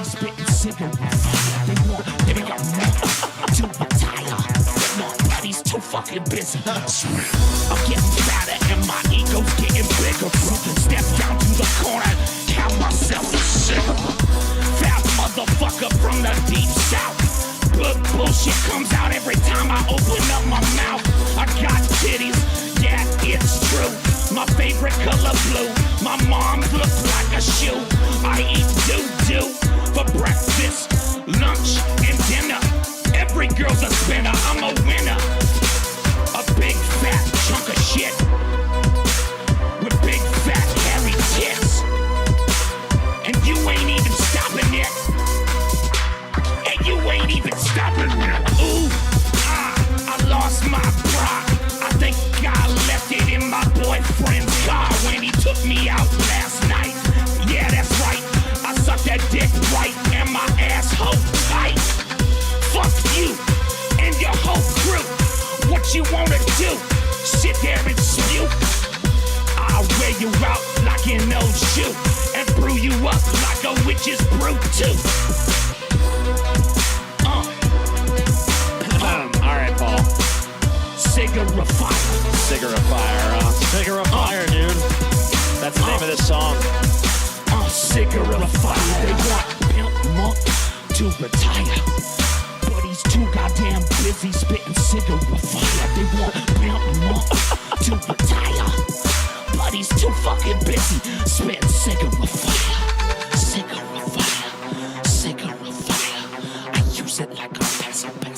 spitting cigarettes. They want PIMPMUNK to retire. No, he's too fucking busy. I'm getting fatter and my ego's getting bigger. Step down to the corner, count myself a sugar. Fat motherfucker from the deep south. Good bullshit comes out every time I open up my mouth. I got titties, yeah, it's true. My favorite color blue. My mom looks like a shoe. I eat doo-doo for breakfast, lunch, and dinner. Every girl's a spinner, I'm a winner. A big fat chunk of shit with big fat hairy tits. And you ain't even stopping it. And you ain't even stopping it. Ooh, I lost my bra. I think I left it in my boyfriend's car when he took me out last night. Yeah, that's right. I sucked that dick right and my asshole tight. Fuck you and your whole crew. What you wanna do? Sit there and spew? I'll wear you out like an old shoe and brew you up like a witch's brew too. Alright, Paul. Cigarette fire. Cigarette fire, Cigarette fire, dude. That's the name of this song. Cigarette fire. They want PIMPMUNK to retire. But he's too goddamn busy spitting cigarette fire. They want PIMPMUNK to retire. But he's too fucking busy spitting cigarette fire. Cigarette fire. Cigarette fire. I use it like a pacifier.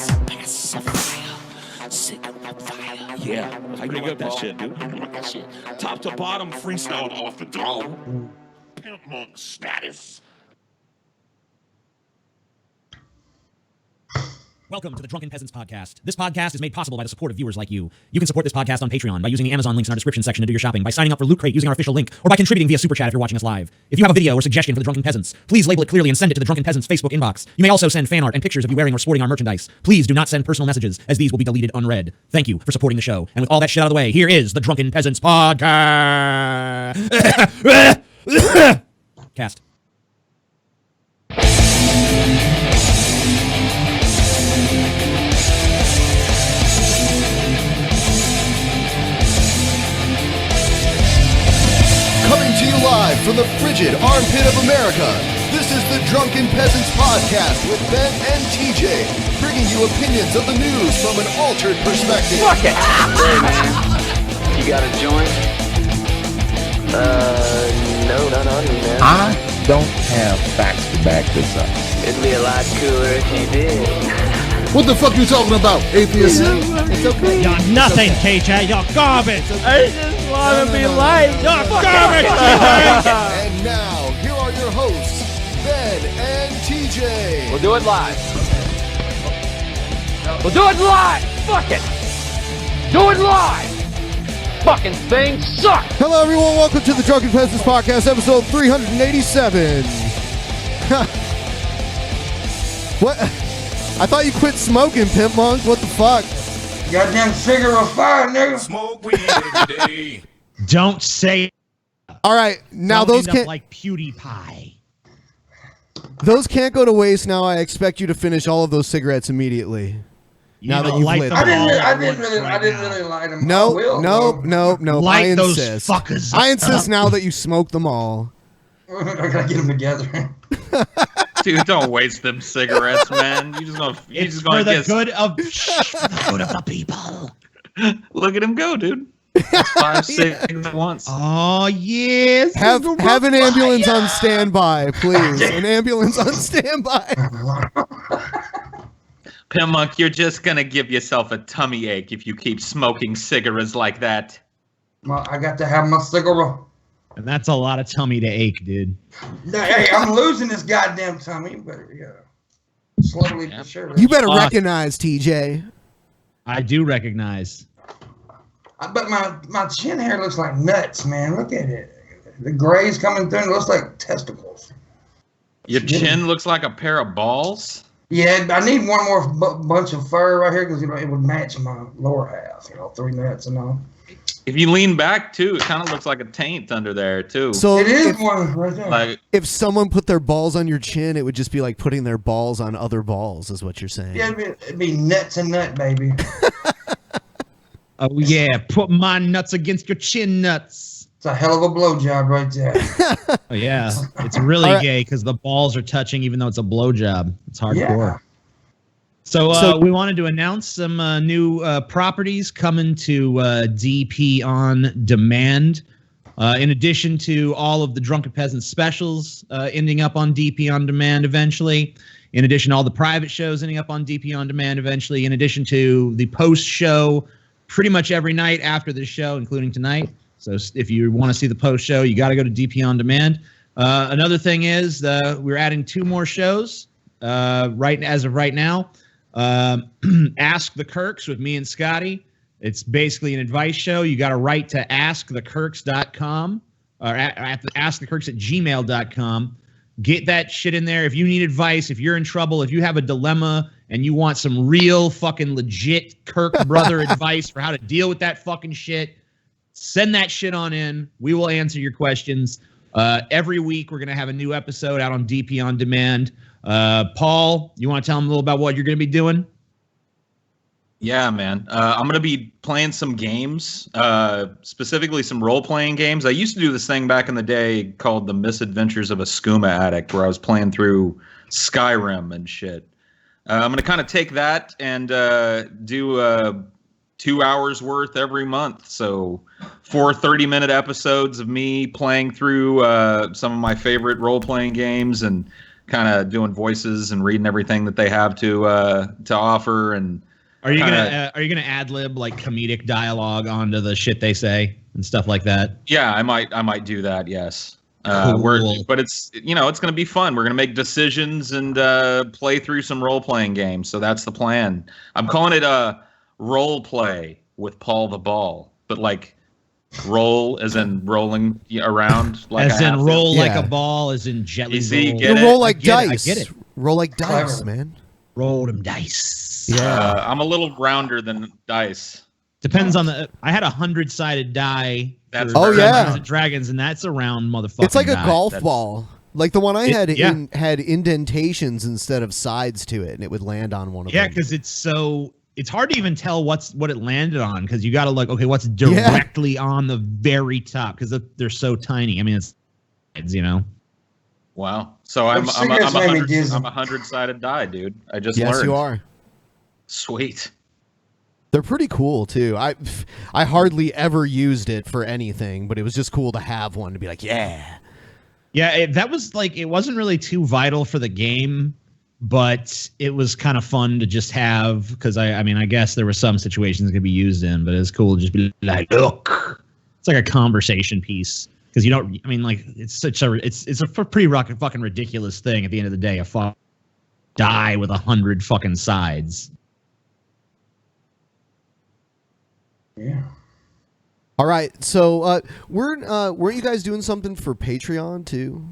Cigarette fire. Yeah. How you like that shit, dude? That shit. Top to bottom, freestyle off the dome. PIMPMUNK status. Welcome to the Drunken Peasants podcast. This podcast is made possible by the support of viewers like you. You can support this podcast on Patreon by using the Amazon links in our description section to do your shopping, by signing up for Loot Crate using our official link, or by contributing via Super Chat if you're watching us live. If you have a video or suggestion for the Drunken Peasants, please label it clearly and send it to the Drunken Peasants Facebook inbox. You may also send fan art and pictures of you wearing or sporting our merchandise. Please do not send personal messages, as these will be deleted unread. Thank you for supporting the show. And with all that shit out of the way, here is the Drunken Peasants podcast. Cast. Coming to you live from the frigid armpit of America, this is the Drunken Peasants Podcast with Ben and TJ, bringing you opinions of the news from an altered perspective. Fuck it! Hey man, you got a joint? No, not on me, man. I don't have facts to back this up. It'd be a lot cooler if you did. What the fuck you talking about, atheist? It's okay. You're nothing, TJ. You're garbage. I just want to be liked. You're garbage. And now, here are your hosts, Ben and TJ. We'll do it live. We'll do it live. Fuck it. Do it live. Fucking thing sucks. Hello, everyone. Welcome to the Drunken Peasants Podcast, episode 387. What? I thought you quit smoking, PIMPMUNK. What the fuck? Goddamn cigarette fire, nigga. Smoke weed every day. Don't say. All right, now Don't those end up can't like PewDiePie. those can't go to waste. Now I expect you to finish all of those cigarettes immediately. Now that you've lit I them. didn't really light them. No. Light I those insist. fuckers I insist now that you smoke them all. I gotta get them together. Dude, don't waste them cigarettes, man. You just gonna for get the good of the people. Look at him go, dude. That's 5 cigarettes at once. Oh yes. Have an ambulance on standby, please. An ambulance on standby. PIMPMUNK, you're just gonna give yourself a tummy ache if you keep smoking cigarettes like that. Well, I got to have my cigarette. And that's a lot of tummy to ache, dude. Hey, I'm losing this goddamn tummy, but yeah, slowly but surely. You better recognize, TJ. I do recognize. But my chin hair looks like nuts, man. Look at it. The gray's coming through. It looks like testicles. Your chin looks like a pair of balls? Yeah, I need one more bunch of fur right here because it would match my lower half. 3 nuts and all. If you lean back too, it kind of looks like a taint under there too. So It is one right there. Like, if someone put their balls on your chin, it would just be like putting their balls on other balls, is what you're saying. Yeah, it'd be nuts and nut, baby. Oh yeah, put my nuts against your chin nuts. It's a hell of a blowjob right there. Oh yeah, it's really All right. gay because the balls are touching, even though it's a blowjob. It's hardcore. Yeah. So we wanted to announce some new properties coming to DP on demand. In addition to all of the Drunken Peasants specials ending up on DP on demand eventually. In addition to all the private shows ending up on DP on demand eventually. In addition to the post show pretty much every night after the show, including tonight. So if you want to see the post show, you got to go to DP on demand. Another thing is we're adding 2 more shows as of right now. Ask the Kirks with me and Scotty. It's basically an advice show. You got to write to askthekirks.com or askthekirks@gmail.com. Get that shit in there. If you need advice, if you're in trouble, if you have a dilemma and you want some real fucking legit Kirk brother advice for how to deal with that fucking shit, send that shit on in. We will answer your questions. Every week we're going to have a new episode out on DP on demand. Paul, you want to tell them a little about what you're going to be doing? yeah, man. I'm going to be playing some games, specifically some role-playing games. I used to do this thing back in the day called The Misadventures of a Skooma Addict, where I was playing through Skyrim and shit. I'm going to kind of take that and do 2 hours worth every month. So 4 30-minute episodes of me playing through some of my favorite role-playing games and kind of doing voices and reading everything that they have to offer. And are you gonna ad lib like comedic dialogue onto the shit they say and stuff like that? Yeah, I might do that. Yes. Cool. But it's it's going to be fun. We're going to make decisions and play through some role-playing games. So that's the plan. I'm calling it role play with Paul the Ball, but like roll as in rolling around, like as in roll like a ball, as in jelly You see, roll. get You it? roll like I dice. get it. Roll like dice, Clever. man. Roll them dice. Yeah. I'm a little rounder than dice. Depends on the. I had 100-sided die. That's for Oh, yeah. Dungeons and Dragons, and that's a round motherfucker. It's like a golf That's- ball. Like the one I had yeah. had indentations instead of sides to it, and it would land on one of Yeah, them. because it's hard to even tell what it landed on, because you got to look. Okay, what's directly on the very top, because they're so tiny. I mean, it's Wow. So I'm cigarettes a made me dizzy. 100-sided die, dude. I just Yes, learned. you are. Sweet. They're pretty cool too. I hardly ever used it for anything, but it was just cool to have one to be like, yeah. Yeah, that was like, it wasn't really too vital for the game, but it was kind of fun to just have, because I mean, I guess there were some situations it could be used in, but it's cool to just be like, look. It's like a conversation piece, because you don't, I mean, like, it's a pretty fucking ridiculous thing at the end of the day, a die with 100 fucking sides. Yeah. All right, so weren't you guys doing something for Patreon too?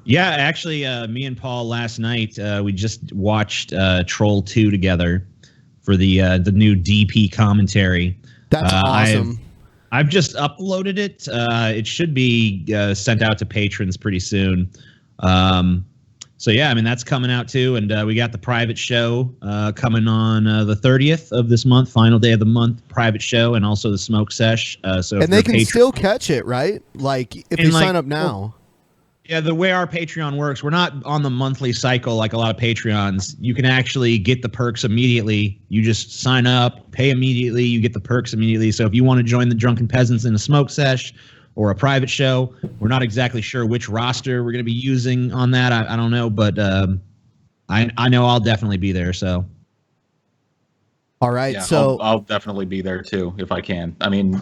Yeah, actually, me and Paul last night, we just watched Troll 2 together for the new DP commentary. That's awesome. I've just uploaded it. It should be sent out to patrons pretty soon. So yeah, I mean, that's coming out too, and we got the private show coming on the 30th of this month, final day of the month, private show, and also the smoke sesh. So And they can still catch it, right? Like if they sign up now. Yeah, the way our Patreon works, we're not on the monthly cycle like a lot of Patreons. You can actually get the perks immediately. You just sign up, pay immediately, you get the perks immediately. So if you want to join the Drunken Peasants in a smoke sesh or a private show, we're not exactly sure which roster we're going to be using on that. I don't know, but I know I'll definitely be there. So, all right, Yeah, so I'll definitely be there too if I can. I mean,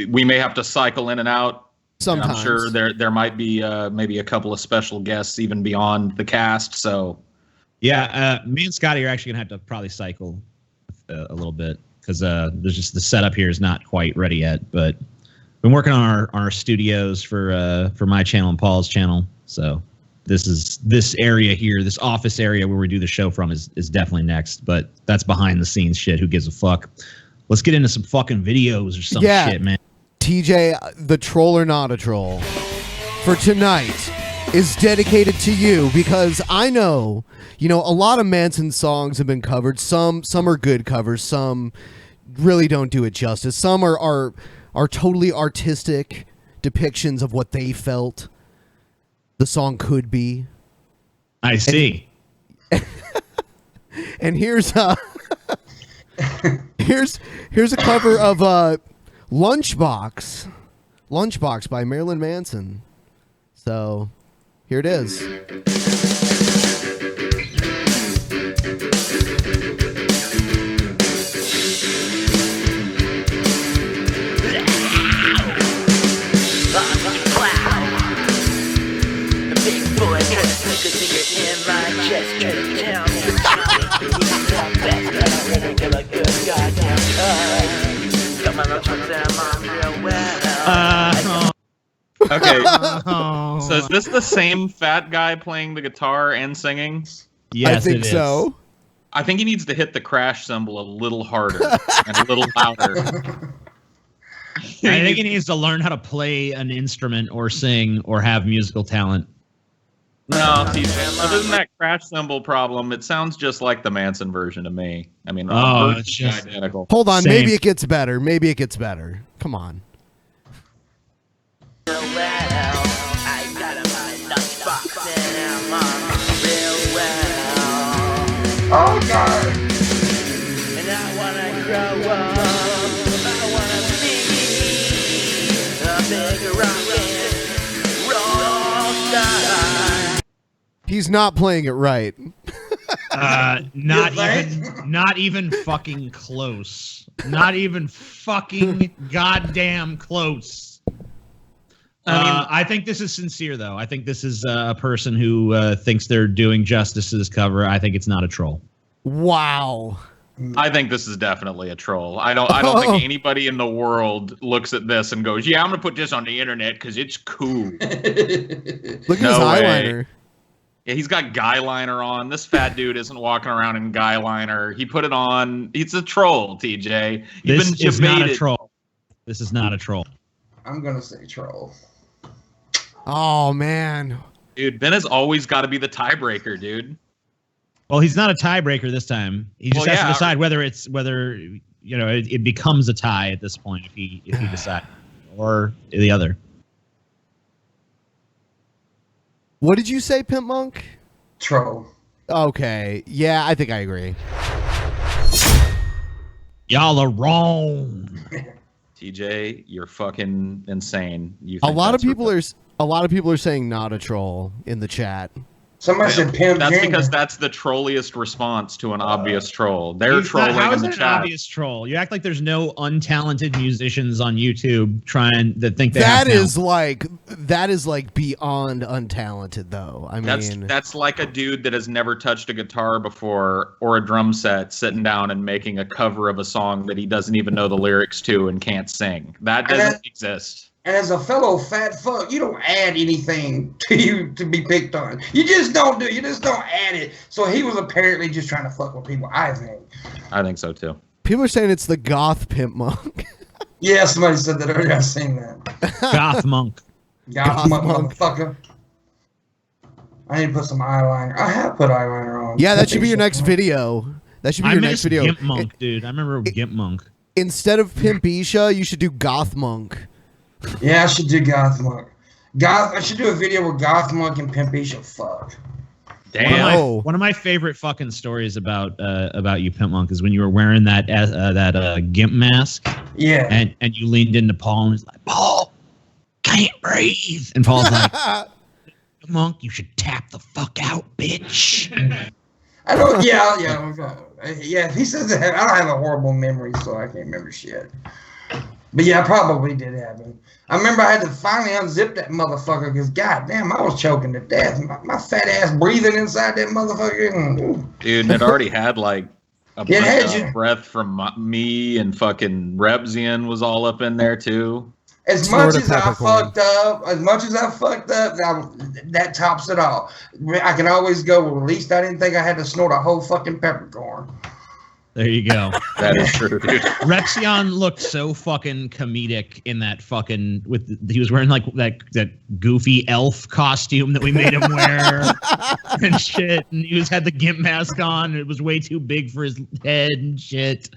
we may have to cycle in and out. sometimes I'm sure there might be maybe a couple of special guests even beyond the cast. So yeah, me and Scotty are actually going to have to probably cycle a little bit, because there's just the setup here is not quite ready yet. But been working on our studios for my channel and Paul's channel. So this area here, this office area where we do the show from is definitely next. But that's behind the scenes shit. Who gives a fuck? Let's get into some fucking videos or some shit, man. TJ, the troll or not a troll, for tonight is dedicated to you because I know, a lot of Manson songs have been covered. Some are good covers. Some really don't do it justice. Some are totally artistic depictions of what they felt the song could be. I see. And here's a cover of Lunchbox by Marilyn Manson. So here it is. Okay, so is this the same fat guy playing the guitar and singing? Yes, I think so. I think he needs to hit the crash cymbal a little harder and a little louder. I think he needs to learn how to play an instrument or sing or have musical talent. No, TJ, other than that crash cymbal problem, it sounds just like the Manson version to me. I mean, it's just identical. Hold on, Same. maybe it gets better. Come on. Oh God! And I wanna grow up. I wanna be a big rock star. He's not playing it right. Not even fucking close. Not even fucking goddamn close. I think this is sincere, though. I think this is a person who thinks they're doing justice to this cover. I think it's not a troll. Wow. I think this is definitely a troll. I don't think anybody in the world looks at this and goes, "Yeah, I'm gonna put this on the internet because it's cool." Look at his No way. eyeliner. Yeah, he's got guy liner on. This fat dude isn't walking around in guy liner. He put it on. It's a troll, TJ. This is not a troll. This is not a troll. I'm gonna say troll. Oh man, dude, Ben has always got to be the tiebreaker, dude. Well, he's not a tiebreaker this time. He just has to decide whether it becomes a tie at this point if he decides, or the other. What did you say, Pimp Monk? Troll. Okay, yeah, I think I agree. Y'all are wrong. TJ, you're fucking insane. A lot of people are saying not a troll in the chat. Somebody said Pimp. That's Junior. because that's the trolliest response to an obvious troll. They're trolling How in is the it an chat. obvious troll? You act like there's no untalented musicians on YouTube that think they That have is like beyond untalented, though. I mean, that's like a dude that has never touched a guitar before or a drum set, sitting down and making a cover of a song that he doesn't even know the lyrics to and can't sing. That doesn't exist. And as a fellow fat fuck, you don't add anything to you to be picked on. You just don't add it. So he was apparently just trying to fuck with people, I think. I think so too. people are saying it's the goth Pimp Monk. Yeah, somebody said that earlier. I seen that. Goth monk. Goth monk, motherfucker. I need to put some eyeliner. I have put eyeliner on. Yeah, that should be your next video. That should be your next video. Gimp Monk, dude. I remember Gimp Monk. Instead of Pimpisha, you should do Goth Monk. Yeah, I should do Goth Monk. I should do a video where Goth Monk and Pimpisha fuck. Damn. One of my favorite fucking stories about you, Pimp Monk, is when you were wearing that Gimp mask. Yeah. And you leaned into Paul and was like, "Paul, can't breathe." And Paul's like, "Monk, you should tap the fuck out, bitch." I don't. Yeah. If he says that, I don't have a horrible memory, so I can't remember shit. But yeah, it probably did happen. I remember I had to finally unzip that motherfucker because goddamn, I was choking to death. My fat ass breathing inside that motherfucker. Dude, and it already had like a bunch of breath from me, and fucking Rebsian was all up in there too. As much as I fucked up, that tops it all. I can always go, well, at least I didn't think I had to snort a whole fucking peppercorn. There you go. That is true, dude. Rexion looked so fucking comedic in that fucking he was wearing like that goofy elf costume that we made him wear and shit, and he had the gimp mask on, and it was way too big for his head and shit.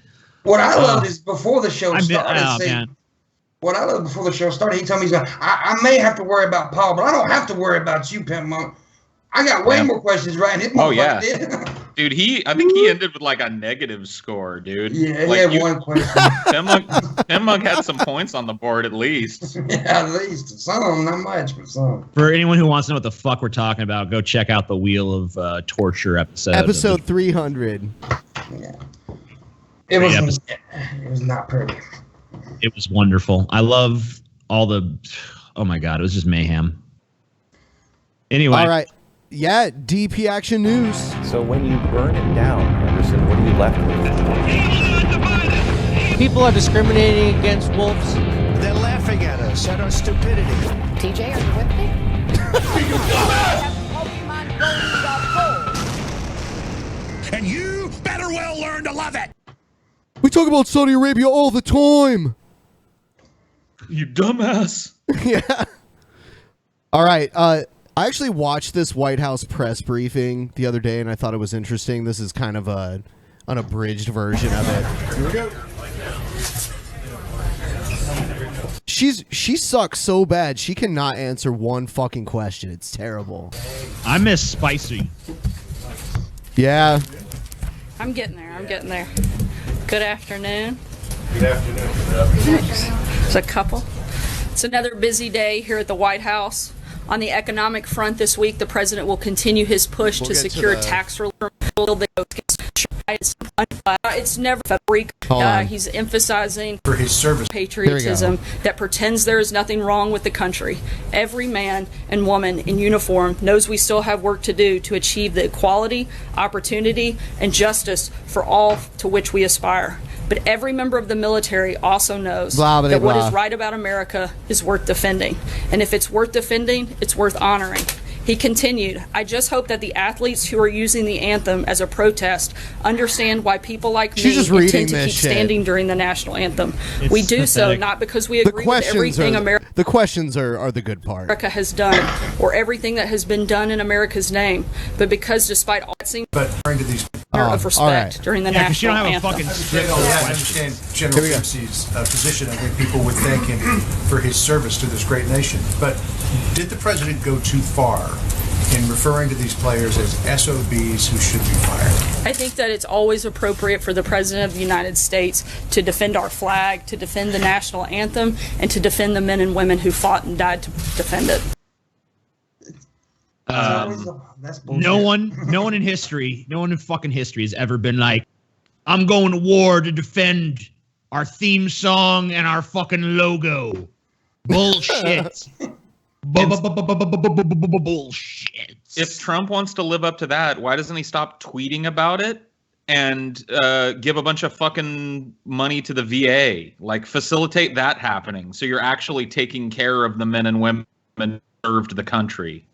What I loved is before the show started. Man. What I loved before the show started, he told me I may have to worry about Paul, but I don't have to worry about you, Pimp Monk. I got way more questions right here. Oh yeah, dude. I think he ended with like a negative score, dude. Yeah, like he had one question. Pimp Monk had some points on the board at least. Yeah, at least some, not much, but some. For anyone who wants to know what the fuck we're talking about, go check out the Wheel of Torture episode. Episode 300. Yeah, it was not pretty. It was wonderful. I love all the. Oh my god, it was just mayhem. Anyway, all right. Yeah, DP Action News. So when you burn it down, Anderson, what are you left with? People are discriminating against wolves. They're laughing at us, at our stupidity. TJ, are you with me? And you better well learn to love it. We talk about Saudi Arabia all the time. You dumbass. Yeah. All right. I actually watched this White House press briefing the other day, and I thought it was interesting. This is kind of an abridged version of it. Here we go. She sucks so bad she cannot answer one fucking question. It's terrible. I miss Spicy. Yeah. I'm getting there. Good afternoon. Good afternoon. It's a couple. It's another busy day here at the White House. On the economic front this week, the president will continue his push to secure tax reform. It's never he's emphasizing for his service patriotism that pretends there is nothing wrong with the country. Every man and woman in uniform knows we still have work to do to achieve the equality, opportunity, and justice for all to which we aspire. But every member of the military also knows that what is right about America is worth defending. And if it's worth defending, it's worth honoring. He continued, I just hope that the athletes who are using the anthem as a protest understand why people like me intend to keep standing during the national anthem. We do so not because we agree with everything The questions are the good part. America has done or everything that has been done in America's name, but because despite all it seems of respect during the national anthem. I understand General Dempsey's position. I think people would thank him for his service to this great nation. But did the president go too far in referring to these players as SOBs who should be fired? I think that it's always appropriate for the President of the United States to defend our flag, to defend the national anthem, and to defend the men and women who fought and died to defend it. No one in fucking history has ever been like, I'm going to war to defend our theme song and our fucking logo. Bullshit. Bullshit. If Trump wants to live up to that, why doesn't he stop tweeting about it and give a bunch of fucking money to the VA? Like, facilitate that happening so you're actually taking care of the men and women who served the country.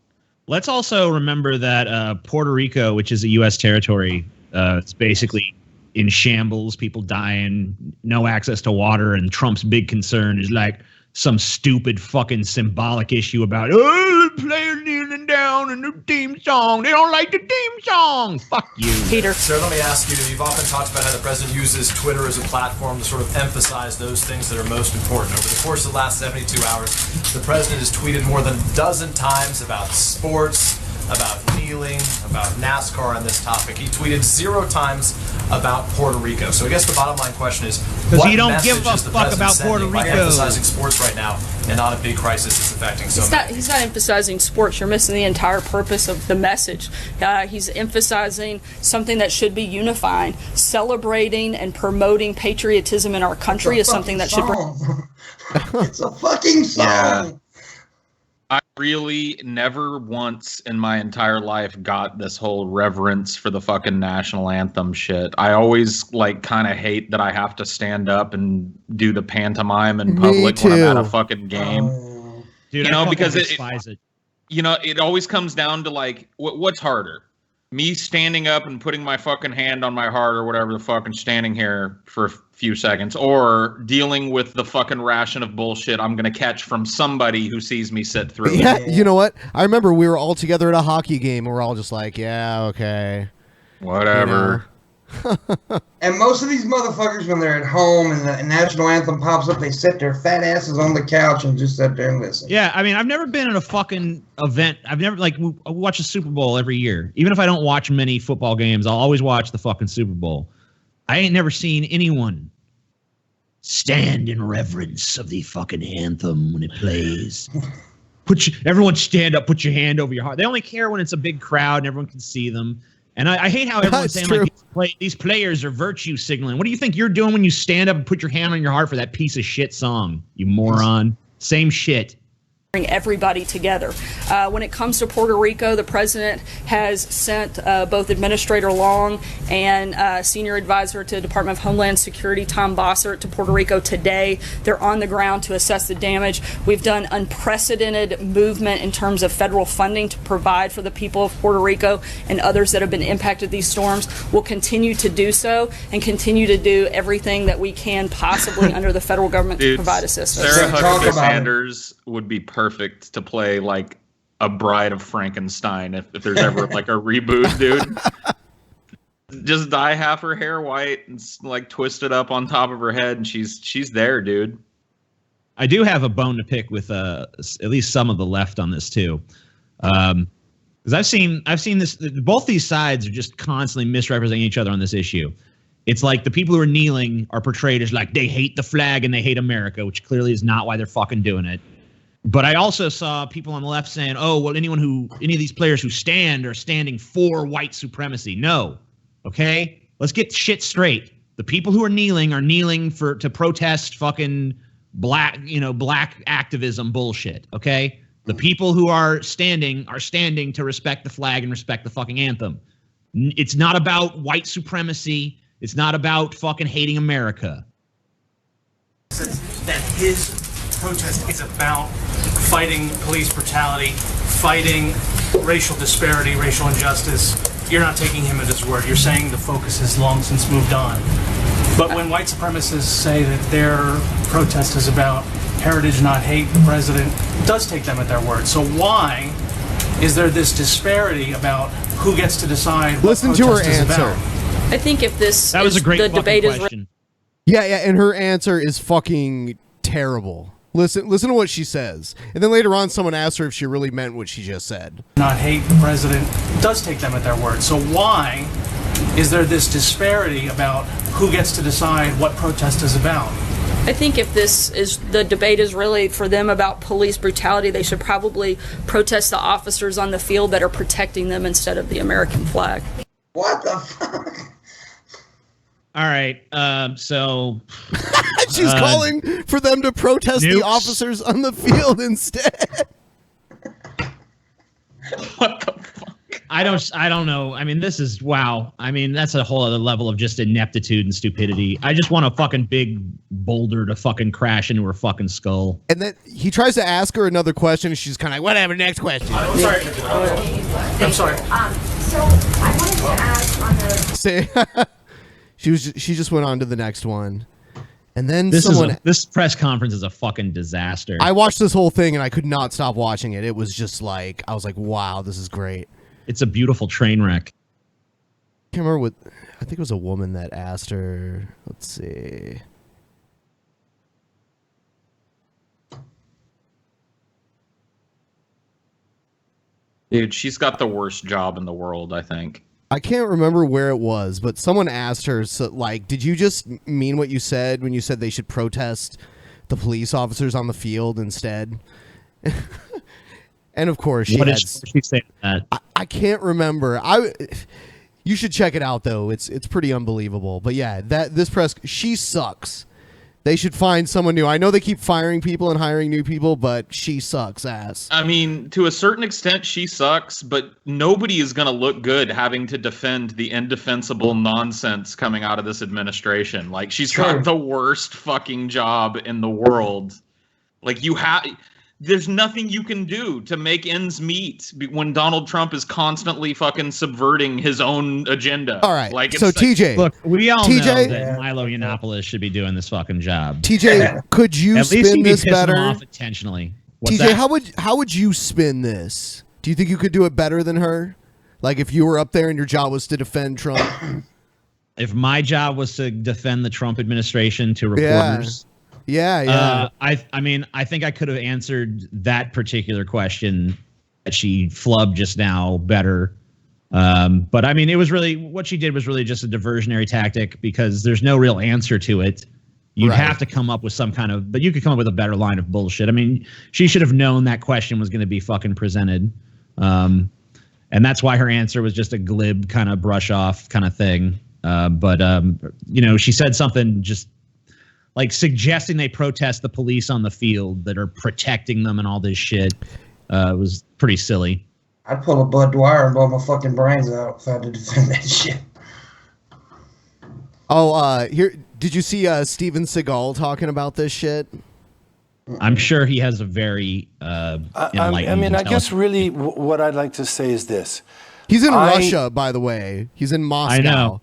Let's also remember that Puerto Rico, which is a U.S. territory, it's basically in shambles, people dying, no access to water, and Trump's big concern is like some stupid fucking symbolic issue about the player kneeling down in the theme song. They don't like the theme song. Fuck you, Peter. Sir, let me ask you, you've often talked about how the president uses Twitter as a platform to sort of emphasize those things that are most important. Over the course of the last 72 hours, the president has tweeted more than a dozen times about sports, about kneeling, about NASCAR on this topic. He tweeted 0 times about Puerto Rico. So I guess the bottom line question is, what you don't message give a is the fuck president about Puerto sending by Rico? emphasizing sports right now and not a big crisis that's affecting so many? He's not emphasizing sports. You're missing the entire purpose of the message. He's emphasizing something that should be unifying. Celebrating and promoting patriotism in our country is something that should bring. It's a fucking song. Yeah. I really never once in my entire life got this whole reverence for the fucking national anthem shit. I always like kind of hate that I have to stand up and do the pantomime in public when I'm at a fucking game. Dude, you know, because it. You know, it always comes down to like, what's harder? Me standing up and putting my fucking hand on my heart or whatever the fuck and standing here for a few seconds, or dealing with the fucking ration of bullshit I'm gonna catch from somebody who sees me sit through Yeah, it. you know what? I remember we were all together at a hockey game and we're all just like, yeah, okay. Whatever. And most of these motherfuckers, when they're at home and the national anthem pops up, they sit their fat asses on the couch and just sit there and listen. Yeah, I mean, I've never been at a fucking event. I've never, like, I watch the Super Bowl every year. Even if I don't watch many football games, I'll always watch the fucking Super Bowl. I ain't never seen anyone stand in reverence of the fucking anthem when it plays. Everyone stand up, put your hand over your heart. They only care when it's a big crowd and everyone can see them. And I hate how everyone's saying like these players are virtue signaling. What do you think you're doing when you stand up and put your hand on your heart for that piece of shit song, you moron? Same shit. Bring everybody together. When it comes to Puerto Rico, the president has sent both Administrator Long and Senior Advisor to the Department of Homeland Security, Tom Bossert, to Puerto Rico today. They're on the ground to assess the damage. We've done unprecedented movement in terms of federal funding to provide for the people of Puerto Rico and others that have been impacted these storms. We'll continue to do so and continue to do everything that we can possibly under the federal government to provide assistance. Sarah Huckabee Sanders would be perfect to play like a Bride of Frankenstein if there's ever like a reboot, dude. Just dye half her hair white and like twist it up on top of her head, and she's there, dude. I do have a bone to pick with at least some of the left on this too, because I've seen this. Both these sides are just constantly misrepresenting each other on this issue. It's like the people who are kneeling are portrayed as like they hate the flag and they hate America, which clearly is not why they're fucking doing it. But I also saw people on the left saying, oh, well, any of these players who stand are standing for white supremacy. No. Okay? Let's get shit straight. The people who are kneeling to protest fucking black activism bullshit. Okay? The people who are standing to respect the flag and respect the fucking anthem. It's not about white supremacy. It's not about fucking hating America. That his protest is about fighting police brutality, fighting racial disparity, racial injustice. You're not taking him at his word. You're saying the focus has long since moved on. But when white supremacists say that their protest is about heritage, not hate, the president does take them at their word. So why is there this disparity about who gets to decide what Listen to her protest is answer. about? I think if this That was a great the fucking debate question. Yeah, and her answer is fucking terrible. Listen to what she says. And then later on, someone asked her if she really meant what she just said. Not hate, the president does take them at their word. So why is there this disparity about who gets to decide what protest is about? I think if the debate is really for them about police brutality, they should probably protest the officers on the field that are protecting them instead of the American flag. What the fuck? All right, so she's calling for them to protest the nukes. officers on the field instead. What the fuck? I don't know. I mean, this is wow. I mean, that's a whole other level of just ineptitude and stupidity. I just want a fucking big boulder to fucking crash into her fucking skull. And then he tries to ask her another question, and she's kind of like, whatever, next question. I'm sorry. So I wanted to ask on the... She just went on to the next one. And then this press conference is a fucking disaster. I watched this whole thing and I could not stop watching it. It was just like, I was like, wow, this is great. It's a beautiful train wreck. I can't remember I think it was a woman that asked her. Let's see. Dude, she's got the worst job in the world, I think. I can't remember where it was, but someone asked her, so, like, did you just mean what you said when you said they should protest the police officers on the field instead? And of course, she said that? I can't remember. You should check it out though. It's pretty unbelievable. But yeah, she sucks. They should find someone new. I know they keep firing people and hiring new people, but she sucks ass. I mean, to a certain extent, she sucks, but nobody is going to look good having to defend the indefensible nonsense coming out of this administration. Like, she's got the worst fucking job in the world. Like, there's nothing you can do to make ends meet when Donald Trump is constantly fucking subverting his own agenda. All right. Like, So TJ, Look, we all TJ know that Milo Yiannopoulos should be doing this fucking job. TJ, could you At least spin he'd be this pissing better? him off intentionally. What's TJ, that? how would you spin this? Do you think you could do it better than her? Like if you were up there and your job was to defend Trump? If my job was to defend the Trump administration to reporters, yeah. I mean, I think I could have answered that particular question that she flubbed just now better. But I mean, it was really what she did was really just a diversionary tactic because there's no real answer to it. You'd have to come up with some kind of, but you could come up with a better line of bullshit. I mean, she should have known that question was going to be fucking presented. And that's why her answer was just a glib kind of brush off kind of thing. But you know, she said something just like suggesting they protest the police on the field that are protecting them and all this shit. Was pretty silly. I'd pull a Bud Dwyer and blow my fucking brains out if I had to defend that shit. Oh, here. Did you see Steven Seagal talking about this shit? I'm sure he has a very enlightened. I mean, I guess really what I'd like to say is this. He's in Russia, by the way. He's in Moscow. I know.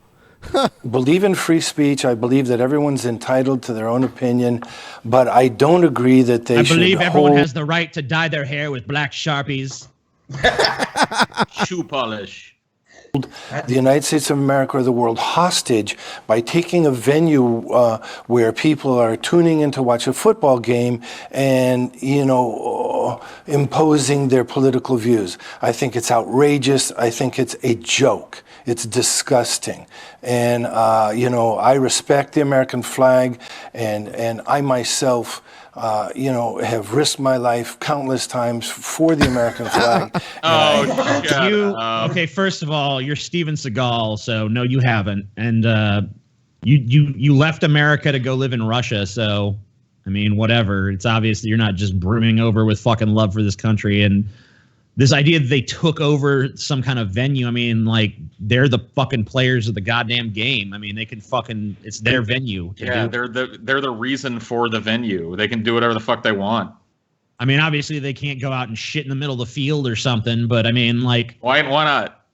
Believe in free speech. I believe that everyone's entitled to their own opinion, but I don't agree that they should. I believe everyone has the right to dye their hair with black Sharpies. Shoe polish. The United States of America or the world hostage by taking a venue where people are tuning in to watch a football game and, you know, imposing their political views. I think it's outrageous. I think it's a joke. It's disgusting. And, you know, I respect the American flag, and I myself, you know, have risked my life countless times for the American flag. Okay, first of all, you're Steven Seagal, so no, you haven't. And you left America to go live in Russia, so, I mean, whatever. It's obvious that you're not just brimming over with fucking love for this country. And this idea that they took over some kind of venue, I mean, like, they're the fucking players of the goddamn game. I mean, they can fucking, it's their venue. Yeah, they're the reason for the venue. They can do whatever the fuck they want. I mean, obviously they can't go out and shit in the middle of the field or something, but I mean, like, why not?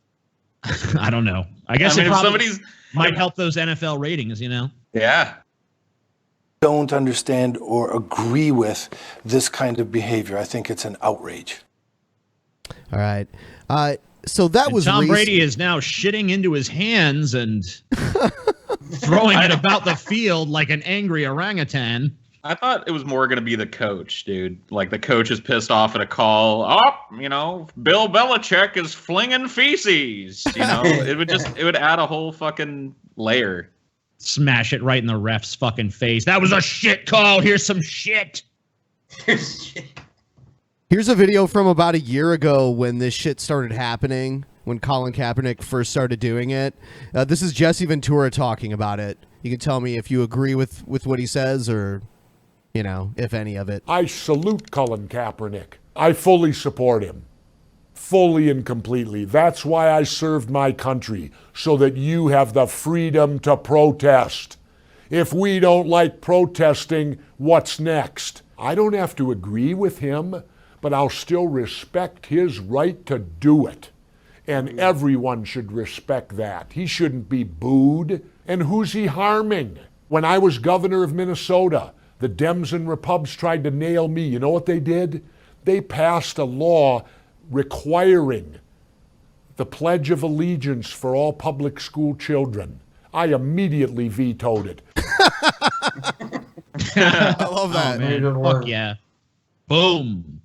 I don't know. I guess I mean, it if probably somebody's might help those NFL ratings, you know? Yeah. Don't understand or agree with this kind of behavior. I think it's an outrage. All right. So that was Tom Brady is now shitting into his hands and throwing it about the field like an angry orangutan. I thought it was more going to be the coach, dude. Like, the coach is pissed off at a call. Oh, you know, Bill Belichick is flinging feces. You know, it would add a whole fucking layer. Smash it right in the ref's fucking face. That was a shit call. Here's some shit. Here's a video from about a year ago when this shit started happening, when Colin Kaepernick first started doing it. This is Jesse Ventura talking about it. You can tell me if you agree with what he says or, you know, if any of it. I salute Colin Kaepernick. I fully support him. Fully and completely. That's why I served my country, so that you have the freedom to protest. If we don't like protesting, what's next? I don't have to agree with him, but I'll still respect his right to do it. And everyone should respect that. He shouldn't be booed. And who's he harming? When I was governor of Minnesota, the Dems and Repubs tried to nail me. You know what they did? They passed a law requiring the Pledge of Allegiance for all public school children. I immediately vetoed it. I love that. Oh, man. Fuck yeah. Boom.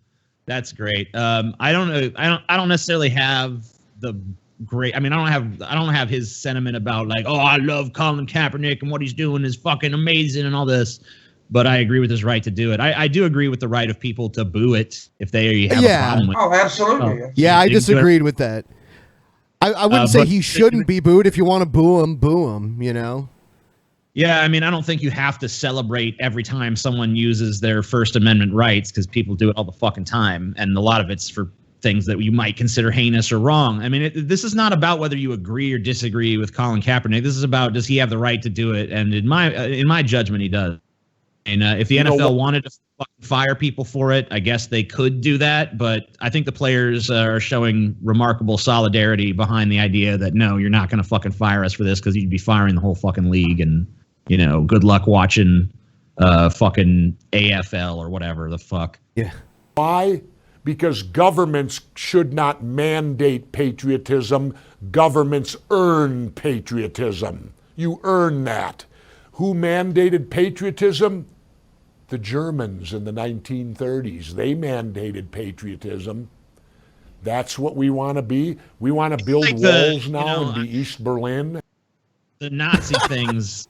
That's great. I don't know. I don't necessarily have the great. I mean, I don't have his sentiment about like, oh, I love Colin Kaepernick and what he's doing is fucking amazing and all this. But I agree with his right to do it. I do agree with the right of people to boo it if they have a problem with it. Oh, absolutely. Yeah, I disagreed with that. I wouldn't say he shouldn't be booed. If you want to boo him, you know? Yeah, I mean, I don't think you have to celebrate every time someone uses their First Amendment rights because people do it all the fucking time. And a lot of it's for things that you might consider heinous or wrong. I mean, this is not about whether you agree or disagree with Colin Kaepernick. This is about, does he have the right to do it? And in my judgment, he does. And if the You know NFL what? wanted to fucking fire people for it, I guess they could do that. But I think the players are showing remarkable solidarity behind the idea that, no, you're not going to fucking fire us for this because you'd be firing the whole fucking league. And, good luck watching fucking AFL or whatever the fuck. Yeah. Why? Because governments should not mandate patriotism. Governments earn patriotism. You earn that. Who mandated patriotism? The Germans in the 1930s. They mandated patriotism. That's what we want to be. We want to build walls now and be East Berlin. The Nazi things.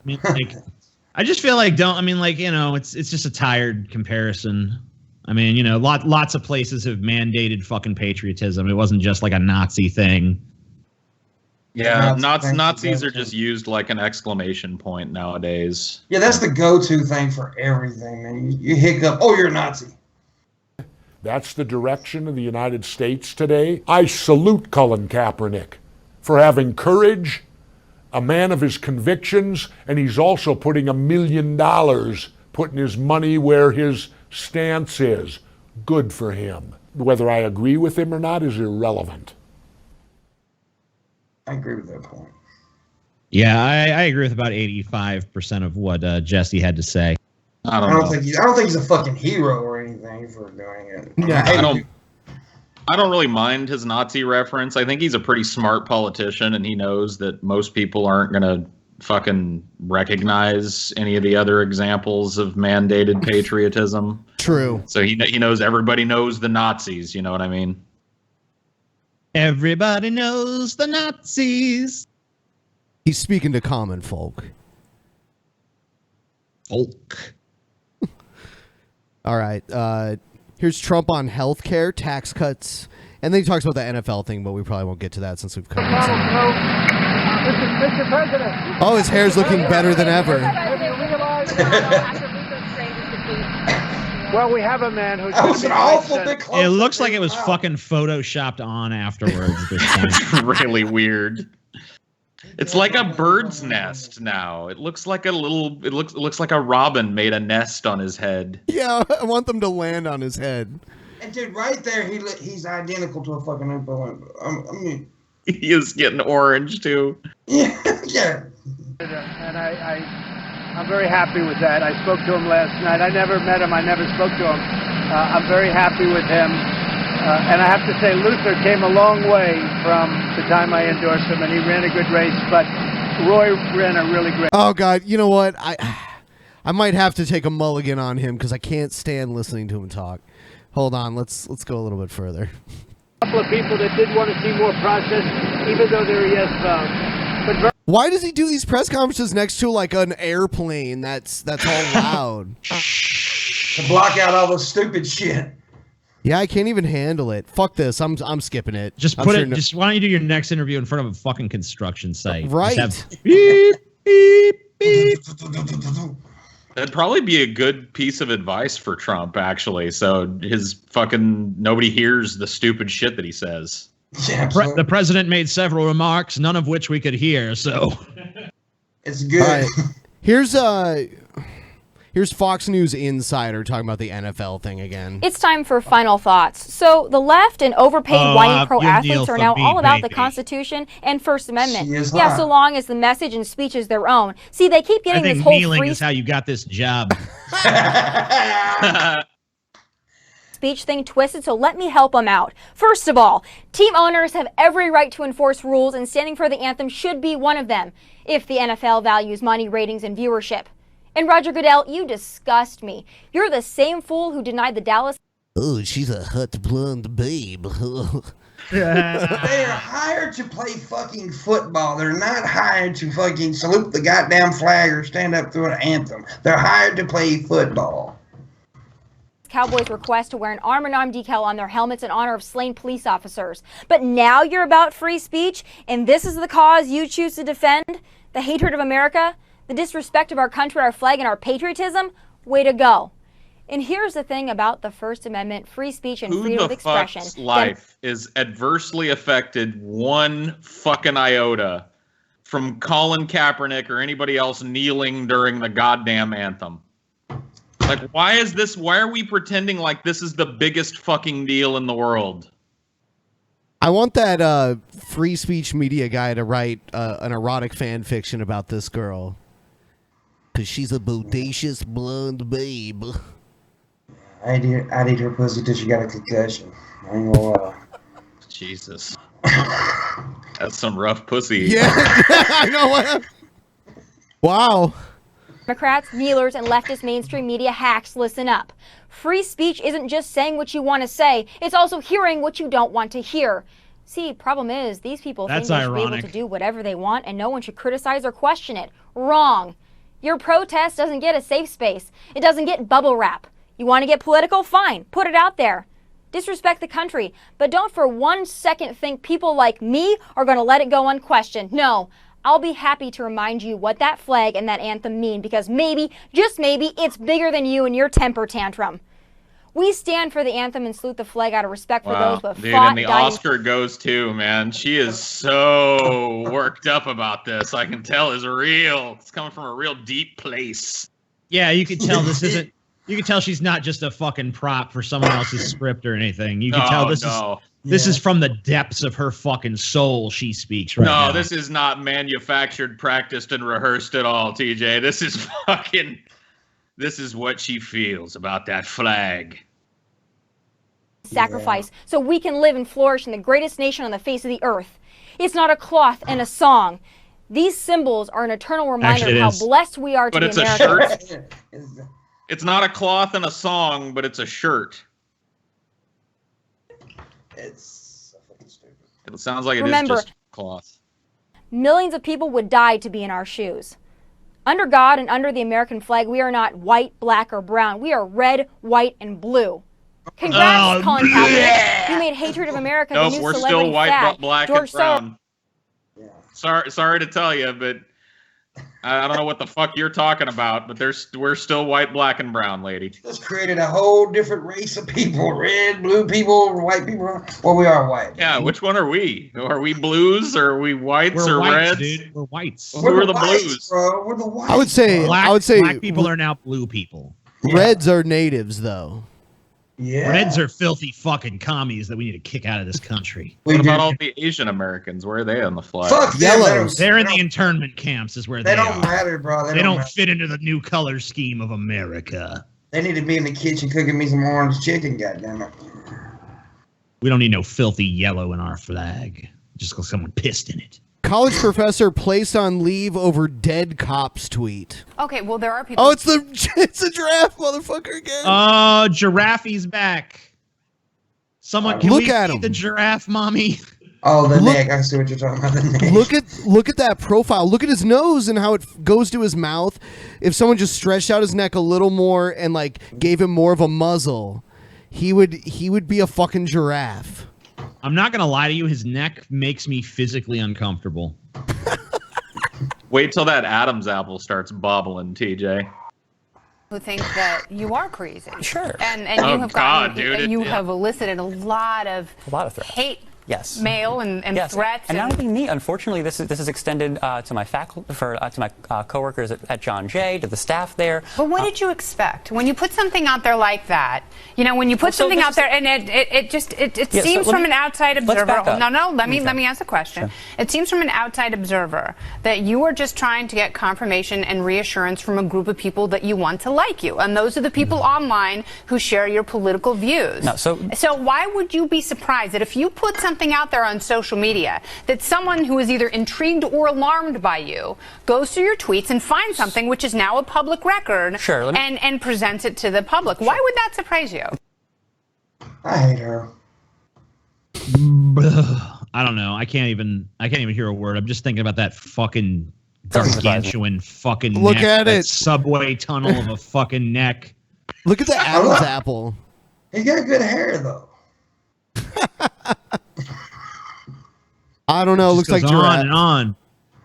I just feel like it's just a tired comparison. Lots of places have mandated fucking patriotism. It wasn't just like a Nazi thing. Yeah, Nazis are just used like an exclamation point nowadays. Yeah, that's the go-to thing for everything, man. You hiccup, oh, you're a Nazi. That's the direction of the United States today. I salute Colin Kaepernick for having courage, a man of his convictions, and he's also putting $1 million, putting his money where his stance is. Good for him. Whether I agree with him or not is irrelevant. I agree with that point. Yeah, I agree with about 85% of what Jesse had to say. I don't think he's a fucking hero or anything for doing it. I don't really mind his Nazi reference. I think he's a pretty smart politician, and he knows that most people aren't gonna fucking recognize any of the other examples of mandated patriotism. True. So he knows everybody knows the Nazis. You know what I mean? Everybody knows the Nazis. He's speaking to common folk. All right. Here's Trump on healthcare, tax cuts, and then he talks about the NFL thing, but we probably won't get to that since we've covered it. Mr. President. Oh, his hair's looking better than ever. Well, we have a man who's... That was an awful bit close. It looks like it was fucking photoshopped on afterwards. It's really weird. It's like a bird's nest now. It looks like a little. It looks like a robin made a nest on his head. Yeah, I want them to land on his head. And dude, right there, he's identical to a fucking Oompa Loompa. He is getting orange too. Yeah. And I'm very happy with that. I spoke to him last night. I never met him. I never spoke to him. I'm very happy with him. And I have to say, Luther came a long way from the time I endorsed him, and he ran a good race. But Roy ran a really great. Oh God, you know what? I might have to take a mulligan on him because I can't stand listening to him talk. Hold on, let's go a little bit further. A couple of people that did want to see more process, even though they're a yes vote. But why does he do these press conferences next to like an airplane that's all loud? To block out all the stupid shit. Yeah, I can't even handle it. Fuck this. I'm skipping it. Just why don't you do your next interview in front of a fucking construction site? Right. Just have beep, beep, beep. That'd probably be a good piece of advice for Trump, actually. So his fucking nobody hears the stupid shit that he says. Yeah, the president made several remarks, none of which we could hear. So it's good. All right. Here's Fox News Insider talking about the NFL thing again. It's time for final thoughts. So the left and overpaid whiny pro athletes are now all about the Constitution and First Amendment. Yeah, so long as the message and speech is their own. See, they keep getting this whole kneeling free is how you got this job. speech thing twisted, so let me help them out. First of all, team owners have every right to enforce rules, and standing for the anthem should be one of them, if the NFL values money, ratings, and viewership. And Roger Goodell, you disgust me. You're the same fool who denied the Dallas... Oh, she's a hot blonde babe. They are hired to play fucking football. They're not hired to fucking salute the goddamn flag or stand up through an anthem. They're hired to play football. Cowboys request to wear an arm-in-arm decal on their helmets in honor of slain police officers. But now you're about free speech, and this is the cause you choose to defend? The hatred of America? The disrespect of our country, our flag, and our patriotism? Way to go. And here's the thing about the First Amendment, free speech, and freedom of expression. Who the fuck's life is adversely affected one fucking iota from Colin Kaepernick or anybody else kneeling during the goddamn anthem? Like, why are we pretending like this is the biggest fucking deal in the world? I want that free speech media guy to write an erotic fan fiction about this girl. Because she's a bodacious blonde babe. I'd eat her pussy till she got a concussion. I ain't gonna lie. Jesus. That's some rough pussy. Yeah, I know what. Wow. Democrats, kneelers, and leftist mainstream media hacks, listen up. Free speech isn't just saying what you want to say, it's also hearing what you don't want to hear. See, problem is, these people think they should be able to do whatever they want and no one should criticize or question it. Wrong. Your protest doesn't get a safe space. It doesn't get bubble wrap. You want to get political? Fine. Put it out there. Disrespect the country. But don't for 1 second think people like me are going to let it go unquestioned. No. I'll be happy to remind you what that flag and that anthem mean because maybe, just maybe, it's bigger than you and your temper tantrum. We stand for the anthem and salute the flag out of respect for those who have fought, and the Oscar goes too, man. She is so worked up about this. I can tell it's real. It's coming from a real deep place. Yeah, you can tell this isn't. You can tell she's not just a fucking prop for someone else's script or anything. You can tell this is from the depths of her fucking soul she speaks right now. No, this is not manufactured, practiced, and rehearsed at all, TJ. This is what she feels about that flag. Sacrifice so we can live and flourish in the greatest nation on the face of the earth. It's not a cloth and a song. These symbols are an eternal reminder of how blessed we are to be Americans. But it's a shirt. It's not a cloth and a song, but it's a shirt. It's so fucking stupid. It sounds like Remember, it is just cloth. Millions of people would die to be in our shoes. Under God and under the American flag, we are not white, black, or brown. We are red, white, and blue. Congrats, Colin Kaepernick. You made hatred of America the new we're celebrity still white, fad. black, George and brown. Sorry to tell you, but I don't know what the fuck you're talking about, but we're still white, black, and brown, lady. Just created a whole different race of people. Red, blue people, white people. Well, we are white. Yeah, which one are we? Are we blues or are we whites We're or whites, reds? dude. We're whites. Well, we're the whites, blues. Bro. We're the whites. I would say black people are now blue people. Reds are natives, though. Yeah. Reds are filthy fucking commies that we need to kick out of this country. What about all the Asian Americans? Where are they on the flag? Fuck Yellows. They're in the internment camps is where they don't are. matter, bro. They don't fit into the new color scheme of America. They need to be in the kitchen cooking me some orange chicken, goddammit. We don't need no filthy yellow in our flag. Just because someone pissed in it. College professor placed on leave over dead cops tweet. Okay, well, there are people. Oh, it's a giraffe, motherfucker, again. Oh, Giraffe's back. Someone can Look at see him. the giraffe, mommy. Oh, the neck. I see what you're talking about. The neck. Look at that profile. Look at his nose and how it goes to his mouth. If someone just stretched out his neck a little more and like gave him more of a muzzle, he would be a fucking giraffe. I'm not gonna lie to you. His neck makes me physically uncomfortable. Wait till that Adam's apple starts bobbling, TJ. Who think that you are crazy? Sure. And Oh, you have God, gotten, dude, you yeah. have elicited a lot of threats. hate. Yes. Mail and yes. threats. And not only me, unfortunately, this is extended to my faculty, to my coworkers at John Jay, to the staff there. But what did you expect when you put something out there like that? You know, when you put something out there and it seems from an outside observer. No, let me ask a question. Sure. It seems from an outside observer that you are just trying to get confirmation and reassurance from a group of people that you want to like you, and those are the people online who share your political views. No, so why would you be surprised that if you put something out there on social media that someone who is either intrigued or alarmed by you goes through your tweets and finds something which is now a public record and presents it to the public? Why would that surprise you? I hate her. I don't know. I can't even hear a word. I'm just thinking about that fucking gargantuan fucking Look neck, at that it. subway tunnel of a fucking neck. Look at the Adam's apple. He's got good hair though. I don't know. Looks like goes giraffe. on and on.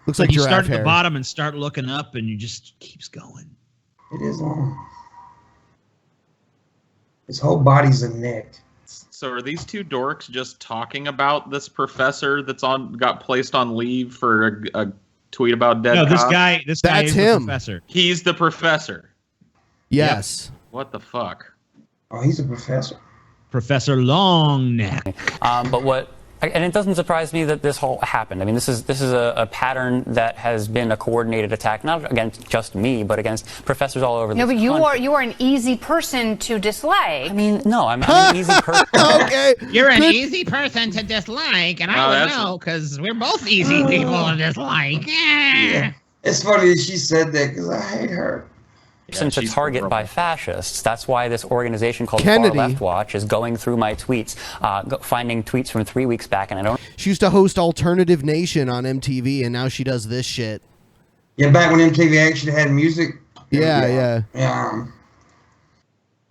Looks like you giraffe start at hair. the bottom and start looking up, and you just keeps going. It is long. His whole body's a neck. So are these two dorks just talking about this professor got placed on leave for a tweet about dead No, cops? this guy That's is him. the professor. He's the professor. Yes. What the fuck? Oh, he's a professor. Professor Longneck. And it doesn't surprise me that this whole happened. I mean, this is a pattern that has been a coordinated attack, not against just me, but against professors all over the country. No, but you are an easy person to dislike. I mean, no, I'm an easy person. Okay. You're an easy person to dislike, and I don't know, because we're both easy people to dislike. Yeah. It's funny that she said that because I hate her. Since a target by fascists. That's why this organization called Kennedy. Far Left Watch is going through my tweets, finding tweets from 3 weeks back, and I don't. She used to host Alternative Nation on MTV, and now she does this shit. Yeah, back when MTV actually had music. Yeah.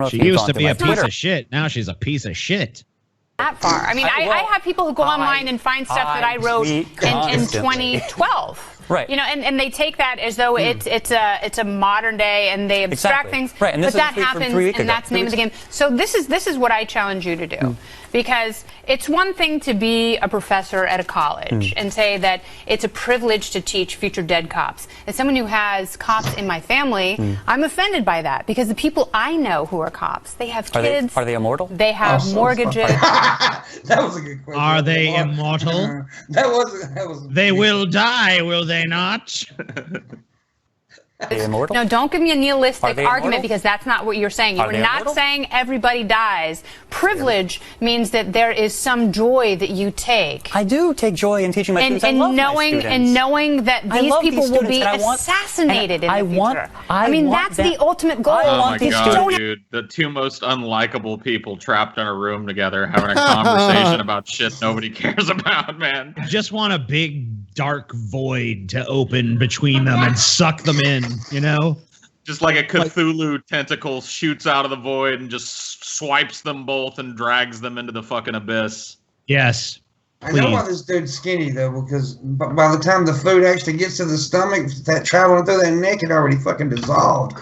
She used to be a piece of shit. Now she's a piece of shit. That far. I mean, I have people who go online and find stuff that I wrote in 2012. Right. You know, and they take that as though it's a modern day, and they abstract things. Right. And but this that is happens, and that's the name of the game. So this is what I challenge you to do, because it's one thing to be a professor at a college and say that it's a privilege to teach future dead cops. As someone who has cops in my family, I'm offended by that, because the people I know who are cops, they have kids. Are they immortal? They have mortgages. That was a good question. Are they immortal? That was. They will die, will they not? Are they immortal? No, don't give me a nihilistic Are they argument, immortal? because that's not what you're saying. Are You're they not immortal? saying everybody dies. Privilege means that there is some joy that you take. I do take joy in teaching my students. I love my students. And knowing that I these love people these will students, be and I want- assassinated and in the future. I mean, that's the ultimate goal. Oh my god, dude. The two most unlikable people trapped in a room together having a conversation about shit nobody cares about, man. Just want a big dark void to open between them and suck them in, you know? Just like a Cthulhu tentacle shoots out of the void and just swipes them both and drags them into the fucking abyss. Yes. I know why this dude's skinny though, because by the time the food actually gets to the stomach, that traveling through that neck, it already fucking dissolved.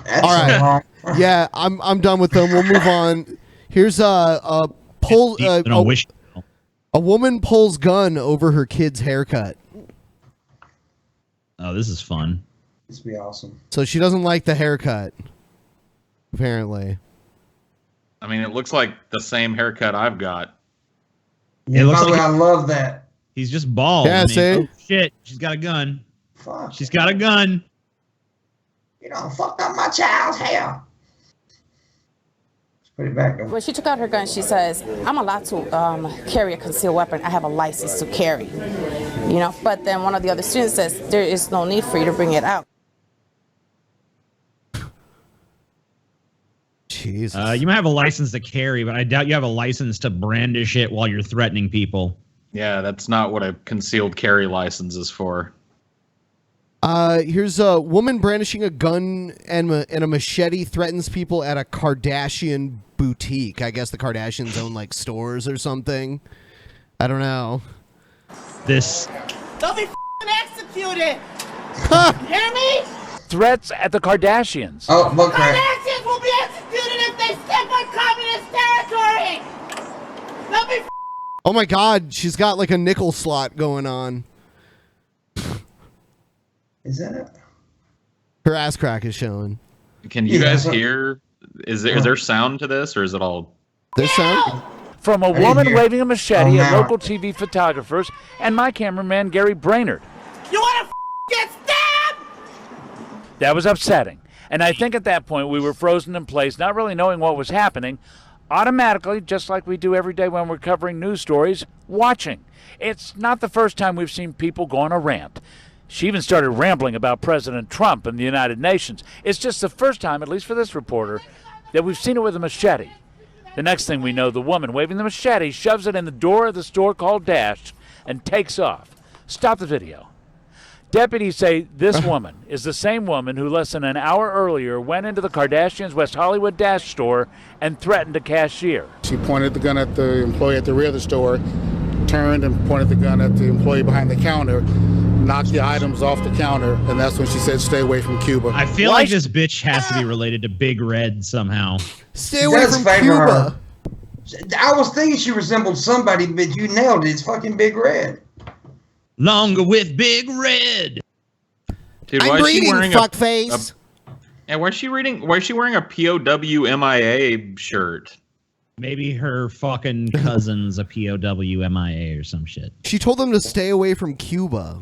That's All right. Yeah, I'm done with them. We'll move on. Here's a woman pulls gun over her kid's haircut. Oh, this is fun. This would be awesome. So she doesn't like the haircut, apparently. I mean, it looks like the same haircut I've got. It looks like I love that. He's just bald. Yeah, see? Oh, shit. She's got a gun. Fuck. She's got a gun. You know, fucked up my child's hair. Let's put it back though. When she took out her gun, she says, I'm allowed to carry a concealed weapon. I have a license to carry. You know, but then one of the other students says, there is no need for you to bring it out. Jesus. You might have a license to carry, but I doubt you have a license to brandish it while you're threatening people. Yeah, that's not what a concealed carry license is for. Here's a woman brandishing a gun and a machete threatens people at a Kardashian boutique. I guess the Kardashians own like stores or something. I don't know. This. They'll be executed. You hear me? Threats at the Kardashians. Oh, look, Kardashians will be executed if they step on communist territory. They'll be. Oh my God, she's got like a nickel slot going on. Is that it? Her ass crack is showing. Can you guys hear? Is there sound to this, or is it all? There's sound? From a woman waving a machete at local TV photographers and my cameraman Gary Brainerd. You want to get stabbed? That was upsetting. And I think at that point we were frozen in place, not really knowing what was happening, automatically, just like we do every day when we're covering news stories, watching. It's not the first time we've seen people go on a rant. She even started rambling about President Trump and the United Nations. It's just the first time, at least for this reporter, that we've seen it with a machete. The next thing we know, the woman waving the machete shoves it in the door of the store called Dash and takes off. Stop the video. Deputies say this woman is the same woman who less than an hour earlier went into the Kardashians' West Hollywood Dash store and threatened a cashier. She pointed the gun at the employee at the rear of the store, turned and pointed the gun at the employee behind the counter, knocked the items off the counter, and that's when she said, stay away from Cuba. I feel like this bitch has to be related to Big Red somehow. Stay away from Cuba. I was thinking she resembled somebody, but you nailed it. It's fucking Big Red. Longer with Big Red. Dude, I'm why is she reading, wearing fuckface. And why is she wearing a POW MIA shirt? Maybe her fucking cousin's a POW MIA or some shit. She told them to stay away from Cuba.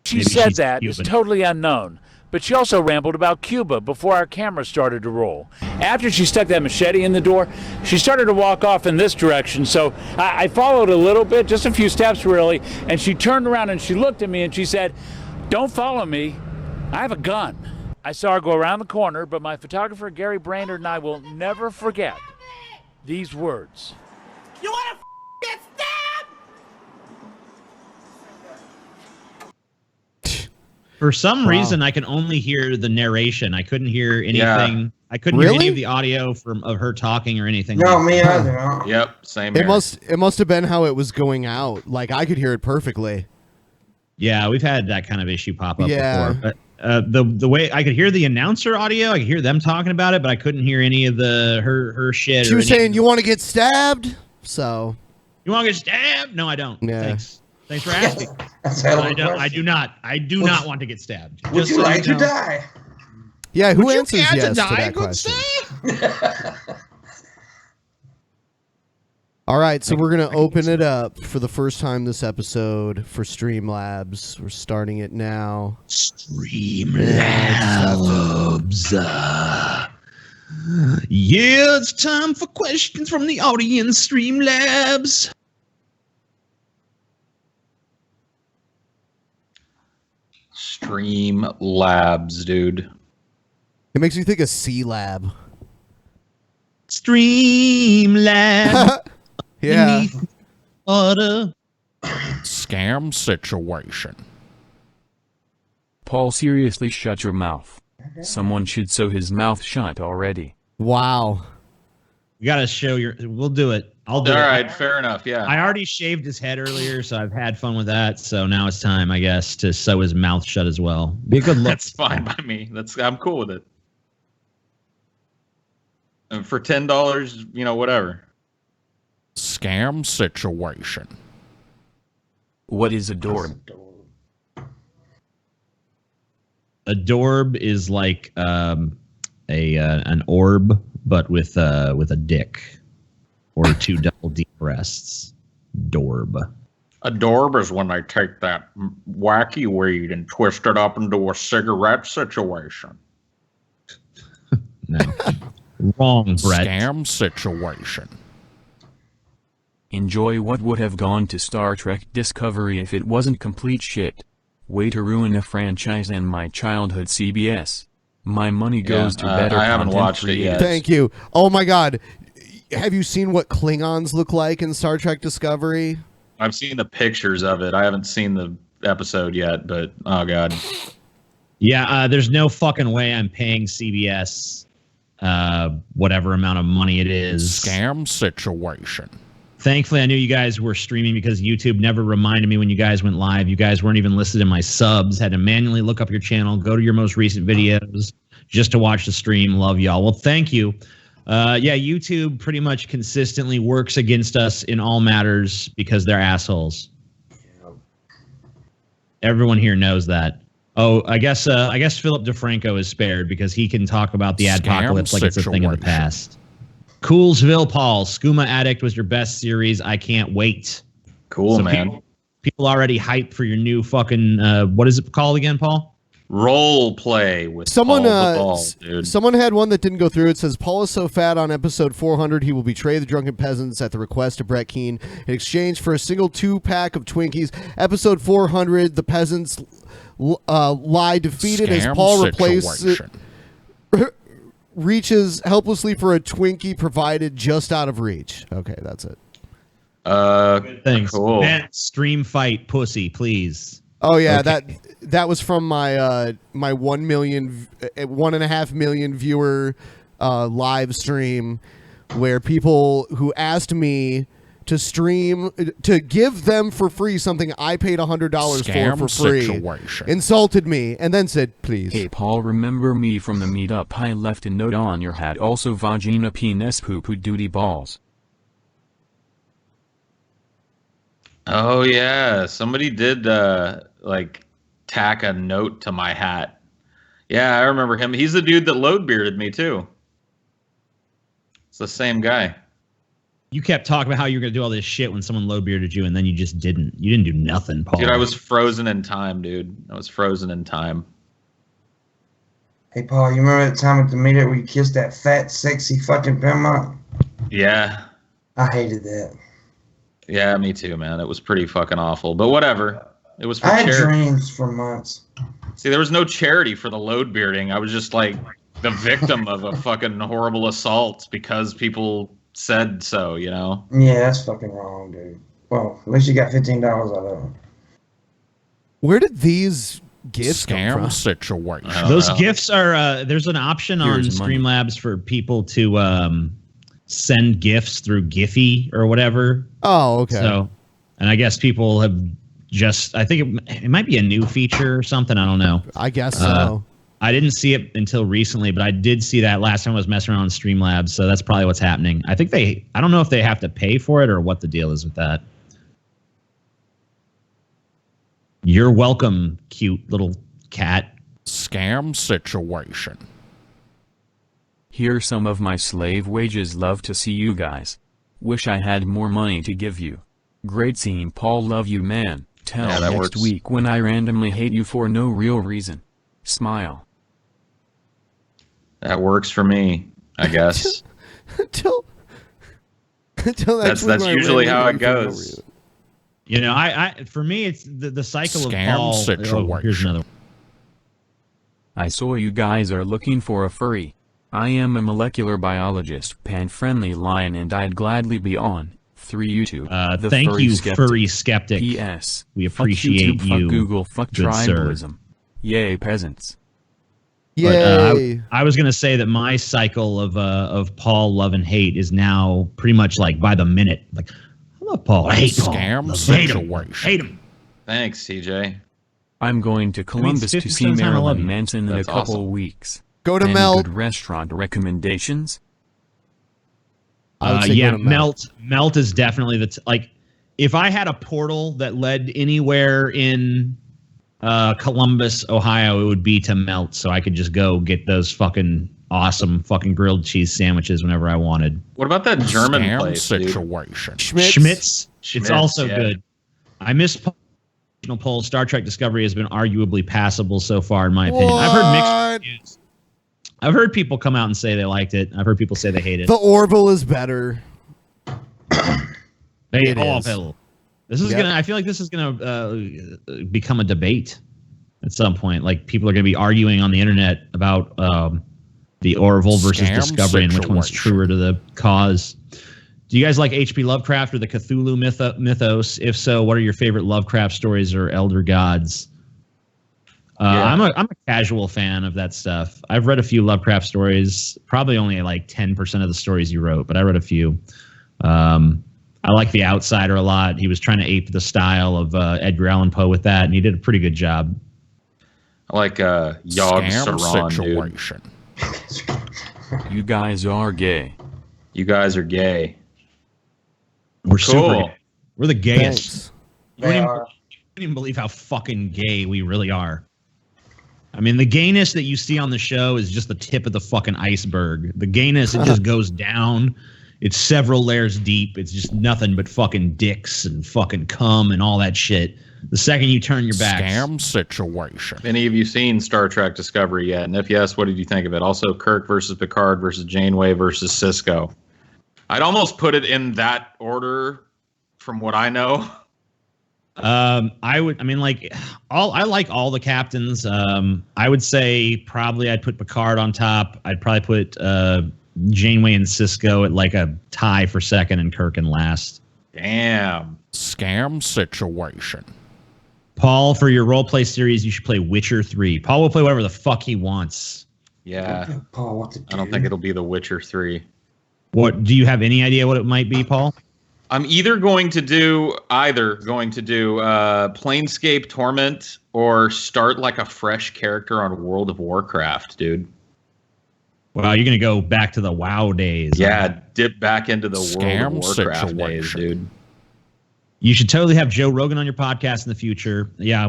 She Maybe said she's that. It's Cuban. totally unknown. But she also rambled about Cuba before our camera started to roll. After she stuck that machete in the door, she started to walk off in this direction. So I followed a little bit, just a few steps really, and she turned around and she looked at me and she said, "Don't follow me. I have a gun." I saw her go around the corner, but my photographer Gary Brainerd and I will never forget these words. You wanna get stabbed? For some Wow. reason, I can only hear the narration. I couldn't hear anything. Yeah. I couldn't hear any Really? of the audio of her talking or anything. No, like me that. either. Huh? Yep, same It here. must have been how it was going out. Like I could hear it perfectly. Yeah, we've had that kind of issue pop up Yeah. before. But the way I could hear the announcer audio, I could hear them talking about it, but I couldn't hear any of her shit. She was saying, "You want to get stabbed?" So "You want to get stabbed?" No, I don't. Yeah. Thanks for asking. That's a hell of a I question. do not. I do not want to get stabbed. Would Just you so like to know. die? yeah, who Would you answers care to yes to die, that good question? sir? All right, so we're gonna open it up for the first time this episode for Streamlabs. We're starting it now. Streamlabs. Yeah, it's time for questions from the audience. Streamlabs. Stream Labs, dude. It makes me think of C Lab. Streamlabs. Yeah. Water. Scam situation. Paul, seriously, shut your mouth. Someone should sew his mouth shut already. Wow. You gotta show your. We'll do it. I'll do All it. right, fair enough. Yeah. I already shaved his head earlier, so I've had fun with that. So now it's time, I guess, to sew his mouth shut as well. Be a good look. That's fine by me. I'm cool with it. And for $10, whatever. Scam situation. What is a dorb? A dorb is like an orb, but with a dick or two double D breasts. Dorb. A dorb is when they take that wacky weed and twist it up into a cigarette situation. No. Wrong, Brett. Scam situation. Enjoy what would have gone to Star Trek Discovery if it wasn't complete shit. Way to ruin a franchise and my childhood CBS. My money goes to better I haven't content watched it yet. Thank you. Oh my God. Have you seen what Klingons look like in Star Trek Discovery? I've seen the pictures of it. I haven't seen the episode yet, but oh god. Yeah, there's no fucking way I'm paying CBS whatever amount of money it is. Scam situation. Thankfully, I knew you guys were streaming because YouTube never reminded me when you guys went live. You guys weren't even listed in my subs. Had to manually look up your channel, go to your most recent videos just to watch the stream. Love y'all. Well, thank you. Yeah, YouTube pretty much consistently works against us in all matters because they're assholes. Everyone here knows that. Oh, I guess Philip DeFranco is spared because he can talk about the adpocalypse like it's a thing of the past. Coolsville Paul, Skooma Addict was your best series. I can't wait. Cool, man. People already hyped for your new fucking what is it called again, Paul? Role play with Someone, Paul the Ball, dude. Someone had one that didn't go through. It says, Paul is so fat on episode 400, he will betray the Drunken Peasants at the request of Brett Keane in exchange for a single 2-pack of Twinkies. Episode 400, the peasants lie defeated as Scam Paul replaces situation. reaches helplessly for a Twinkie provided just out of reach. Okay, that's it. Thanks. Cool. Matt, stream fight pussy, please. Oh yeah, Okay. that was from my my 1.5 million viewer live stream where people who asked me to stream to give them for free something I paid $100 for free situation. insulted me and then said please. Hey Paul, remember me from the meetup? I left a note on your hat. Also vagina penis poo poo duty balls. Oh yeah, somebody did like tack a note to my hat. Yeah, I remember him. He's the dude that load bearded me too. It's the same guy. You kept talking about how you were going to do all this shit when someone load bearded you, and then you just didn't. You didn't do nothing, Paul. Dude, I was frozen in time, dude. I was frozen in time. Hey, Paul, you remember that time at the meetup where you kissed that fat, sexy fucking PIMPMUNK? Yeah. I hated that. Yeah, me too, man. It was pretty fucking awful. But whatever. It was for I had charity. dreams for months. See, there was no charity for the load bearding. I was just like the victim of a fucking horrible assault because people said so, you know? Yeah, that's fucking wrong, dude. Well, at least you got $15 out of them. Where did these gifts come from? Situation. Those gifts are there's an option Here's on money. Streamlabs for people to send gifts through Giphy or whatever. Oh, okay. So, and I guess people have just, I think it might be a new feature or something. I don't know. I guess so. I didn't see it until recently, but I did see that last time I was messing around on Streamlabs. So that's probably what's happening. I think I don't know if they have to pay for it or what the deal is with that. You're welcome, cute little cat. Scam situation. Here's some of my slave wages. Love to see you guys. Wish I had more money to give you. Great seeing Paul. Love you, man. Tell Yeah, that next works. week when I randomly hate you for no real reason. Smile. That works for me, I guess. Until That's usually how it goes. You know, I for me, it's the cycle Scam of Paul. situation. Oh, here's another one. I saw you guys are looking for a furry. I am a molecular biologist, pan-friendly lion, and I'd gladly be on 3 YouTube. The Thank furry you, skeptic. furry skeptic. P.S. We Fuck appreciate YouTube, you. Fuck Google. Fuck good sir. tribalism. Yay, peasants. But, Yay. I was gonna say that my cycle of Paul love and hate is now pretty much like by the minute. Like, I love Paul. I hate Paul. Scam Love, hate him. situation. Hate him. Thanks, TJ. I'm going to Columbus to 50% see I love Marilyn you. Manson in a That's couple awesome. weeks. Go to Any Melt. good restaurant recommendations? I would say Yeah, go to Melt. Melt is definitely like if I had a portal that led anywhere in Columbus, Ohio, it would be to Melt, so I could just go get those fucking awesome fucking grilled cheese sandwiches whenever I wanted. What about that German Scam place, dude? situation. Schmitz. It's Schmitz, also yeah. good. I miss Paul. Star Trek Discovery has been arguably passable so far, in my opinion. I've heard mixed reviews. I've heard people come out and say they liked it. I've heard people say they hate it. The Orville is better. They It all is. feel. This is Yep. gonna. I feel like this is gonna become a debate at some point. Like people are gonna be arguing on the internet about the Orville versus Scam Discovery and which one's situation. truer to the cause. Do you guys like H.P. Lovecraft or the Cthulhu mythos? If so, what are your favorite Lovecraft stories or elder gods? Yeah. I'm a casual fan of that stuff. I've read a few Lovecraft stories, probably only like 10% of the stories he wrote, but I read a few. I like The Outsider a lot. He was trying to ape the style of Edgar Allan Poe with that, and he did a pretty good job. I like Yogg Scam Saron, dude. situation. You guys are gay. You guys are gay. We're Cool. super gay. We're the gayest. Thanks. You wouldn't They even, are. you wouldn't even believe how fucking gay we really are. I mean, the gayness that you see on the show is just the tip of the fucking iceberg. The gayness, it just goes down. It's several layers deep. It's just nothing but fucking dicks and fucking cum and all that shit. The second you turn your back. Scam situation. Any of you seen Star Trek Discovery yet? And if yes, what did you think of it? Also, Kirk versus Picard versus Janeway versus Cisco. I'd almost put it in that order from what I know. I like all the captains. I would say probably I'd put Picard on top. I'd probably put Janeway and Cisco at like a tie for second and Kirk in last. Damn. Scam situation. Paul, for your roleplay series, you should play Witcher 3. Paul will play whatever the fuck he wants. Yeah. Paul, what to do? I don't think it'll be The Witcher 3. What do you have any idea what it might be, Paul? I'm either going to do Planescape Torment or start like a fresh character on World of Warcraft, dude. Wow, you're gonna go back to the WoW days. Yeah, dip back into the Scam World of Warcraft days, situation. dude. You should totally have Joe Rogan on your podcast in the future. Yeah,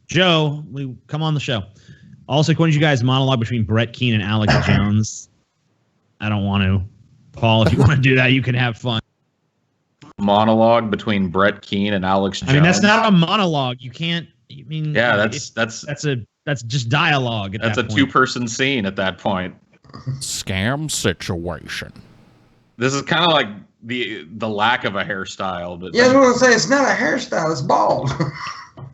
Joe, we come on the show. Also, why don't you guys monologue between Brett Keane and Alex Jones? I don't want to. Paul, if you want to do that, you can have fun. Monologue between Brett Keane and Alex Jones. I mean, that's not a monologue. You can't. I mean, yeah, that's just dialogue. That's a two-person scene at that point. Scam situation. This is kind of like the lack of a hairstyle, but yeah, I was going to say it's not a hairstyle; it's bald.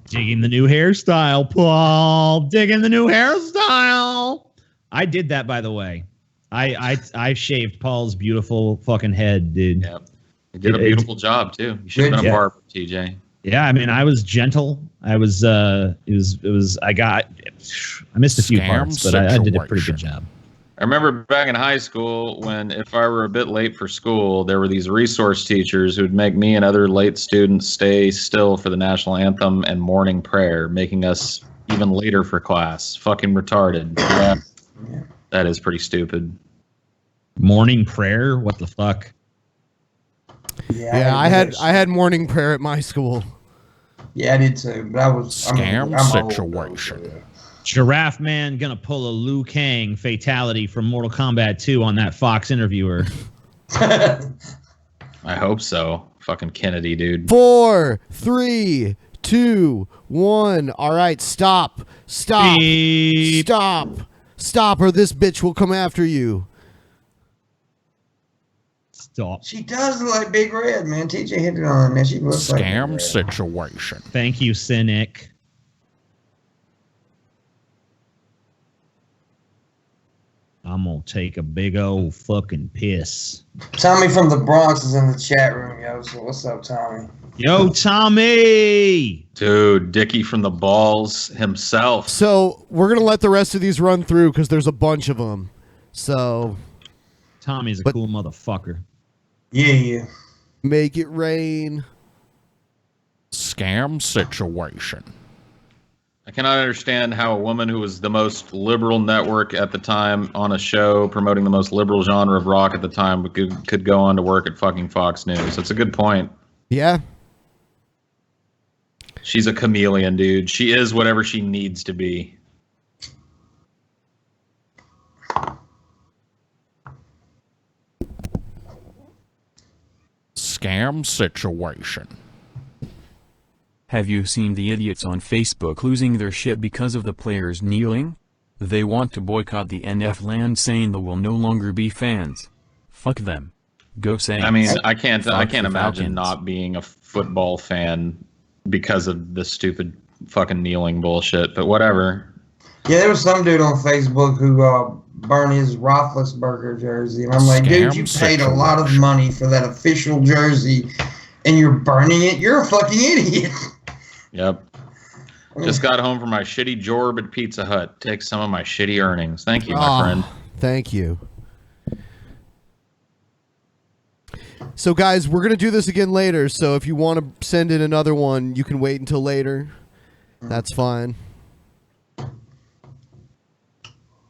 Digging the new hairstyle, Paul. Digging the new hairstyle. I did that, by the way. I shaved Paul's beautiful fucking head, dude. Yeah, you did a beautiful job too. You should have been a barber, TJ. Yeah, I mean, I was gentle. I was. I missed a few parts, but I did a pretty good job. I remember back in high school when if I were a bit late for school, there were these resource teachers who'd make me and other late students stay still for the national anthem and morning prayer, making us even later for class. Fucking retarded. Yeah. That is pretty stupid. Morning prayer? What the fuck? Yeah, I had morning prayer at my school. Yeah, I did too, but I'm situation. Giraffe Man gonna pull a Liu Kang fatality from Mortal Kombat 2 on that Fox interviewer. I hope so. Fucking Kennedy, dude. 4, 3, 2, 1. All right, stop, Beep. stop, or this bitch will come after you. Stop. She does look like Big Red, man. TJ hit it on that. She looks like Scam situation. Thank you, Cynic. I'm gonna take a big old fucking piss. Tommy from the Bronx is in the chat room, yo. So what's up, Tommy? Yo, Tommy! Dude, Dickie from the Balls himself. So we're gonna let the rest of these run through because there's a bunch of them. So Tommy's a cool motherfucker. Yeah. Make it rain. Scam situation. I cannot understand how a woman who was the most liberal network at the time on a show promoting the most liberal genre of rock at the time could go on to work at fucking Fox News. That's a good point. Yeah. She's a chameleon, dude. She is whatever she needs to be. Scam situation. Have you seen the idiots on Facebook losing their shit because of the players kneeling? They want to boycott the NF land, saying there will no longer be fans. Fuck them. Go Saints. I mean, I can't imagine Falcons. not being a football fan because of the stupid fucking kneeling bullshit, but whatever. Yeah, there was some dude on Facebook who burned his Roethlisberger jersey, and I'm like, dude, you paid a lot of money for that official jersey, and you're burning it? You're a fucking idiot. Yep. Just got home from my shitty jorb at Pizza Hut. Take some of my shitty earnings. Thank you, my friend. Thank you. So, guys, we're going to do this again later. So if you want to send in another one, you can wait until later. That's fine.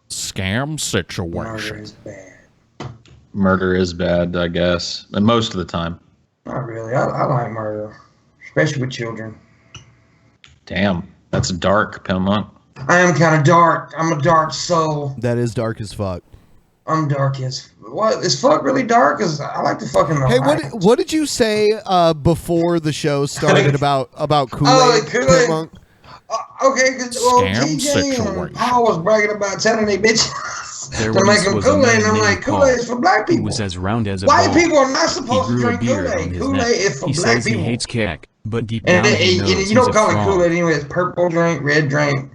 Scam situation. Murder is bad, I guess. And most of the time. Not really. I like murder, especially with children. Damn. That's dark, PIMPMUNK. I am kind of dark. I'm a dark soul. That is dark as fuck. I'm dark as what? Is fuck really dark? Cause I like to fucking. Hey, what did you say before the show started about Kool-Aid? PIMPMUNK? Okay, cause TJ and Paul was bragging about telling they bitches to make them Kool-Aid, and I'm like, Kool-Aid is for black people. Who was as round as a White ball. people are not supposed to He grew a drink beard on Kool-Aid. his Kool-Aid neck. is for He black says people. he hates cack, but deep And down he knows you don't he's call a it fraud. Kool-Aid anyway. It's purple drink, red drink,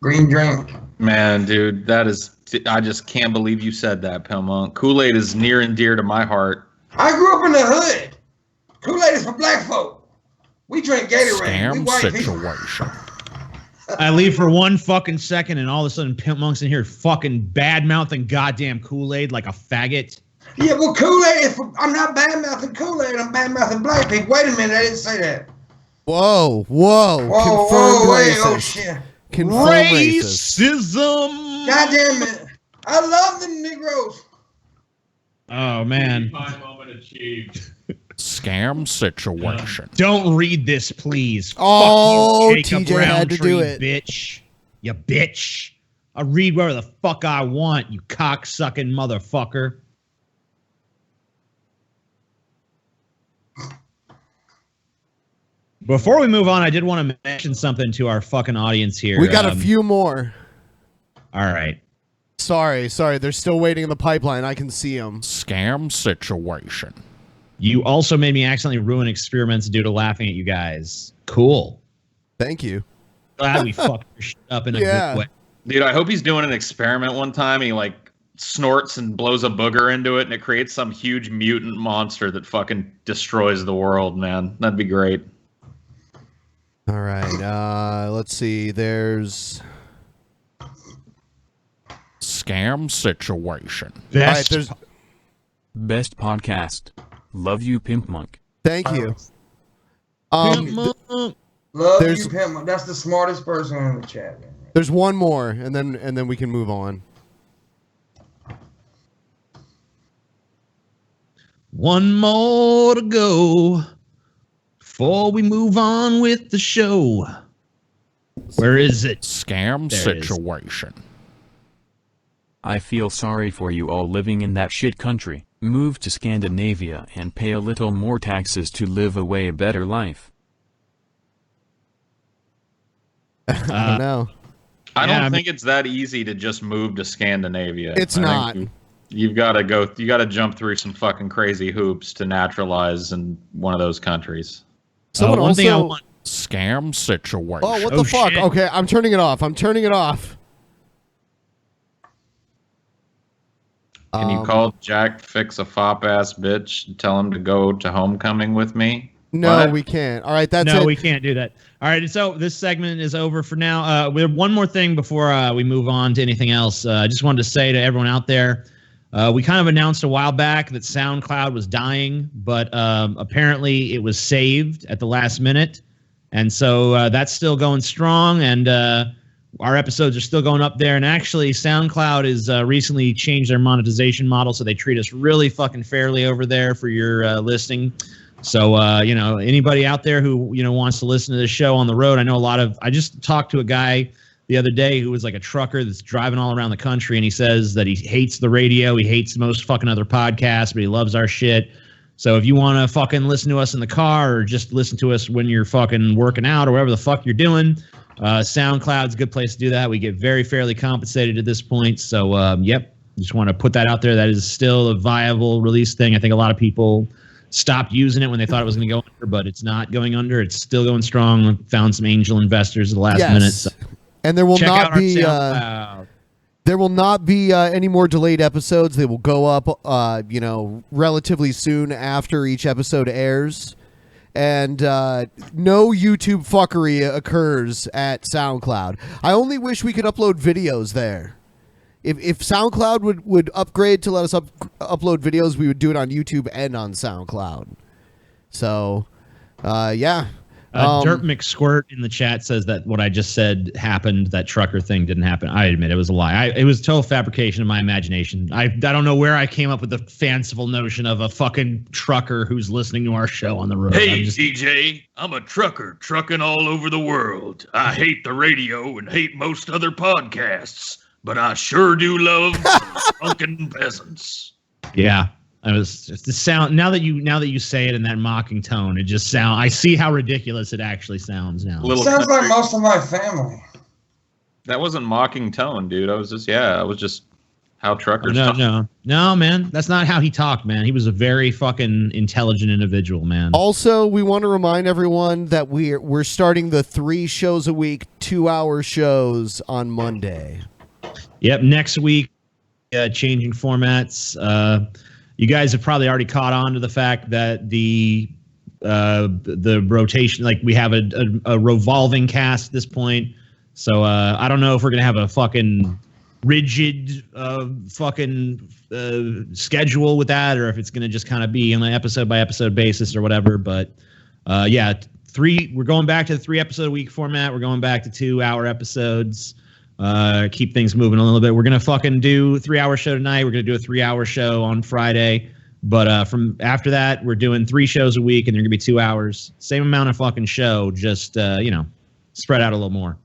green drink. Man, dude, that is... I just can't believe you said that, PIMPMUNK. Kool-Aid is near and dear to my heart. I grew up in the hood. Kool-Aid is for black folk. We drink Gatorade. We white people. I leave for 1 fucking second, and all of a sudden, PIMPMUNK's in here fucking bad-mouthing goddamn Kool-Aid like a faggot. Yeah, well, Kool-Aid is for... I'm not bad-mouthing Kool-Aid. I'm bad-mouthing black people. Wait a minute. I didn't say that. Whoa. Whoa, wait. Racist. Oh, shit. Confirmed racist. Racism. God damn it. I love the Negroes. Oh, man. Scam situation. Don't read this, please. Oh, Fuck you, Jacob TJ had to do Roundtree, it. bitch. You bitch. I read whatever the fuck I want, you cock-sucking motherfucker. Before we move on, I did want to mention something to our fucking audience here. We got a few more. All right. Sorry. They're still waiting in the pipeline. I can see them. Scam situation. You also made me accidentally ruin experiments due to laughing at you guys. Cool. Thank you. Glad we fucked your shit up in a good way. Dude, I hope he's doing an experiment one time. He like snorts and blows a booger into it, and it creates some huge mutant monster that fucking destroys the world, man. That'd be great. All right. Let's see. There's scam situation. Best podcast. Love you, PIMPMUNK. Thank you. Love you, Pimp. That's the smartest person in the chat. There's one more, and then we can move on. One more to go before we move on with the show. Where is it? Scam situation. I feel sorry for you all living in that shit country. Move to Scandinavia and pay a little more taxes to live a way better life. I don't know. I don't think it's that easy to just move to Scandinavia. It's not. You've got to jump through some fucking crazy hoops to naturalize in one of those countries. Someone one thing I also want. Scam situation. Oh, what the fuck? Shit. Okay, I'm turning it off. Can you call Jack fix a fop ass bitch and tell him to go to homecoming with me? No, What? we can't. All right, that's No, it. we can't do that. All right, so this segment is over for now. We have one more thing before we move on to anything else. I just wanted to say to everyone out there, we kind of announced a while back that SoundCloud was dying, but apparently it was saved at the last minute. And so that's still going strong, and our episodes are still going up there. And actually, SoundCloud has recently changed their monetization model, so they treat us really fucking fairly over there for your listening. So, anybody out there who, wants to listen to this show on the road, I just talked to a guy the other day who was like a trucker that's driving all around the country, and he says that he hates the radio, he hates most fucking other podcasts, but he loves our shit. So if you want to fucking listen to us in the car or just listen to us when you're fucking working out or whatever the fuck you're doing, SoundCloud's a good place to do that. We get very fairly compensated at this point. So, just want to put that out there. That is still a viable release thing. I think a lot of people stopped using it when they thought it was going to go under, but it's not going under. It's still going strong. Found some angel investors at the last minute. So and there will check not out our be SoundCloud. there will not be any more delayed episodes. They will go up, relatively soon after each episode airs. And no YouTube fuckery occurs at SoundCloud. I only wish we could upload videos there. If SoundCloud would upgrade to let us upload videos, we would do it on YouTube and on SoundCloud. So, yeah. Dirt McSquirt in the chat says that what I just said happened. That trucker thing didn't happen. I admit it was a lie. It was total fabrication of my imagination. I don't know where I came up with the fanciful notion of a fucking trucker who's listening to our show on the road. Hey, TJ, I'm a trucker trucking all over the world. I hate the radio and hate most other podcasts, but I sure do love Drunken Peasants. Yeah. It's the sound. Now that you say it in that mocking tone, it just sounds. I see how ridiculous it actually sounds now. Sounds like most of my family. That wasn't mocking tone, dude. I was just how truckers talk. No, man. That's not how he talked, man. He was a very fucking intelligent individual, man. Also, we want to remind everyone that we're starting the 3 shows a week, 2-hour shows on Monday. Yep. Next week, changing formats. You guys have probably already caught on to the fact that the rotation, like we have a revolving cast at this point. So I don't know if we're gonna have a fucking rigid schedule with that, or if it's gonna just kind of be on an episode by episode basis or whatever. But we're going back to the 3 episode a week format. We're going back to 2-hour episodes. Keep things moving a little bit. We're gonna fucking do a 3-hour show tonight. We're gonna do a 3-hour show on Friday. But from after that, we're doing 3 shows a week, and they're gonna be 2 hours. Same amount of fucking show, just spread out a little more.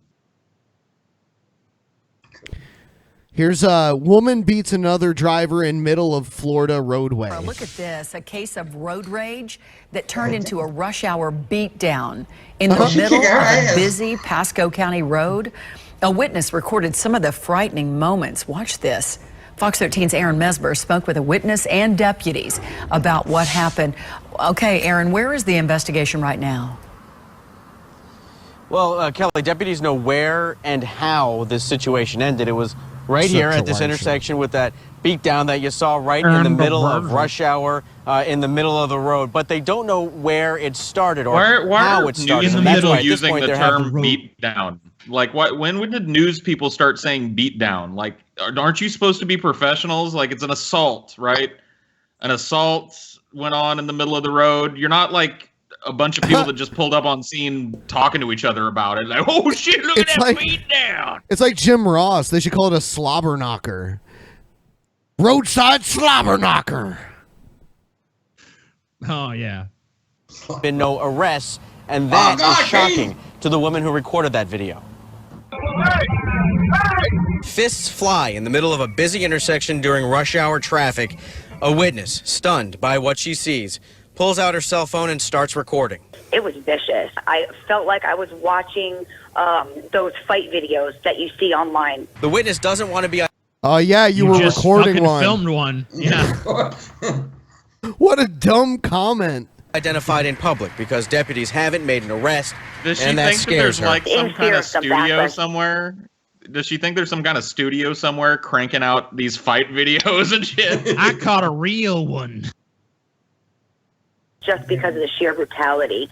Here's a woman beats another driver in middle of Florida roadway. Look at this, a case of road rage that turned into a rush hour beatdown in the middle of a busy Pasco County road. A witness recorded some of the frightening moments. Watch this. Fox 13's Aaron Mesber spoke with a witness and deputies about what happened. Okay, Aaron, where is the investigation right now? Well, Kelly, deputies know where and how this situation ended. It was right here at this intersection with that beatdown that you saw right in the middle of rush hour, in the middle of the road. But they don't know where it started or how it started. In the middle, using the term beatdown. Like, when did news people start saying beatdown? Like, aren't you supposed to be professionals? Like, it's an assault, right? An assault went on in the middle of the road. You're not like a bunch of people that just pulled up on scene talking to each other about it. Like, oh shit, look at that beatdown. It's like Jim Ross. They should call it a slobber knocker. Roadside slobber knocker. Oh, yeah. Been no arrests, and that is shocking to the woman who recorded that video. Fists fly in the middle of a busy intersection during rush hour traffic. A witness, stunned by what she sees, pulls out her cell phone and starts recording. It was vicious. I felt like I was watching those fight videos that you see online. The witness doesn't want to be... Oh, yeah, you were just recording one. Filmed one. Yeah. What a dumb comment. Identified in public because deputies haven't made an arrest. Does she and that think that there's her. like some kind of studio somewhere? Does she think there's some kind of studio somewhere cranking out these fight videos and shit? I caught a real one. Just because of the sheer brutality.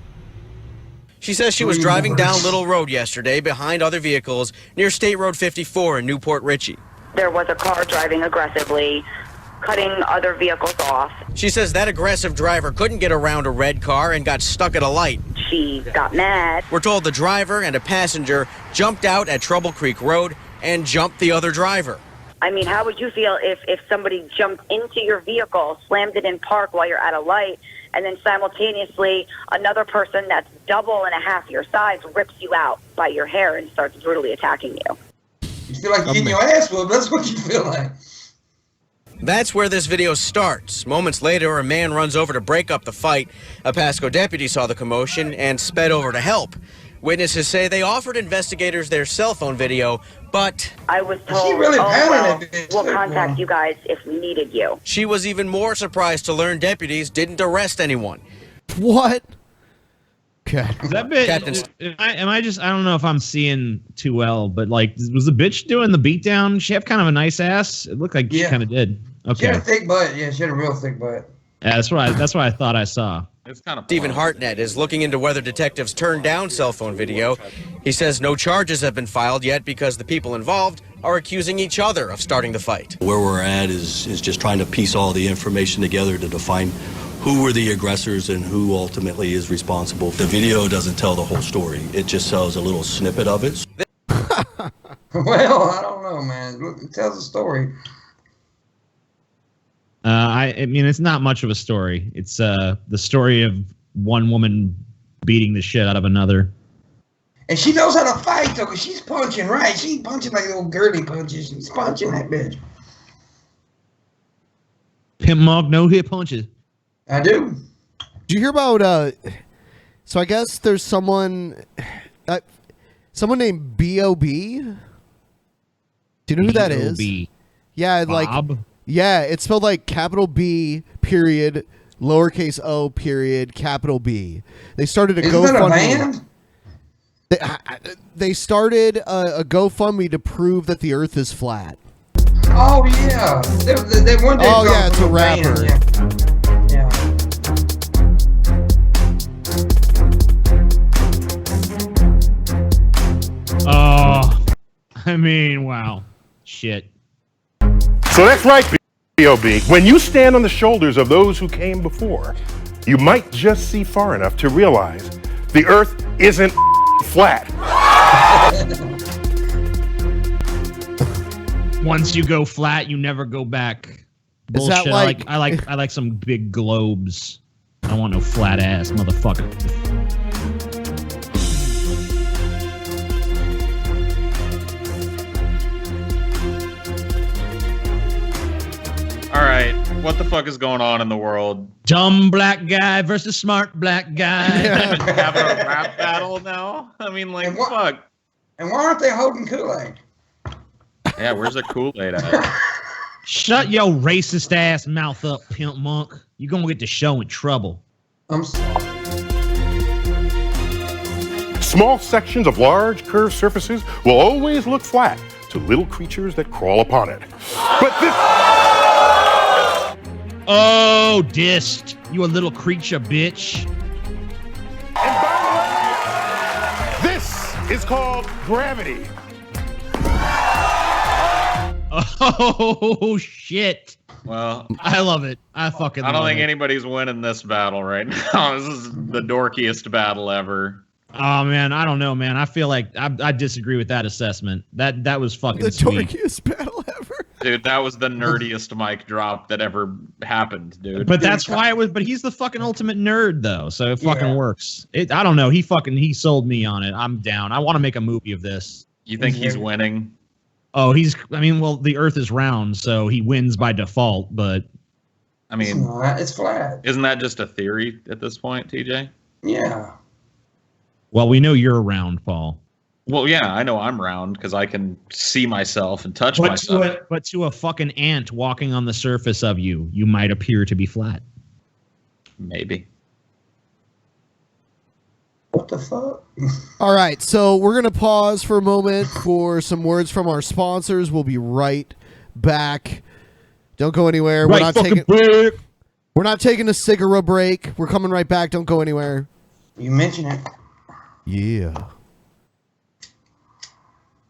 She says she was driving down Little Road yesterday behind other vehicles near State Road 54 in Newport Richey. There was a car driving aggressively, cutting other vehicles off. She says that aggressive driver couldn't get around a red car and got stuck at a light. She got mad. We're told the driver and a passenger jumped out at Trouble Creek Road and jumped the other driver. I mean, how would you feel if somebody jumped into your vehicle, slammed it in park while you're at a light, and then simultaneously another person that's double and a half your size rips you out by your hair and starts brutally attacking you? You feel like you're getting your ass whooped. That's what you feel like. That's where this video starts. Moments later, a man runs over to break up the fight. A Pasco deputy saw the commotion and sped over to help. Witnesses say they offered investigators their cell phone video, but... I was told, we'll contact you guys if we needed you. She was even more surprised to learn deputies didn't arrest anyone. What? Okay. Is that bitch? I don't know if I'm seeing too well, but like, was the bitch doing the beatdown? She have kind of a nice ass. It looked like she kind of did. Okay. She had a thick butt. Yeah, she had a real thick butt. Yeah, that's what I thought I saw. It's kind of Stephen Hartnett is looking into whether detectives turned down cell phone video. He says no charges have been filed yet because the people involved are accusing each other of starting the fight. Where we're at is just trying to piece all the information together to define who were the aggressors and who ultimately is responsible. The video doesn't tell the whole story. It just tells a little snippet of it. Well, I don't know, man. It tells a story. I mean, it's not much of a story. It's the story of one woman beating the shit out of another. And she knows how to fight, though, because she's punching right. She's punching like little girly punches. She's punching that bitch. PIMPMUNK, no hit punches. I do. Did you hear about, so I guess there's someone named B.O.B.? Do you know who that is? B.O.B.. Yeah, Bob? like... Yeah, it's spelled like capital B, period, lowercase o, period, capital B. They started a GoFundMe. They started a GoFundMe to prove that the Earth is flat. Oh yeah, they one day. Oh yeah, it's a rapper. Yeah. Oh, I mean, wow, shit. So that's right, B.O.B. When you stand on the shoulders of those who came before, you might just see far enough to realize the Earth isn't flat. Once you go flat, you never go back. Is that Bullshit. I like some big globes. I don't want no flat ass motherfucker. What the fuck is going on in the world? Dumb black guy versus smart black guy. Having a rap battle now? I mean, like, fuck. And why aren't they holding Kool-Aid? Yeah, where's the Kool-Aid at? Shut your racist ass mouth up, Pimp Monk. You're gonna get the show in trouble. I'm sorry. Small sections of large curved surfaces will always look flat to little creatures that crawl upon it. But this... Oh, dist. You a little creature, bitch. This is called gravity. Oh, shit. Well, I love it. I fucking love it. I don't think anybody's winning this battle right now. This is the dorkiest battle ever. Oh, man. I don't know, man. I feel like I disagree with that assessment. That was fucking The sweet. dorkiest battle ever. Dude, that was the nerdiest mic drop that ever happened, dude. But that's why it was. But he's the fucking ultimate nerd, though. So it fucking works. I don't know. He sold me on it. I'm down. I want to make a movie of this. You think he's winning? Oh, well, the Earth is round, so he wins by default. But I mean, it's flat. Isn't that just a theory at this point, TJ? Yeah. Well, we know you're round, Paul. Well, yeah, I know I'm round because I can see myself and touch myself. But to a fucking ant walking on the surface of you, you might appear to be flat. Maybe. What the fuck? All right, so we're going to pause for a moment for some words from our sponsors. We'll be right back. Don't go anywhere. We're not taking a cigarette break. We're coming right back. Don't go anywhere. You mention it. Yeah.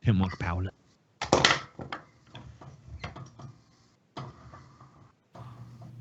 PIMPMUNK Paul.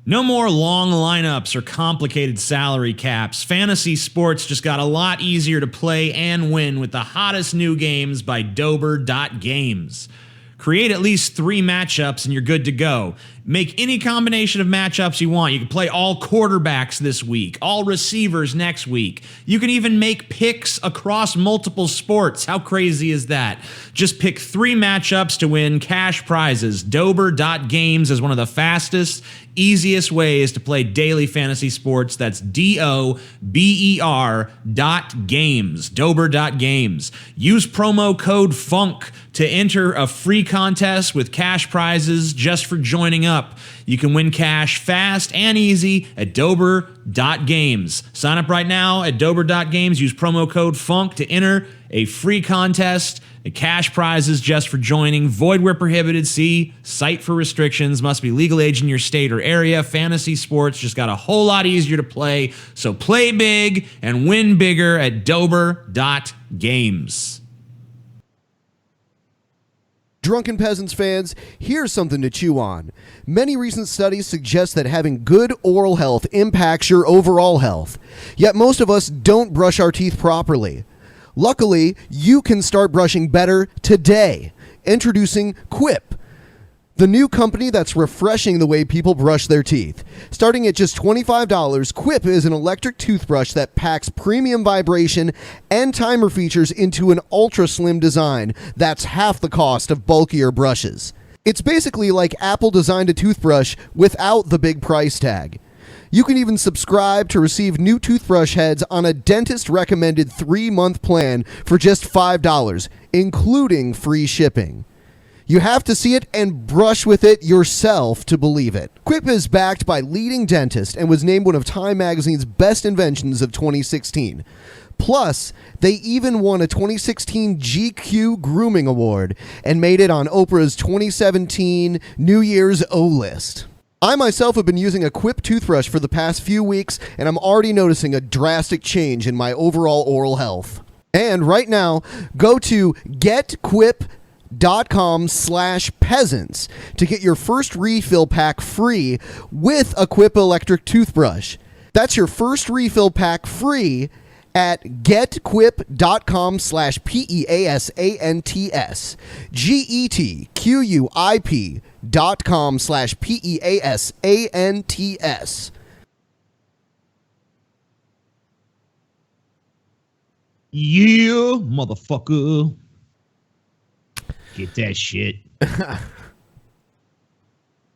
No more long lineups or complicated salary caps. Fantasy sports just got a lot easier to play and win with the hottest new games by Dober.Games. Create at least 3 matchups and you're good to go. Make any combination of matchups you want. You can play all quarterbacks this week, all receivers next week. You can even make picks across multiple sports. How crazy is that? Just pick 3 matchups to win cash prizes. Dober.Games is one of the fastest, easiest ways to play daily fantasy sports. That's DOBER.Games. Dober.Games. Use promo code FUNK to enter a free contest with cash prizes just for joining up. You can win cash fast and easy at Dober.Games. Sign up right now at Dober.Games. Use promo code FUNK to enter a free contest. The cash prizes just for joining. Void where prohibited. See site for restrictions. Must be legal age in your state or area. Fantasy sports just got a whole lot easier to play. So play big and win bigger at Dober.Games. Drunken Peasants fans, here's something to chew on. Many recent studies suggest that having good oral health impacts your overall health. Yet most of us don't brush our teeth properly. Luckily, you can start brushing better today. Introducing Quip, the new company that's refreshing the way people brush their teeth. Starting at just $25, Quip is an electric toothbrush that packs premium vibration and timer features into an ultra slim design that's half the cost of bulkier brushes. It's basically like Apple designed a toothbrush without the big price tag. You can even subscribe to receive new toothbrush heads on a dentist-recommended 3-month plan for just $5, including free shipping. You have to see it and brush with it yourself to believe it. Quip is backed by leading dentists and was named one of Time Magazine's best inventions of 2016. Plus, they even won a 2016 GQ Grooming Award and made it on Oprah's 2017 New Year's O list. I myself have been using a Quip toothbrush for the past few weeks, and I'm already noticing a drastic change in my overall oral health. And right now, go to getquip.com/peasants to get your first refill pack free with a Quip electric toothbrush. That's your first refill pack free at getquip.com/peasants. getquip.com/peasants. Yeah, motherfucker. Get that shit.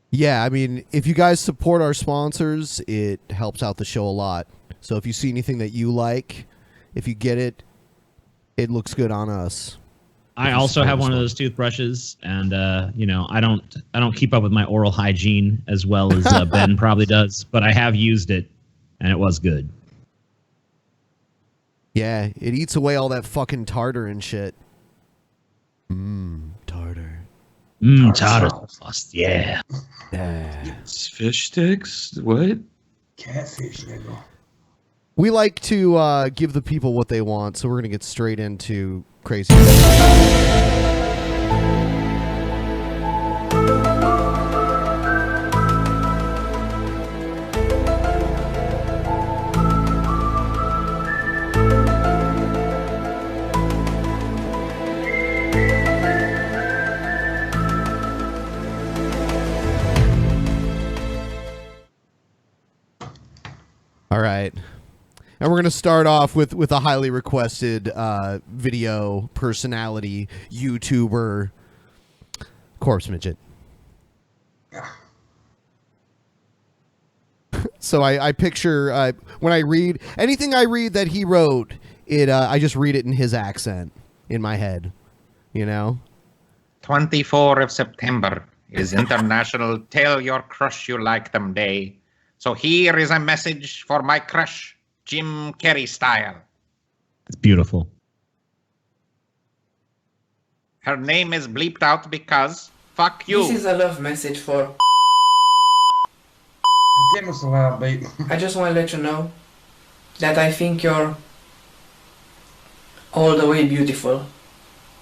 Yeah, I mean, if you guys support our sponsors, it helps out the show a lot. So if you see anything that you like, if you get it, it looks good on us. I also have one of those toothbrushes, and I don't keep up with my oral hygiene as well as Ben probably does, but I have used it, and it was good. Yeah, it eats away all that fucking tartar and shit. Tartar. Tartar sauce. Yeah. Fish sticks? What? Catfish, nigga. We like to give the people what they want, so we're going to get straight into crazy. All right. And we're going to start off with a highly requested video personality, YouTuber, Corpse Midget. So I picture, when I read, anything I read that he wrote, I just read it in his accent in my head, 24th of September is International Tell Your Crush You Like Them Day. So here is a message for my crush, Jim Carrey style. It's beautiful. Her name is bleeped out because fuck you. This is a love message for... Give us a loud beat. I just want to let you know that I think you're all the way beautiful.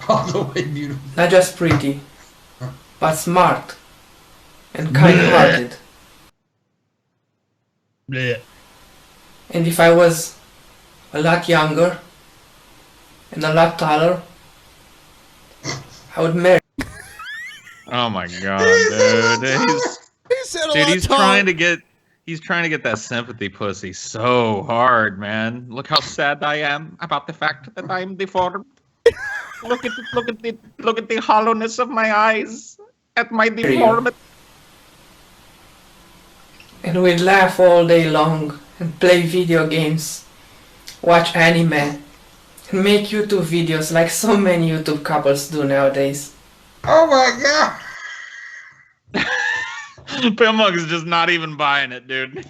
All the way beautiful. Not just pretty, but smart and kind-hearted. Blech. And if I was a lot younger and a lot taller, I would marry. Oh my god, dude. He's trying to get that sympathy pussy so hard, man. Look how sad I am about the fact that I'm deformed. Look at the hollowness of my eyes at my deformity. And we'd laugh all day long and play video games, watch anime, and make YouTube videos like so many YouTube couples do nowadays. Oh my god! PIMPMUNK is just not even buying it, dude. This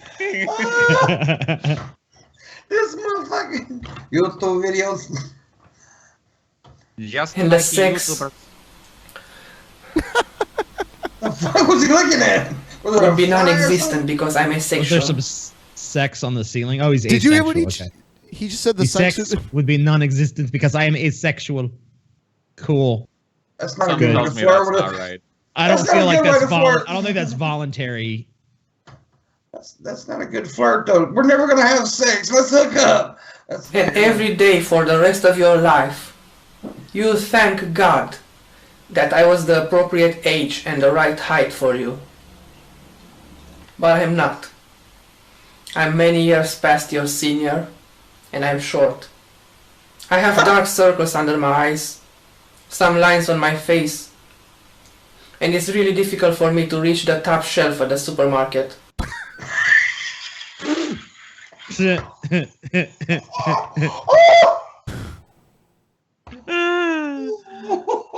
motherfucking YouTube videos. Just and like the sex. YouTuber. The fuck was he looking at? Would be non-existent because I'm Was asexual. there some sex on the ceiling? Oh, he's Did asexual. you hear what okay. he just said? The sex sex would be non-existent because I am asexual. Cool. That's not good. a good flirt with a... Right. I don't That's feel not a like good way that's to flirt. I don't think that's voluntary. That's not a good flirt, though. We're never gonna have sex. Let's hook up. And every day for the rest of your life, you thank God that I was the appropriate age and the right height for you. But I'm not. I'm many years past your senior, and I'm short. I have dark circles under my eyes, some lines on my face, and it's really difficult for me to reach the top shelf at the supermarket.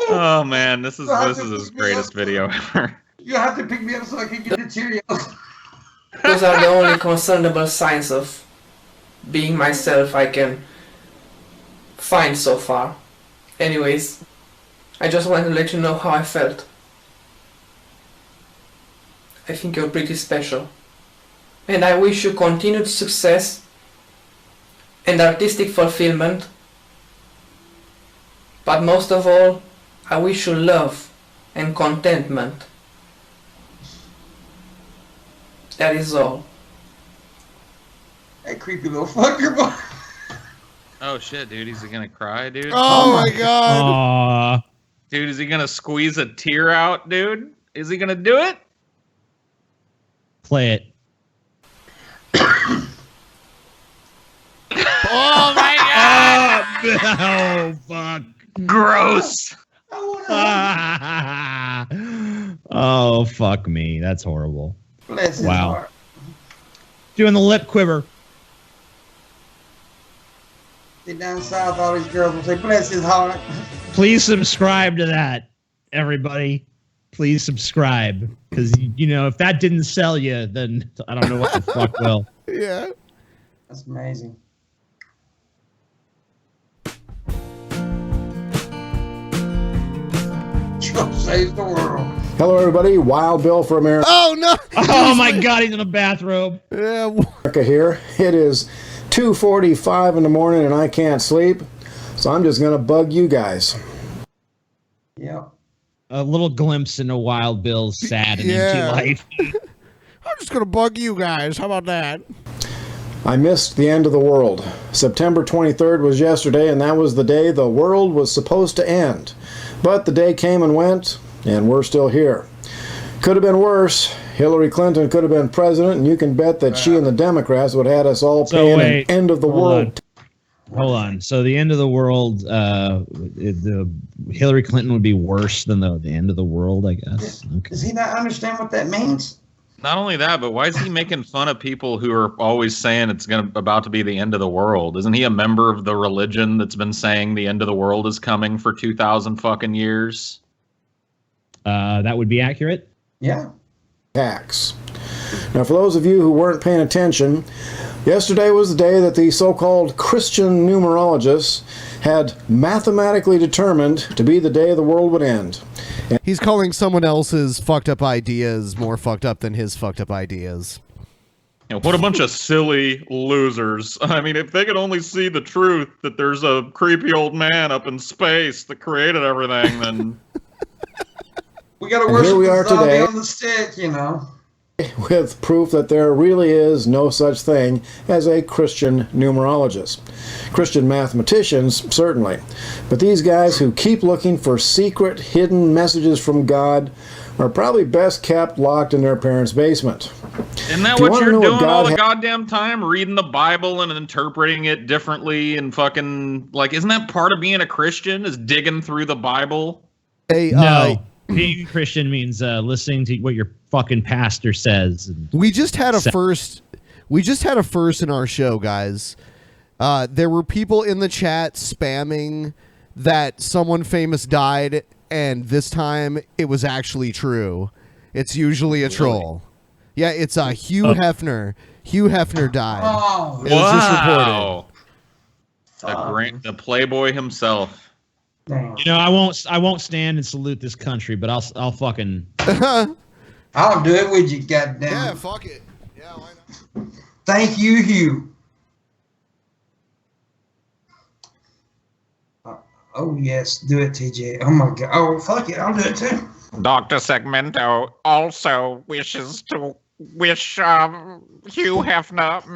Oh man, this is his greatest video ever. You have to pick me up so I can get the Cheerios. Those are the only concernable signs of being myself I can find so far. Anyways, I just wanted to let you know how I felt. I think you're pretty special. And I wish you continued success and artistic fulfillment. But most of all, I wish you love and contentment. That is all. That creepy little fucker, boy. Oh shit, dude, is he gonna cry, dude? Oh my god. Aww. Dude, is he gonna squeeze a tear out, dude? Is he gonna do it? Play it. Oh my god! Oh fuck. Gross. Oh, fuck me. That's horrible. Bless his Wow. heart. Doing the lip quiver. See, down south, all these girls will say, bless his heart. Please subscribe to that, everybody. Please subscribe. Because, you know, if that didn't sell you, then I don't know what the fuck will. Yeah. That's amazing. Trump saves the world. Hello, everybody. Wild Bill for America. Oh, no. Oh, my God. He's in a bathrobe. Yeah. America here. It is 2:45 in the morning and I can't sleep. So I'm just going to bug you guys. Yep. A little glimpse into Wild Bill's sad and empty life. I'm just going to bug you guys. How about that? I missed the end of the world. September 23rd was yesterday, and that was the day the world was supposed to end. But the day came and went, and we're still here. Could have been worse. Hillary Clinton could have been president, and you can bet that she and the Democrats would have had us all paying an end of the world. Hold on. So the end of the world, the Hillary Clinton would be worse than the end of the world, I guess. Okay. Does he not understand what that means? Not only that, but why is he making fun of people who are always saying it's about to be the end of the world? Isn't he a member of the religion that's been saying the end of the world is coming for 2,000 fucking years? That would be accurate. Yeah. Tax. Now, for those of you who weren't paying attention, yesterday was the day that the so-called Christian numerologists had mathematically determined to be the day the world would end. He's calling someone else's fucked up ideas more fucked up than his fucked up ideas. You know, what a bunch of silly losers. I mean, if they could only see the truth that there's a creepy old man up in space that created everything, then... We gotta And worship here we are the zombie today. on the stick, you know. With proof that there really is no such thing as a Christian numerologist. Christian mathematicians, certainly. But these guys who keep looking for secret, hidden messages from God are probably best kept locked in their parents' basement. Isn't that If you what wanna you're know doing what God all the ha- goddamn time? Reading the Bible and interpreting it differently and fucking... Like, isn't that part of being a Christian? Is digging through the Bible? Hey, No. Being Christian means listening to what your fucking pastor says. We just had a first. We just had a first in our show, guys. There were people in the chat spamming that someone famous died, and this time it was actually true. It's usually a troll. Yeah, it's Hugh Hefner. Hugh Hefner died. Oh, it was just reported. The Playboy himself. You know, I won't stand and salute this country, but I'll fucking. I'll do it with you, goddamn. Yeah, fuck it. Yeah, why not? Thank you, Hugh. Oh, yes, do it, TJ. Oh, my God. Oh, fuck it, I'll do it, too. Dr. Segmento also wishes to wish Hugh Hefner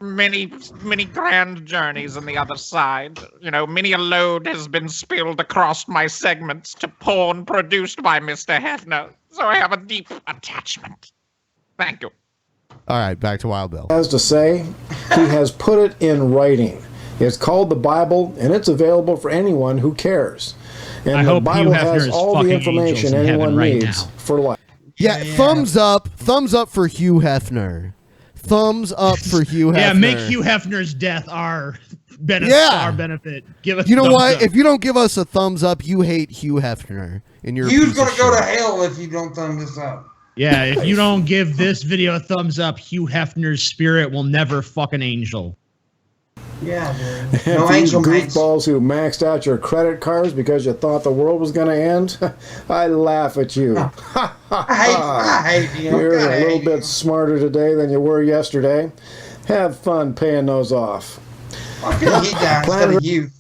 many grand journeys on the other side. You know, many a load has been spilled across my segments to porn produced by Mr. Hefner, so I have a deep attachment. Thank you. All right, back to Wild Bill. Has to say, he has put it in writing. It's called the Bible, and it's available for anyone who cares. And I the hope Bible Hugh Hefner has is all the fucking information angels in anyone heaven right needs now. for life. Yeah, thumbs up for Hugh Hefner. Thumbs up for Hugh Hefner. Yeah, make Hugh Hefner's death our benefit. Yeah. Our benefit. Give us. You know thumbs what? up. If you don't give us a thumbs up, you hate Hugh Hefner. And you're Hugh's gonna go to hell if you don't thumb this up. Yeah, if you don't give this video a thumbs up, Hugh Hefner's spirit will never fucking angel. Yeah, dude. And No these angel mates. goofballs who maxed out your credit cards because you thought the world was going to end, I laugh at you. I hate you. You're God, I a little hate bit smarter today than you were yesterday. Have fun paying those off. Why couldn't he die instead of you?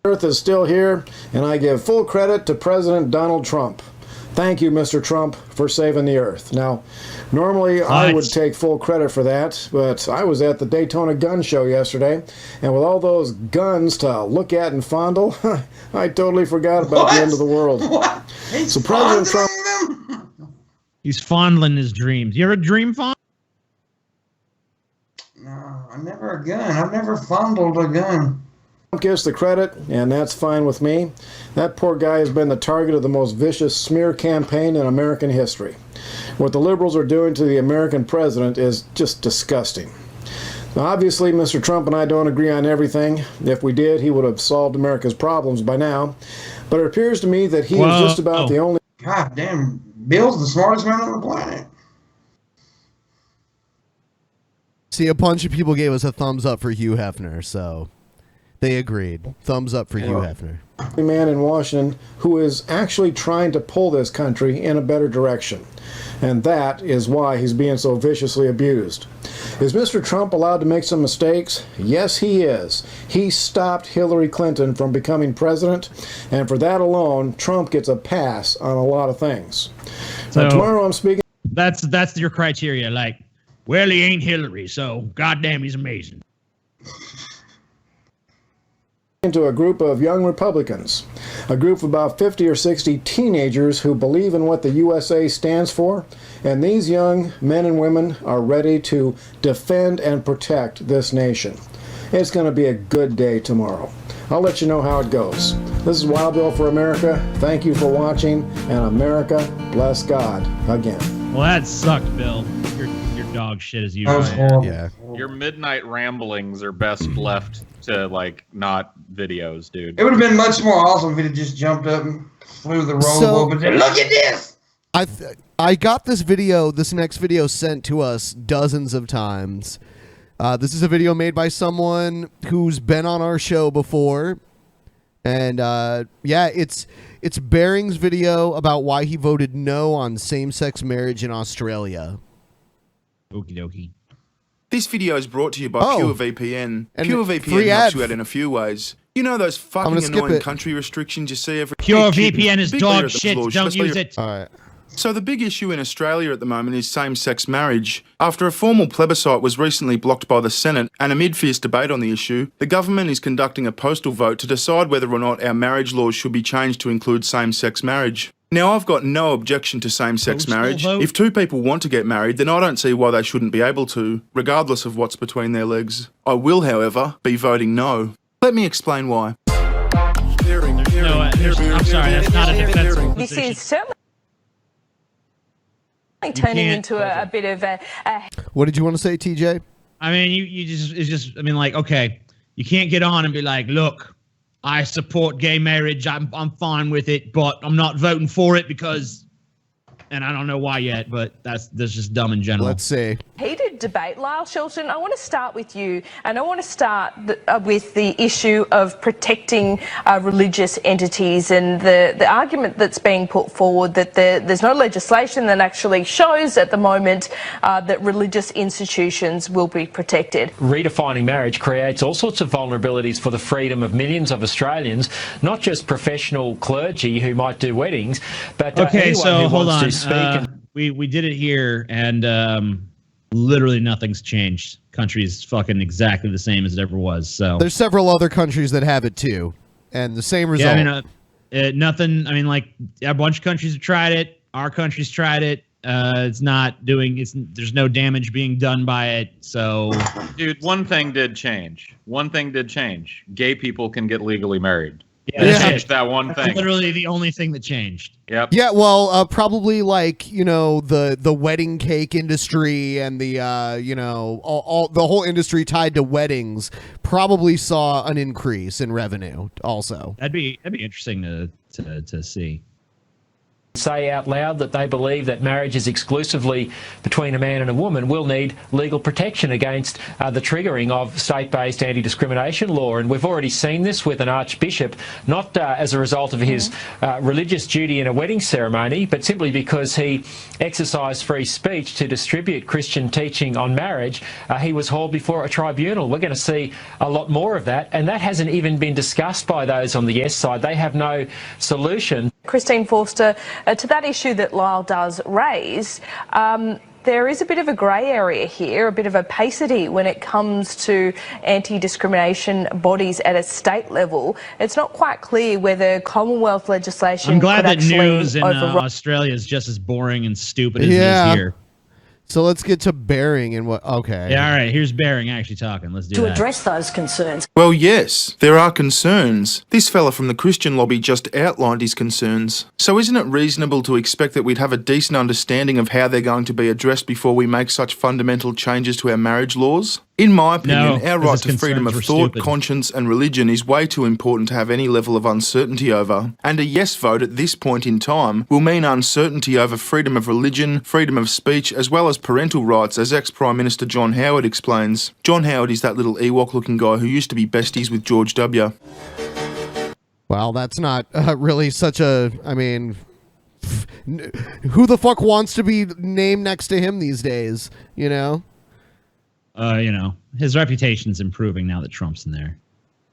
Earth is still here, and I give full credit to President Donald Trump. Thank you, Mr. Trump, for saving the Earth. Now, normally I would take full credit for that, but I was at the Daytona Gun Show yesterday, and with all those guns to look at and fondle, I totally forgot about the end of the world. What? So President Trump... He's fondling his dreams. You ever dream fond? No, I never a gun. I've never fondled a gun. Trump gets the credit, and that's fine with me. That poor guy has been the target of the most vicious smear campaign in American history. What the liberals are doing to the American president is just disgusting. Now, obviously, Mr. Trump and I don't agree on everything. If we did, he would have solved America's problems by now. But it appears to me that he is just about the only... God damn, Bill's the smartest man on the planet. See, a bunch of people gave us a thumbs up for Hugh Hefner, so they agreed. Thumbs up for Hugh Hefner. Man in Washington who is actually trying to pull this country in a better direction. And that is why he's being so viciously abused. Is Mr. Trump allowed to make some mistakes? Yes, he is. He stopped Hillary Clinton from becoming president, and for that alone, Trump gets a pass on a lot of things. So now, tomorrow I'm speaking... That's your criteria, like, well, he ain't Hillary, so goddamn, he's amazing. To a group of young Republicans, a group of about 50 or 60 teenagers who believe in what the USA stands for, and these young men and women are ready to defend and protect this nation. It's going to be a good day tomorrow. I'll let you know how it goes. This is Wild Bill for America. Thank you for watching, and America bless God again. Well, that sucked, Bill. Your dog shit as usual. Yeah. Your midnight ramblings are best left to like not videos, dude. It would have been much more awesome if it had just jumped up and flew the roll and said, "Look at this." I got this next video sent to us dozens of times. This is a video made by someone who's been on our show before. And yeah, it's Bering's video about why he voted no on same-sex marriage in Australia. Okie dokie. This video is brought to you by PureVPN. And PureVPN helps you out in a few ways. You know those fucking annoying country restrictions you see every... PureVPN is dog shit. Don't use it. All right. So the big issue in Australia at the moment is same-sex marriage. After a formal plebiscite was recently blocked by the Senate, and amid fierce debate on the issue, the government is conducting a postal vote to decide whether or not our marriage laws should be changed to include same-sex marriage. Now, I've got no objection to same-sex marriage. If two people want to get married, then I don't see why they shouldn't be able to, regardless of what's between their legs. I will, however, be voting no. Let me explain why. No, I'm sorry, that's not a defensible position. This is certainly turning into a bit of a... What did you want to say, TJ? I mean, I mean, like, okay, you can't get on and be like, look, I support gay marriage. I'm fine with it, but I'm not voting for it because, and I don't know why yet, but that's just dumb in general. Let's see. Heated debate, Lyle Shelton. I want to start with you, and I want to start with the issue of protecting religious entities and the argument that's being put forward that there's no legislation that actually shows at the moment that religious institutions will be protected. Redefining marriage creates all sorts of vulnerabilities for the freedom of millions of Australians, not just professional clergy who might do weddings, but okay, anyone so who hold wants on. to speak. We did it here, and literally nothing's changed. Country's fucking exactly the same as it ever was. So There's several other countries that have it too, and the same result. Yeah, I mean, nothing. I mean, like a bunch of countries have tried it. Our country's tried it. It's not doing. There's no damage being done by it. So, dude, one thing did change. Gay people can get legally married. Yeah, They changed that one that's thing. literally the only thing that changed. Yep. Yeah, well, probably like, you know, the wedding cake industry and the you know, all the whole industry tied to weddings probably saw an increase in revenue also. That'd be interesting to see. Say out loud that they believe that marriage is exclusively between a man and a woman will need legal protection against the triggering of state-based anti-discrimination law. And we've already seen this with an archbishop, not as a result of his religious duty in a wedding ceremony, but simply because he exercised free speech to distribute Christian teaching on marriage. He was hauled before a tribunal. We're going to see a lot more of that, and that hasn't even been discussed by those on the yes side. They have no solution. Christine Forster, to that issue that Lyle does raise, there is a bit of a grey area here, a bit of opacity when it comes to anti-discrimination bodies at a state level. It's not quite clear whether Commonwealth legislation I'm glad could that actually news in override. Australia is just as boring and stupid as it is here. So let's get to Bering and what. Okay. Yeah, all right. Here's Bering actually talking. Let's do To that. address those concerns. Well, yes, there are concerns. This fella from the Christian lobby just outlined his concerns. So isn't it reasonable to expect that we'd have a decent understanding of how they're going to be addressed before we make such fundamental changes to our marriage laws? In my opinion, our right to freedom of thought, conscience and religion is way too important to have any level of uncertainty over. And a yes vote at this point in time will mean uncertainty over freedom of religion, freedom of speech, as well as parental rights, as ex-Prime Minister John Howard explains. John Howard is that little Ewok-looking guy who used to be besties with George W. Well, that's not really such a... I mean... Who the fuck wants to be named next to him these days, you know? You know, his reputation's improving now that Trump's in there.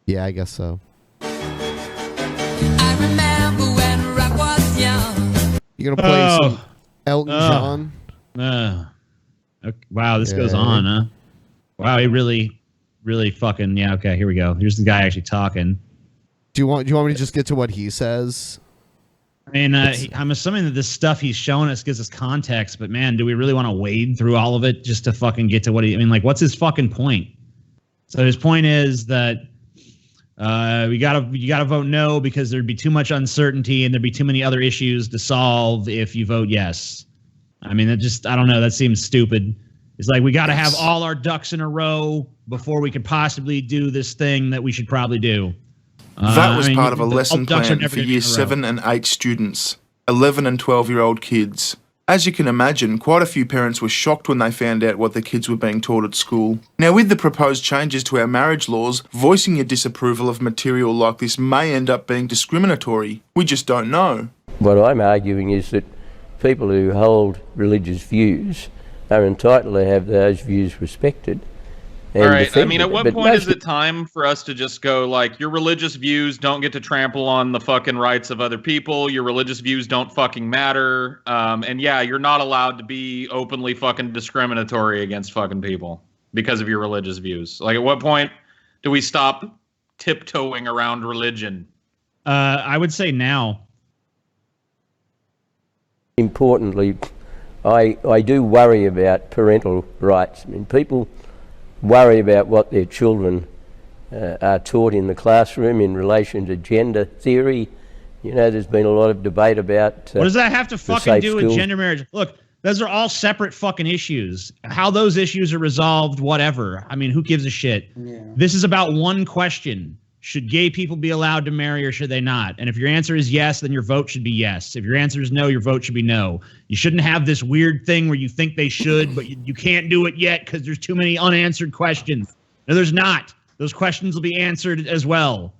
Yeah, I guess so. I remember when rock was young. You gonna play some Elton John? Okay. Wow, this goes on, huh? Wow, he really fucking... Yeah, okay, here we go. Here's the guy actually talking. Do you want me to just get to what he says? I mean, I'm assuming that this stuff he's showing us gives us context, but man, do we really want to wade through all of it just to fucking get to what he... I mean, like, what's his fucking point? So his point is that you gotta vote no because there'd be too much uncertainty and there'd be too many other issues to solve if you vote yes. I mean, I don't know, that seems stupid. It's like we got to have all our ducks in a row before we could possibly do this thing that we should probably do. That was part of a lesson plan for year 7 and 8 students, 11 and 12-year-old kids. As you can imagine, quite a few parents were shocked when they found out what their kids were being taught at school. Now, with the proposed changes to our marriage laws, voicing your disapproval of material like this may end up being discriminatory. We just don't know. What I'm arguing is that people who hold religious views are entitled to have those views respected. All right. I mean, at what point is it time for us to just go like, your religious views don't get to trample on the fucking rights of other people. Your religious views don't fucking matter. And yeah, you're not allowed to be openly fucking discriminatory against fucking people because of your religious views. Like, at what point do we stop tiptoeing around religion? I would say now. Importantly, I do worry about parental rights. I mean, people worry about what their children are taught in the classroom in relation to gender theory. You know, there's been a lot of debate about... what does that have to fucking do with gender marriage? Look, those are all separate fucking issues. How those issues are resolved, whatever. I mean, who gives a shit? Yeah. This is about one question. Should gay people be allowed to marry or should they not? And if your answer is yes, then your vote should be yes. If your answer is no, your vote should be no. You shouldn't have this weird thing where you think they should, but you can't do it yet because there's too many unanswered questions. No, there's not. Those questions will be answered as well.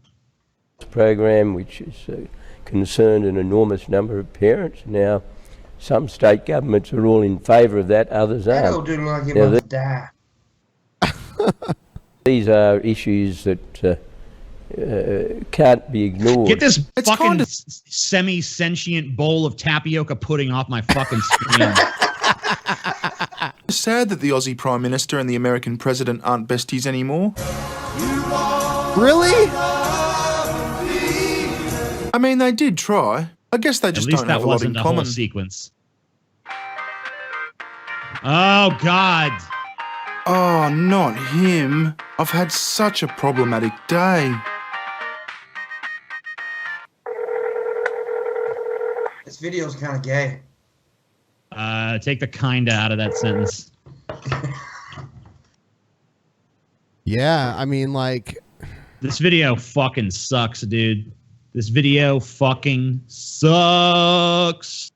Program which is concerned an enormous number of parents. Now, some state governments are all in favour of that, others aren't. That old dude look like he wants to die. These are issues that can't be ignored. Get this fucking semi-sentient bowl of tapioca pudding off my fucking screen. It's sad that the Aussie Prime Minister and the American President aren't besties anymore. Really? I mean, they did try. I guess they just don't have a lot in common. At least that wasn't the whole sequence. Oh, God. Oh, not him. I've had such a problematic day. This video's kind of gay. Take the kinda out of that sentence. Yeah, I mean, like... This video fucking sucks, dude. This video fucking sucks.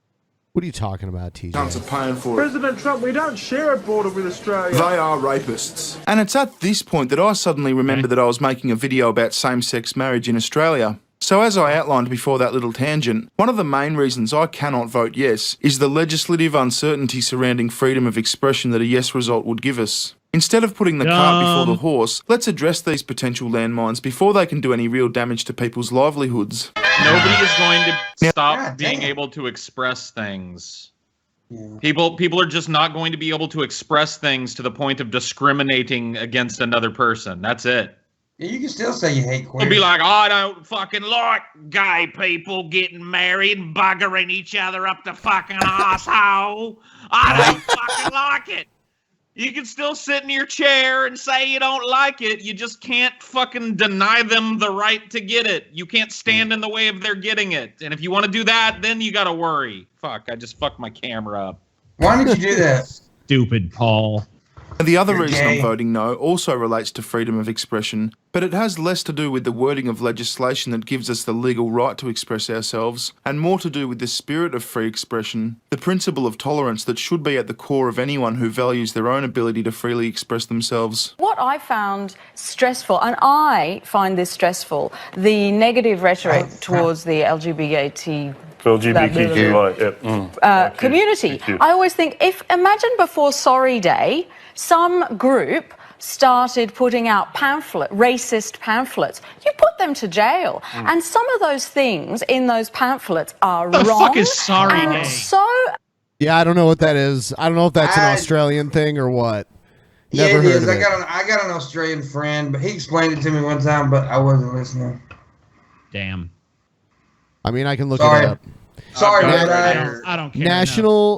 What are you talking about, TJ? Cunts are paying for it. President Trump, we don't share a border with Australia. They are rapists. And it's at this point that I suddenly remembered that I was making a video about same-sex marriage in Australia. So as I outlined before that little tangent, one of the main reasons I cannot vote yes is the legislative uncertainty surrounding freedom of expression that a yes result would give us. Instead of putting the cart before the horse, let's address these potential landmines before they can do any real damage to people's livelihoods. Nobody is going to stop being able to express things. Yeah. People are just not going to be able to express things to the point of discriminating against another person. That's it. Yeah, you can still say you hate queers. You'll be like, I don't fucking like gay people getting married and buggering each other up the fucking asshole. I don't fucking like it. You can still sit in your chair and say you don't like it. You just can't fucking deny them the right to get it. You can't stand in the way of their getting it. And if you want to do that, then you got to worry. Fuck, I just fucked my camera up. Why did you do that? Stupid Paul. And the other You're reason gay. I'm voting no also relates to freedom of expression, but it has less to do with the wording of legislation that gives us the legal right to express ourselves, and more to do with the spirit of free expression, the principle of tolerance that should be at the core of anyone who values their own ability to freely express themselves. What I found stressful, and I find this stressful, the negative rhetoric towards the LGBT community. I always think, imagine before Sorry Day, some group started putting out racist pamphlets. You put them to jail. And some of those things in those pamphlets are The wrong. fuck is Sorry and Day? So Yeah, I don't know what that is. I don't know if that's an Australian thing or what. Never Yeah, it heard is. of it. I got an Australian friend, but he explained it to me one time, but I wasn't listening. Damn. I mean, I can look Sorry. it up. Sorry, I don't care.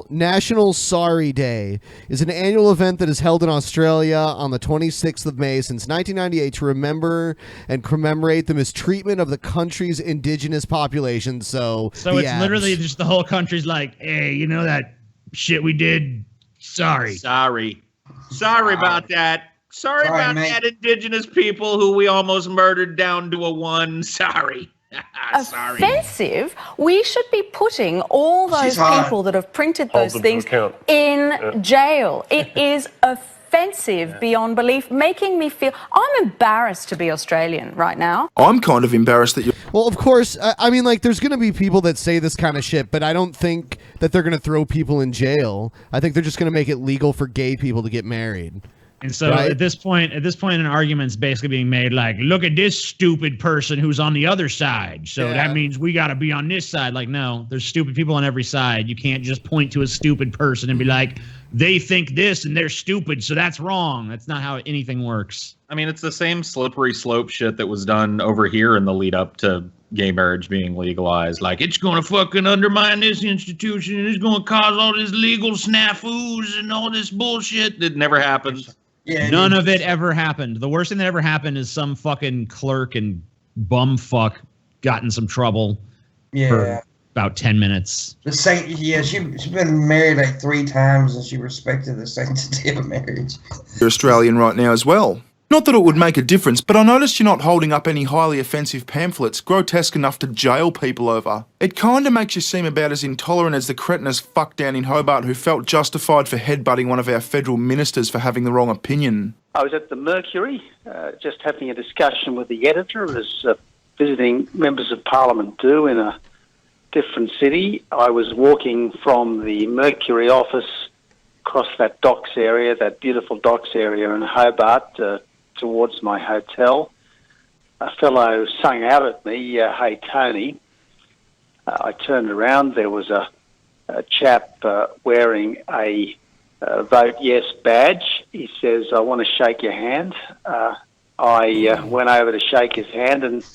National Sorry Day is an annual event that is held in Australia on the 26th of May since 1998 to remember and commemorate the mistreatment of the country's indigenous population. So So it's literally just the whole country's like, hey, you know that shit we did? Sorry. Sorry about that. Sorry about mate. that, indigenous people who we almost murdered down to a 1. Sorry. Sorry. offensive. We should be putting all those people that have printed those things in jail. It is offensive beyond belief, making me feel I'm embarrassed to be Australian right now. I'm kind of embarrassed that you. Well, of course, I mean, like, there's going to be people that say this kind of shit, but I don't think that they're going to throw people in jail. I think they're just going to make it legal for gay people to get married. And so at this point, an argument's basically being made like, look at this stupid person who's on the other side. So that means we got to be on this side. Like, no, there's stupid people on every side. You can't just point to a stupid person and be like, they think this and they're stupid, so that's wrong. That's not how anything works. I mean, it's the same slippery slope shit that was done over here in the lead up to gay marriage being legalized. Like, it's going to fucking undermine this institution and it's going to cause all this legal snafus and all this bullshit. It never happened. None of it ever happened. The worst thing that ever happened is some fucking clerk and bumfuck got in some trouble for about 10 minutes. The she's been married like 3 times and she respected the sanctity of marriage. You're Australian right now as well. Not that it would make a difference, but I noticed you're not holding up any highly offensive pamphlets grotesque enough to jail people over. It kinda makes you seem about as intolerant as the cretinous fuck down in Hobart who felt justified for headbutting one of our federal ministers for having the wrong opinion. I was at the Mercury, just having a discussion with the editor, as visiting members of Parliament do in a different city. I was walking from the Mercury office across that docks area, that beautiful docks area in Hobart, towards my hotel. A fellow sung out at me, "Hey, Tony." I turned around. There was a chap wearing a Vote Yes badge. He says, "I want to shake your hand." I went over to shake his hand, and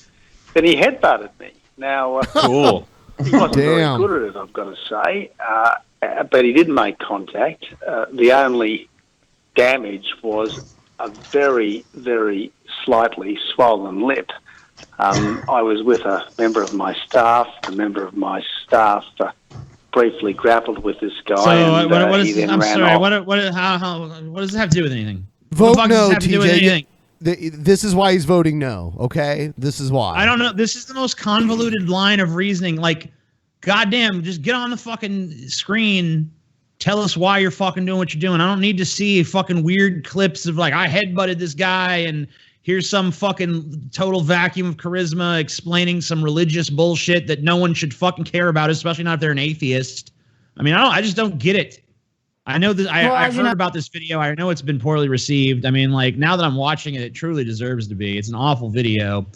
then he headbutted me. Now, cool. He wasn't very good at it, I've got to say, but he didn't make contact. The only damage was a very, very slightly swollen lip. I was with a member of my staff. The member of my staff briefly grappled with this guy. So and, what he is? then I'm ran sorry. off. What does this have to do with anything? Vote What the fuck does no, this have to do with anything? TJ. This is why he's voting no, okay? This is why. I don't know. This is the most convoluted line of reasoning. Like, goddamn, just get on the fucking screen. Tell us why you're fucking doing what you're doing. I don't need to see fucking weird clips of like, I headbutted this guy and here's some fucking total vacuum of charisma explaining some religious bullshit that no one should fucking care about, especially not if they're an atheist. I mean, I just don't get it. I know that I've heard about this video. I know it's been poorly received. I mean, like, now that I'm watching it, it truly deserves to be. It's an awful video.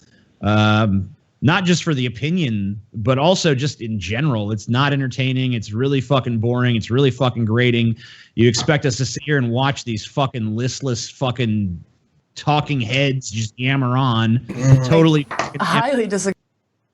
Not just for the opinion, but also just in general. It's not entertaining. It's really fucking boring. It's really fucking grating. You expect us to sit here and watch these fucking listless fucking talking heads just yammer on. Totally. Highly disagree.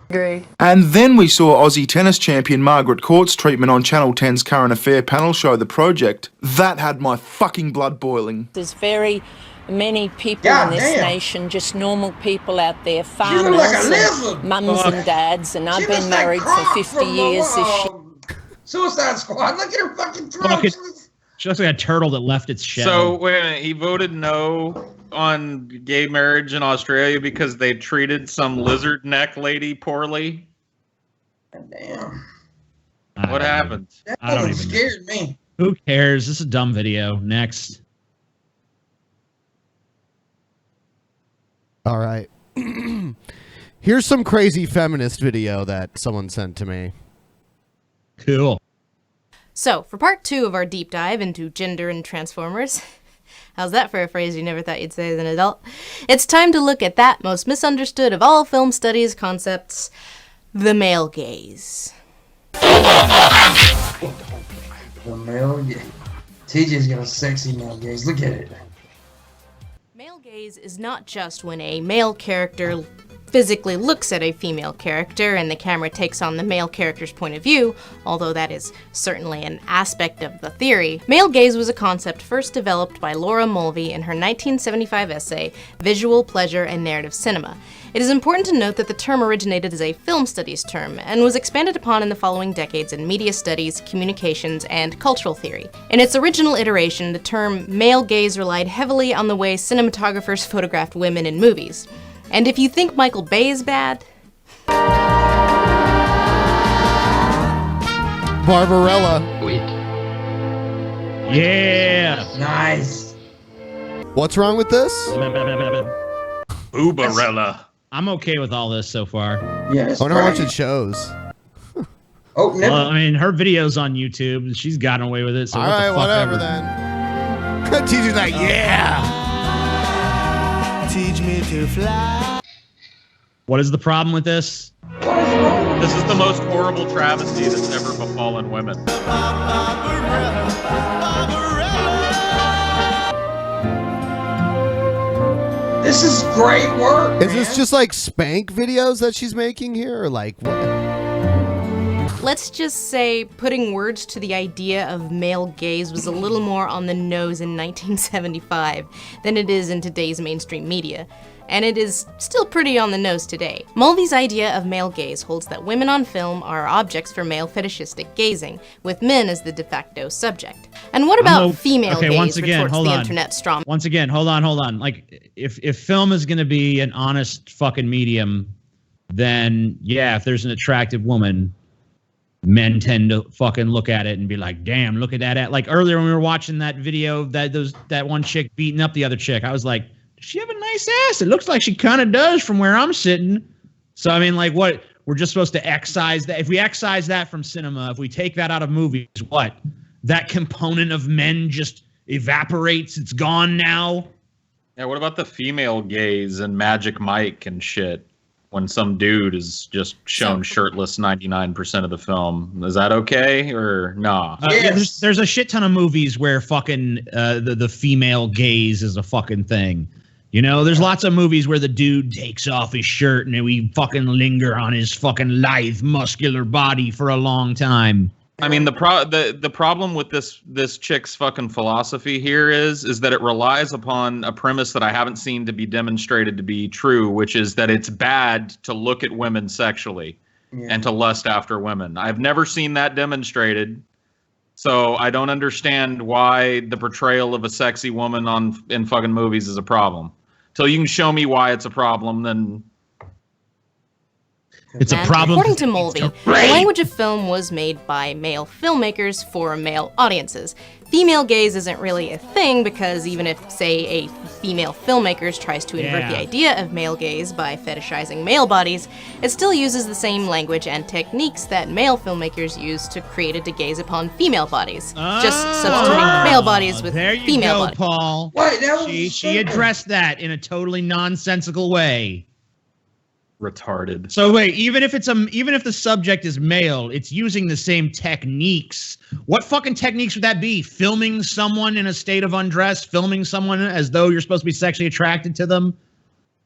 Agreed. And then we saw Aussie tennis champion Margaret Court's treatment on Channel 10's current affair panel show The Project. That had my fucking blood boiling. There's very many people God in this damn. nation, just normal people out there, She farmers, look like a and lizard. mums and dads, and I've She been looks like married for Croc 50 from the, years. Suicide Squad. Look at her fucking throat. She looks like a turtle that left its shell. So wait a minute, he voted no on gay marriage in Australia because they treated some lizard neck lady poorly. Damn. What happened? That I don't one even scared me. Who cares? This is a dumb video. Next. All right. Here's some crazy feminist video that someone sent to me. Cool. So, for part 2 of our deep dive into gender and transformers, how's that for a phrase you never thought you'd say as an adult? It's time to look at that most misunderstood of all film studies concepts, the male gaze. The male gaze. TJ's got a sexy male gaze. Look at it. Male gaze is not just when a male character physically looks at a female character and the camera takes on the male character's point of view, although that is certainly an aspect of the theory. Male gaze was a concept first developed by Laura Mulvey in her 1975 essay, Visual Pleasure and Narrative Cinema. It is important to note that the term originated as a film studies term and was expanded upon in the following decades in media studies, communications, and cultural theory. In its original iteration, the term male gaze relied heavily on the way cinematographers photographed women in movies. And if you think Michael Bay is bad... Barbarella. Yeah. Nice. What's wrong with this? Uberella. I'm okay with all this so far. Yes. I wonder how much it shows. Oh, never. Well, I mean, her video's on YouTube, and she's gotten away with it, so All what right, the fuck whatever ever. then. TJ's like, yeah. Teach me to fly. What is the problem with this? This is the most horrible travesty that's ever befallen women. This is great work. Is this just like spank videos that she's making here, or like what? Let's just say putting words to the idea of male gaze was a little more on the nose in 1975 than it is in today's mainstream media. And it is still pretty on the nose today. Mulvey's idea of male gaze holds that women on film are objects for male fetishistic gazing, with men as the de facto subject. And what about female gaze, once again, retorts hold the on. internet straw? Once again, hold on. Like, if film is going to be an honest fucking medium, then yeah, if there's an attractive woman, men tend to fucking look at it and be like, damn, look at that. Like earlier when we were watching that video of that one chick beating up the other chick, I was like, does she have a nice ass? It looks like she kind of does from where I'm sitting. So, I mean, like, what? We're just supposed to excise that. If we excise that from cinema, if we take that out of movies, what? That component of men just evaporates. It's gone now. Yeah, what about the female gaze and Magic Mike and shit? When some dude is just shown shirtless 99% of the film, is that okay or nah? Yeah, there's a shit ton of movies where fucking the female gaze is a fucking thing. You know, there's lots of movies where the dude takes off his shirt and we fucking linger on his fucking lithe, muscular body for a long time. I mean, the problem with this chick's fucking philosophy here is that it relies upon a premise that I haven't seen to be demonstrated to be true, which is that it's bad to look at women sexually and to lust after women. I've never seen that demonstrated, so I don't understand why the portrayal of a sexy woman in fucking movies is a problem. Till you can show me why it's a problem, then it's a problem. According to Mulvey, the language of film was made by male filmmakers for male audiences. Female gaze isn't really a thing because even if, say, a female filmmaker tries to invert the idea of male gaze by fetishizing male bodies, it still uses the same language and techniques that male filmmakers use to create it to gaze upon female bodies. Just substituting male bodies with female bodies. Paul. Wait, she addressed that in a totally nonsensical way. Retarded. So wait, even if the subject is male, it's using the same techniques. What fucking techniques would that be? Filming someone in a state of undress, filming someone as though you're supposed to be sexually attracted to them.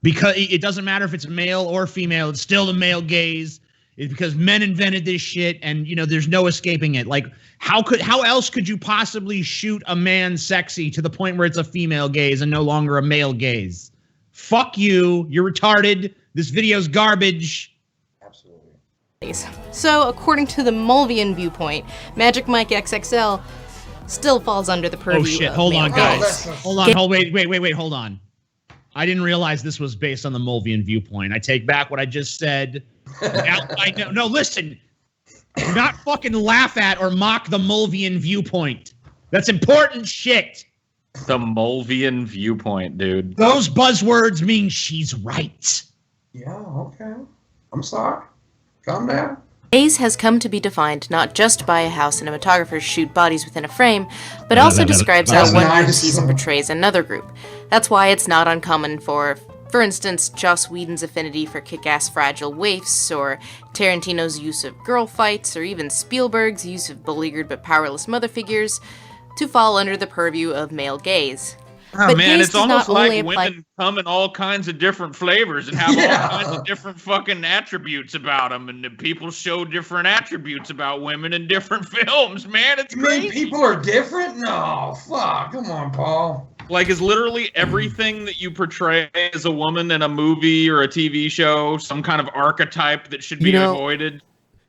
Because it doesn't matter if it's male or female, it's still the male gaze. It's because men invented this shit, and there's no escaping it. Like, how else could you possibly shoot a man sexy to the point where it's a female gaze and no longer a male gaze? Fuck you. You're retarded. This video's garbage. So, according to the Mulvian viewpoint, Magic Mike XXL still falls under the purview. Oh shit! Of hold male on, guys. gaze. Hold on. Wait. Hold on. I didn't realize this was based on the Mulvian viewpoint. I take back what I just said. No, listen. Do not fucking laugh at or mock the Mulvian viewpoint. That's important shit. The Mulvian viewpoint, dude. Those buzzwords mean she's right. Yeah, okay. I'm sorry. Calm down. Gaze has come to be defined not just by how cinematographers shoot bodies within a frame, but also describes how one group sees and portrays another group. That's why it's not uncommon for instance, Joss Whedon's affinity for kick-ass fragile waifs, or Tarantino's use of girl fights, or even Spielberg's use of beleaguered but powerless mother figures to fall under the purview of male gaze. Oh, but man, gaze it's does almost not like only women come in all kinds of different flavors and have all kinds of different fucking attributes about them, and the people show different attributes about women in different films, man. It's crazy. You mean people are different? No, fuck. Come on, Paul. Like, is literally everything that you portray as a woman in a movie or a TV show some kind of archetype that should be avoided?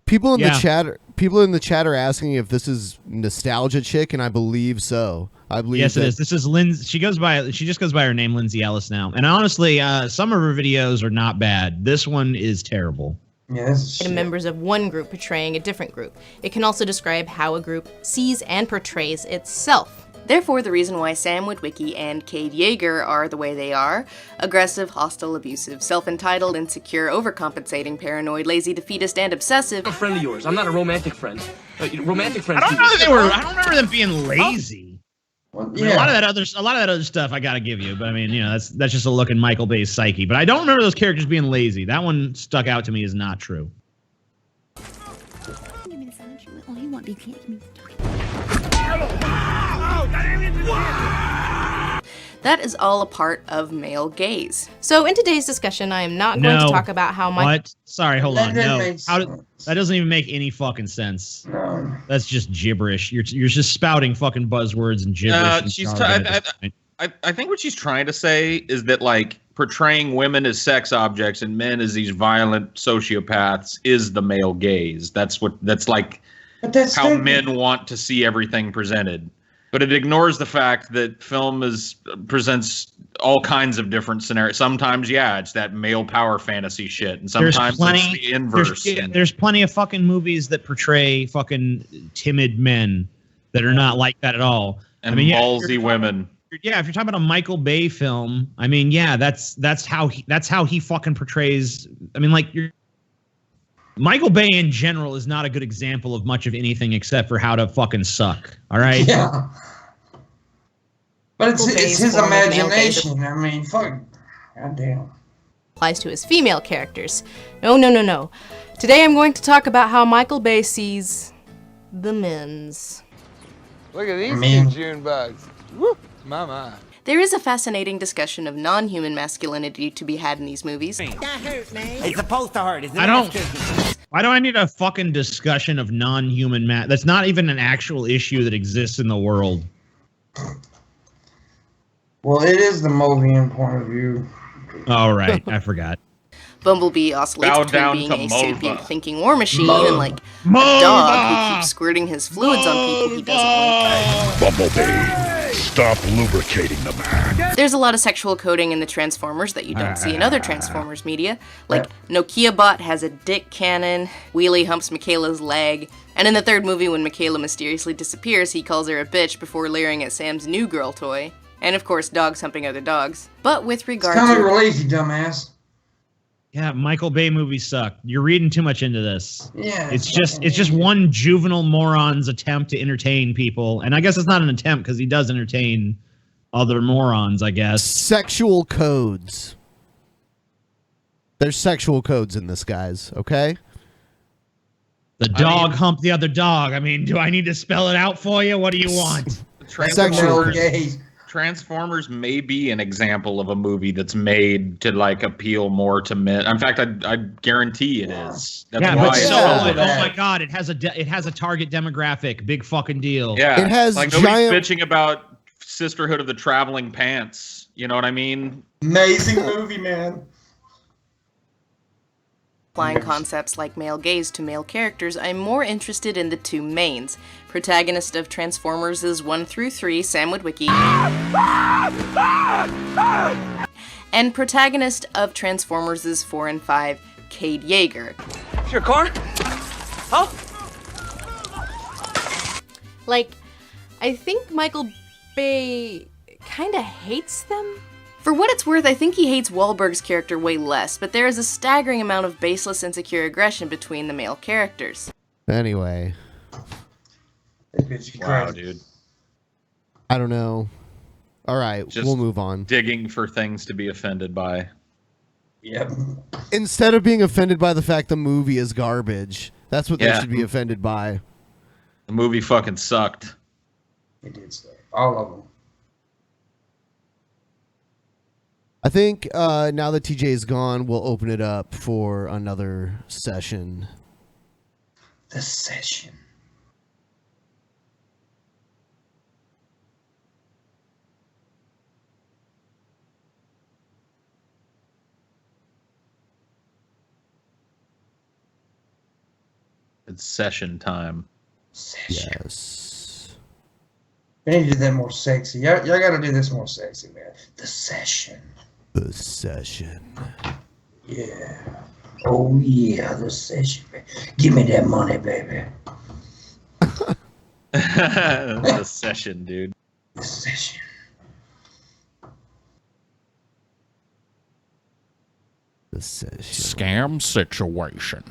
People in the chat are asking if this is Nostalgia Chick, and I believe so. I believe yes, it is. This is Lindsay. She just goes by her name, Lindsay Ellis, now. And honestly, some of her videos are not bad. This one is terrible. Members of one group portraying a different group. It can also describe how a group sees and portrays itself. Therefore, the reason why Sam Witwicky and Cade Yeager are the way they are, aggressive, hostile, abusive, self-entitled, insecure, overcompensating, paranoid, lazy, defeatotist, and obsessive. I'm a friend of yours. I'm not a romantic friend. Romantic friends. I don't remember them being lazy. Well, I mean, a lot of that other stuff I gotta give you, but I mean, that's just a look in Michael Bay's psyche. But I don't remember those characters being lazy. That one stuck out to me as not true. That is all a part of male gaze. So in today's discussion, I am not going to talk about how my— What? Sorry, hold on. No, that doesn't even make any fucking sense. No. That's just gibberish. You're just spouting fucking buzzwords and gibberish. I think what she's trying to say is that, like, portraying women as sex objects and men as these violent sociopaths is the male gaze. That's how men want to see everything presented. But it ignores the fact that film presents all kinds of different scenarios. Sometimes, it's that male power fantasy shit, and sometimes it's the inverse. There's plenty of fucking movies that portray fucking timid men that are not like that at all. And ballsy women. Yeah, if you're talking about a Michael Bay film, I mean, that's how he fucking portrays. I mean, like, Michael Bay in general is not a good example of much of anything except for how to fucking suck. All right. Yeah. But it's his imagination. I mean, fuck. Goddamn. Applies to his female characters. No. Today I'm going to talk about how Michael Bay sees the men's. Look at these June bugs. Woo, my. There is a fascinating discussion of non-human masculinity to be had in these movies. That hurt, man. It's supposed to hurt. It's why do I need a fucking discussion of non-human That's not even an actual issue that exists in the world. Well, it is the Mulvian point of view. All right, I forgot. Bumblebee oscillates between being a sapient thinking war machine and, like, a dog who keeps squirting his fluids on people he doesn't like. Bumblebee, stop lubricating the man. There's a lot of sexual coding in the Transformers that you don't see in other Transformers media. Like, Nokia Bot has a dick cannon, Wheelie humps Michaela's leg, and in the third movie when Michaela mysteriously disappears, he calls her a bitch before leering at Sam's new girl toy. And of course, dogs humping other dogs. But with regard to— Comic relief, you dumbass. Yeah, Michael Bay movies suck. You're reading too much into this. Yeah. It's just one juvenile moron's attempt to entertain people. And I guess it's not an attempt because he does entertain other morons, I guess. Sexual codes. There's sexual codes in this, guys, okay? The dog humped the other dog. I mean, do I need to spell it out for you? What do you want? Transformers Transformers may be an example of a movie that's made to like appeal more to men. In fact, I guarantee it is. That's yeah, why but it's so so like, good. oh my god, it has a target demographic. Big fucking deal. Yeah, It has like nobody's giant- bitching about Sisterhood of the Traveling Pants. You know what I mean? Amazing movie, man. Applying concepts like male gaze to male characters, I'm more interested in the two mains. Protagonist of Transformers 1 through 3, Sam Witwicky. And protagonist of Transformers 4 and 5, Cade Yeager. Is your car? Huh? Like, I think Michael Bay kinda hates them. For what it's worth, I think he hates Wahlberg's character way less, but there is a staggering amount of baseless insecure aggression between the male characters. Anyway, Wow, dude. I don't know. All right, Just we'll move on. Digging for things to be offended by. Yep. Instead of being offended by the fact the movie is garbage, that's what they Yeah. should be offended by. The movie fucking sucked. It did stuff. All of them. I think now that TJ is gone, we'll open it up for another session. The session. It's session time. Yes. We need to do that more sexy. Y'all gotta do this more sexy, man. The session. The session. Yeah. Oh, yeah, the session, man. Give me that money, baby. The session, dude. The session. The session. Scam situation.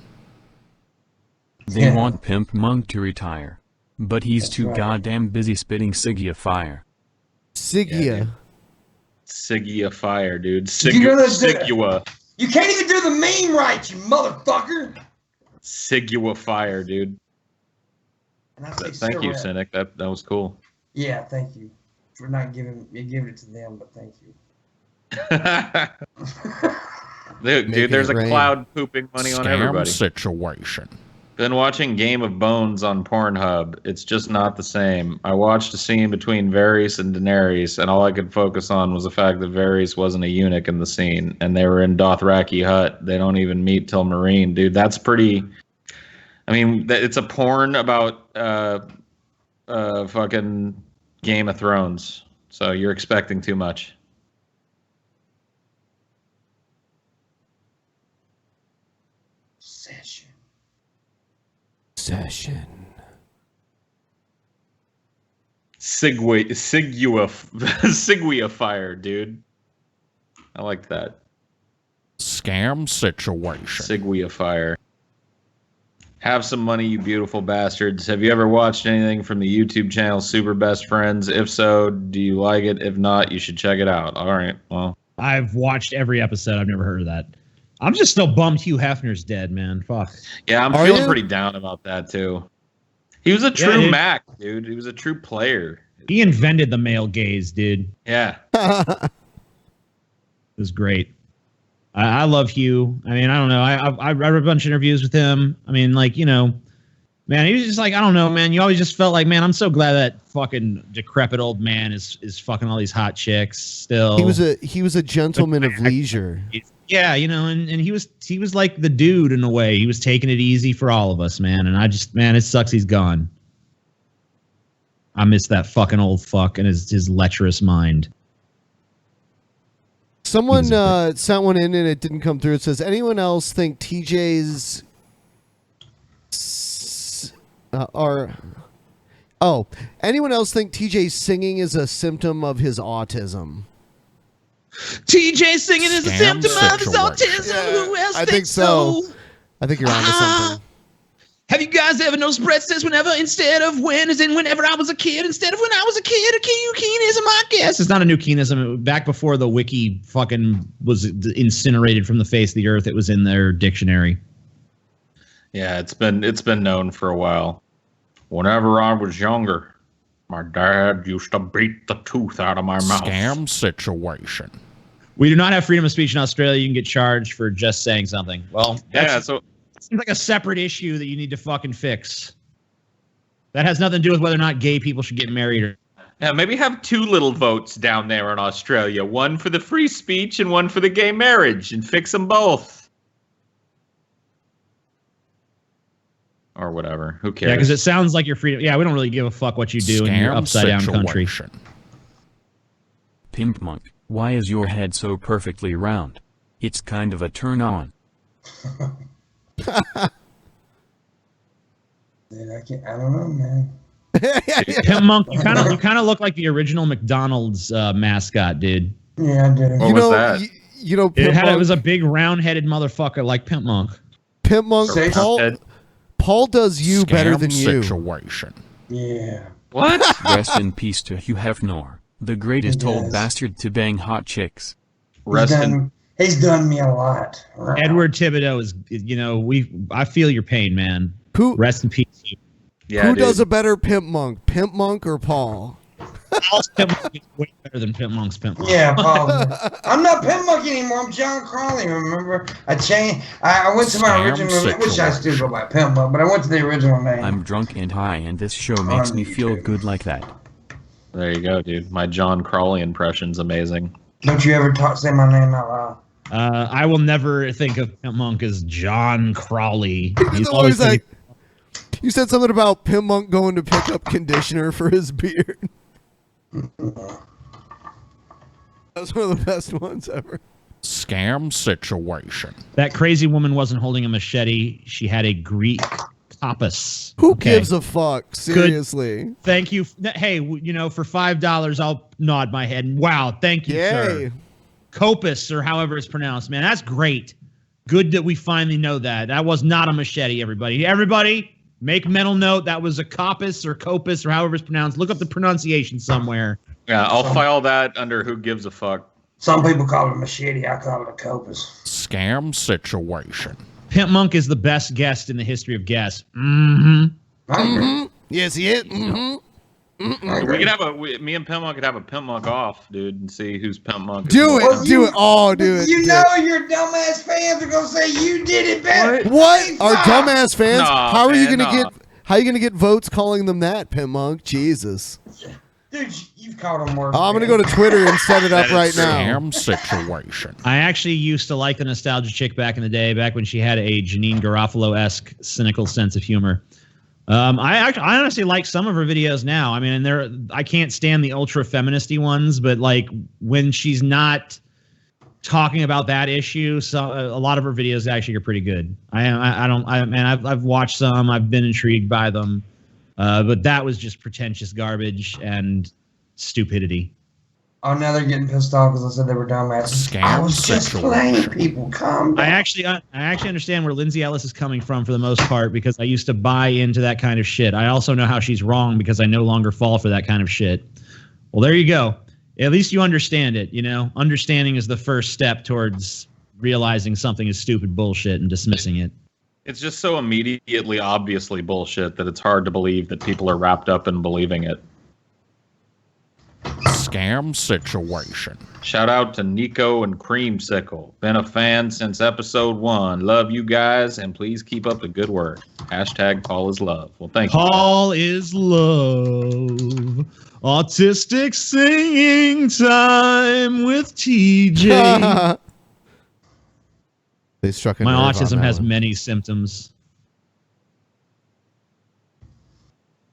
They want PIMPMUNK to retire, but he's That's too right. goddamn busy spitting Siggia fire. Siggia. Siggia fire, dude. You know that- Sigua. You can't even do the meme right, you motherfucker. Sigua fire, dude. And I say Thank you, syrup. Cynic. That was cool. Yeah, thank you for not giving it to them, but thank you. Dude, there's it a rain. cloud pooping money on Scam everybody. situation. Been watching Game of Bones on Pornhub. It's just not the same. I watched a scene between Varys and Daenerys, and all I could focus on was the fact that Varys wasn't a eunuch in the scene, and they were in Dothraki Hut. They don't even meet till Marine. Dude, that's pretty... I mean, it's a porn about fucking Game of Thrones, so you're expecting too much. Session. Session. Sigua fire, dude. I like that. Scam situation. Sigua fire. Have some money, you beautiful bastards. Have you ever watched anything from the YouTube channel Super Best Friends? If so, do you like it? If not, you should check it out. All right, well. I've watched every episode. I've never heard of that. I'm just still bummed Hugh Hefner's dead, man. Fuck. Yeah, I'm feeling pretty down about that, too. He was a true dude. Mac, dude. He was a true player. He invented the male gaze, dude. Yeah. It was great. I love Hugh. I mean, I don't know. I read a bunch of interviews with him. I mean, like, you know, man, he was just like, I don't know, man. You always just felt like, man, I'm so glad that fucking decrepit old man is fucking all these hot chicks still. He was a gentleman of leisure. Yeah, you know, and he was like the dude in a way. He was taking it easy for all of us, man. And I just, man, it sucks he's gone. I miss that fucking old fuck and his lecherous mind. Someone sent one in and it didn't come through. It says, anyone else think TJ's anyone else think TJ's singing is a symptom of his autism? TJ singing is a Scam symptom of his situation. autism. Who else I think thinks so. I think you're onto something. Have you guys ever noticed Brett says whenever instead of when is in whenever I was a kid instead of when I was a kid? A keenism, I guess. It's not a new keenism. Back before the wiki fucking was incinerated from the face of the earth, it was in their dictionary. Yeah, it's been known for a while. Whenever I was younger, My dad used to beat the tooth out of my mouth. Scam situation. We do not have freedom of speech in Australia. You can get charged for just saying something. Well, yeah, so it seems like a separate issue that you need to fucking fix. That has nothing to do with whether or not gay people should get married. Or yeah, maybe have two little votes down there in Australia. One for the free speech and one for the gay marriage, and fix them both. Or whatever. Who cares? Yeah, because it sounds like you're freedom. Yeah, we don't really give a fuck what you do in your upside-down country. PIMPMUNK, why is your head so perfectly round? It's kind of a turn on. I don't know, man. PIMPMUNK, you kind of look like the original McDonald's mascot, dude. Yeah, I do. What was that? It was a big round-headed motherfucker like PIMPMUNK. PIMPMUNK, Paul does you better than you. Situation. Yeah. What? Rest in peace to HUGH HEFNER, the greatest old bastard to bang hot chicks. He's done me a lot. Edward Thibodeau is, I feel your pain, man. Rest in peace. Yeah, Who does a better PIMPMUNK or Paul? Paul's PIMPMUNK is way better than PIMPMUNK's PIMPMUNK. Yeah, Paul. I'm not PIMPMUNK anymore. I'm John Crawley. Remember? I changed. I went to my original. I wish I still go by PIMPMUNK, but I went to the original name. I'm drunk and high, and this show makes me feel good like that. There you go, dude. My John Crawley impression's amazing. Don't you ever say my name out loud? I will never think of PIMPMUNK as John Crawley. He's always like. You said something about PIMPMUNK going to pick up conditioner for his beard. That's one of the best ones ever. Scam situation. That crazy woman wasn't holding a machete. She had a Greek compass. Who gives a fuck? Seriously. Good. Thank you. Hey, for $5, I'll nod my head. Wow, thank you, sir. Copus, or however it's pronounced, man. That's great. Good that we finally know that. That was not a machete, everybody. Everybody, make mental note. That was a copus or copus or however it's pronounced. Look up the pronunciation somewhere. Yeah, I'll file that under who gives a fuck. Some people call it a machete. I call it a copus. Scam situation. PIMPMUNK is the best guest in the history of guests. Mm-hmm. Yes, he is. Mm-hmm. We could have me and PIMPMUNK could have a PIMPMUNK off, dude, and see who's PIMPMUNK. Do it. Oh, do it. You know your dumbass fans are gonna say you did it better. What? Our dumbass fans? Nah, how are you man, gonna get votes calling them that, PIMPMUNK? Jesus. Dude, you've called them more. I'm gonna go to Twitter and set it up right now. Scam situation. I actually used to like the nostalgia chick back in the day, back when she had a Janine Garofalo-esque cynical sense of humor. I honestly like some of her videos now. I mean, I can't stand the ultra feministy ones, but like when she's not talking about that issue, so a lot of her videos actually are pretty good. I've watched some. I've been intrigued by them, but that was just pretentious garbage and stupidity. Oh, now they're getting pissed off because I said they were dumbasses. I was just playing, people. Calm down. I actually understand where Lindsay Ellis is coming from for the most part, because I used to buy into that kind of shit. I also know how she's wrong because I no longer fall for that kind of shit. Well, there you go. At least you understand it, Understanding is the first step towards realizing something is stupid bullshit and dismissing it. It's just so immediately obviously bullshit that it's hard to believe that people are wrapped up in believing it. Scam situation. Shout out to Nico and Creamsicle. Been a fan since episode 1. Love you guys, and please keep up the good work. # Paul is love. Well, thank you. Paul is love. Autistic singing time with TJ. They struck a My nerve on autism that has one. many symptoms.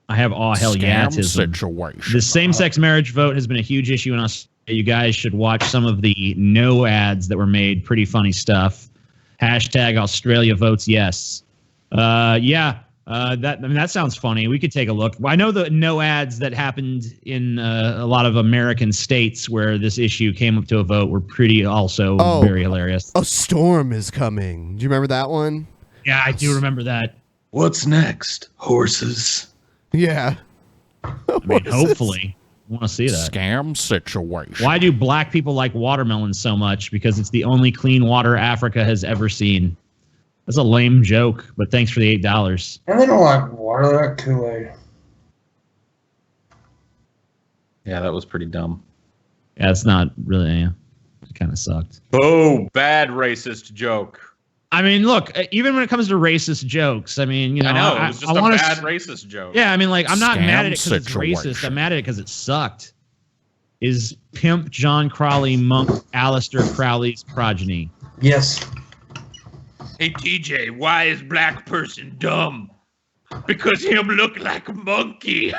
I have Scam situation. situation. The same-sex marriage vote has been a huge issue in Australia. You guys should watch some of the no ads that were made. Pretty funny stuff. # Australia votes yes. That sounds funny. We could take a look. I know the no ads that happened in a lot of American states where this issue came up to a vote were pretty also very hilarious. A storm is coming. Do you remember that one? Yeah, I do remember that. What's next? Horses. Yeah. I mean, hopefully. I want to see that. Scam situation. Why do black people like watermelons so much? Because it's the only clean water Africa has ever seen. That's a lame joke, but thanks for the $8. And they don't like water, they like Kool-Aid. Yeah, that was pretty dumb. Yeah, it's not really. Yeah, it kind of sucked. Oh, bad racist joke. I mean, look, even when it comes to racist jokes, I mean, you know, I know it was just I a wanna bad racist joke. Yeah, I mean, like, I'm not Scam mad at it because it's situation. racist. I'm mad at it because it sucked. Is Pimp John Crowley Monk Aleister Crowley's progeny? Yes. Hey TJ, why is black person dumb? Because him look like a monkey.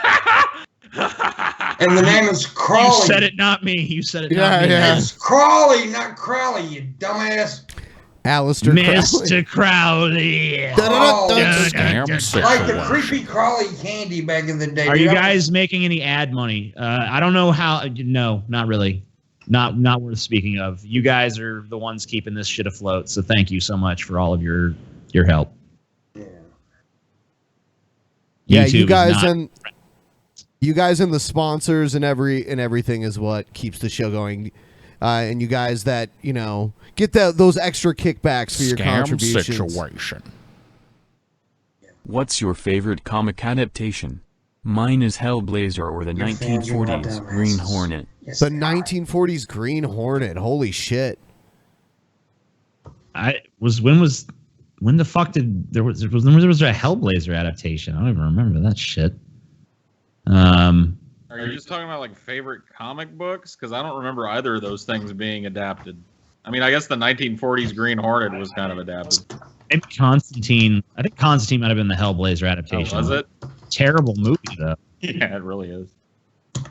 And the name is Crawley. You said it, not me. You said it, not me. It's Crawley, not Crowley, you dumbass. Aleister Mr. Crowley. Oh, Scam like the situation. creepy Crawley candy back in the day. Are you know? guys making any ad money? I don't know how. No, not really. Not worth speaking of. You guys are the ones keeping this shit afloat. So thank you so much for all of your help. Yeah, YouTube you is guys not- and you guys and the sponsors and everything is what keeps the show going. And you guys that get those extra kickbacks for your Scam contributions. situation. What's your favorite comic adaptation? Mine is Hellblazer or the 1940s Green Hornet. The 1940s Green Hornet. Holy shit! When the fuck did there was a Hellblazer adaptation? I don't even remember that shit. Are you just talking about like favorite comic books? Because I don't remember either of those things being adapted. I mean, I guess the 1940s Green Hornet was kind of adapted. Maybe Constantine. I think Constantine might have been the Hellblazer adaptation. Oh, was it? Terrible movie though. Yeah, it really is.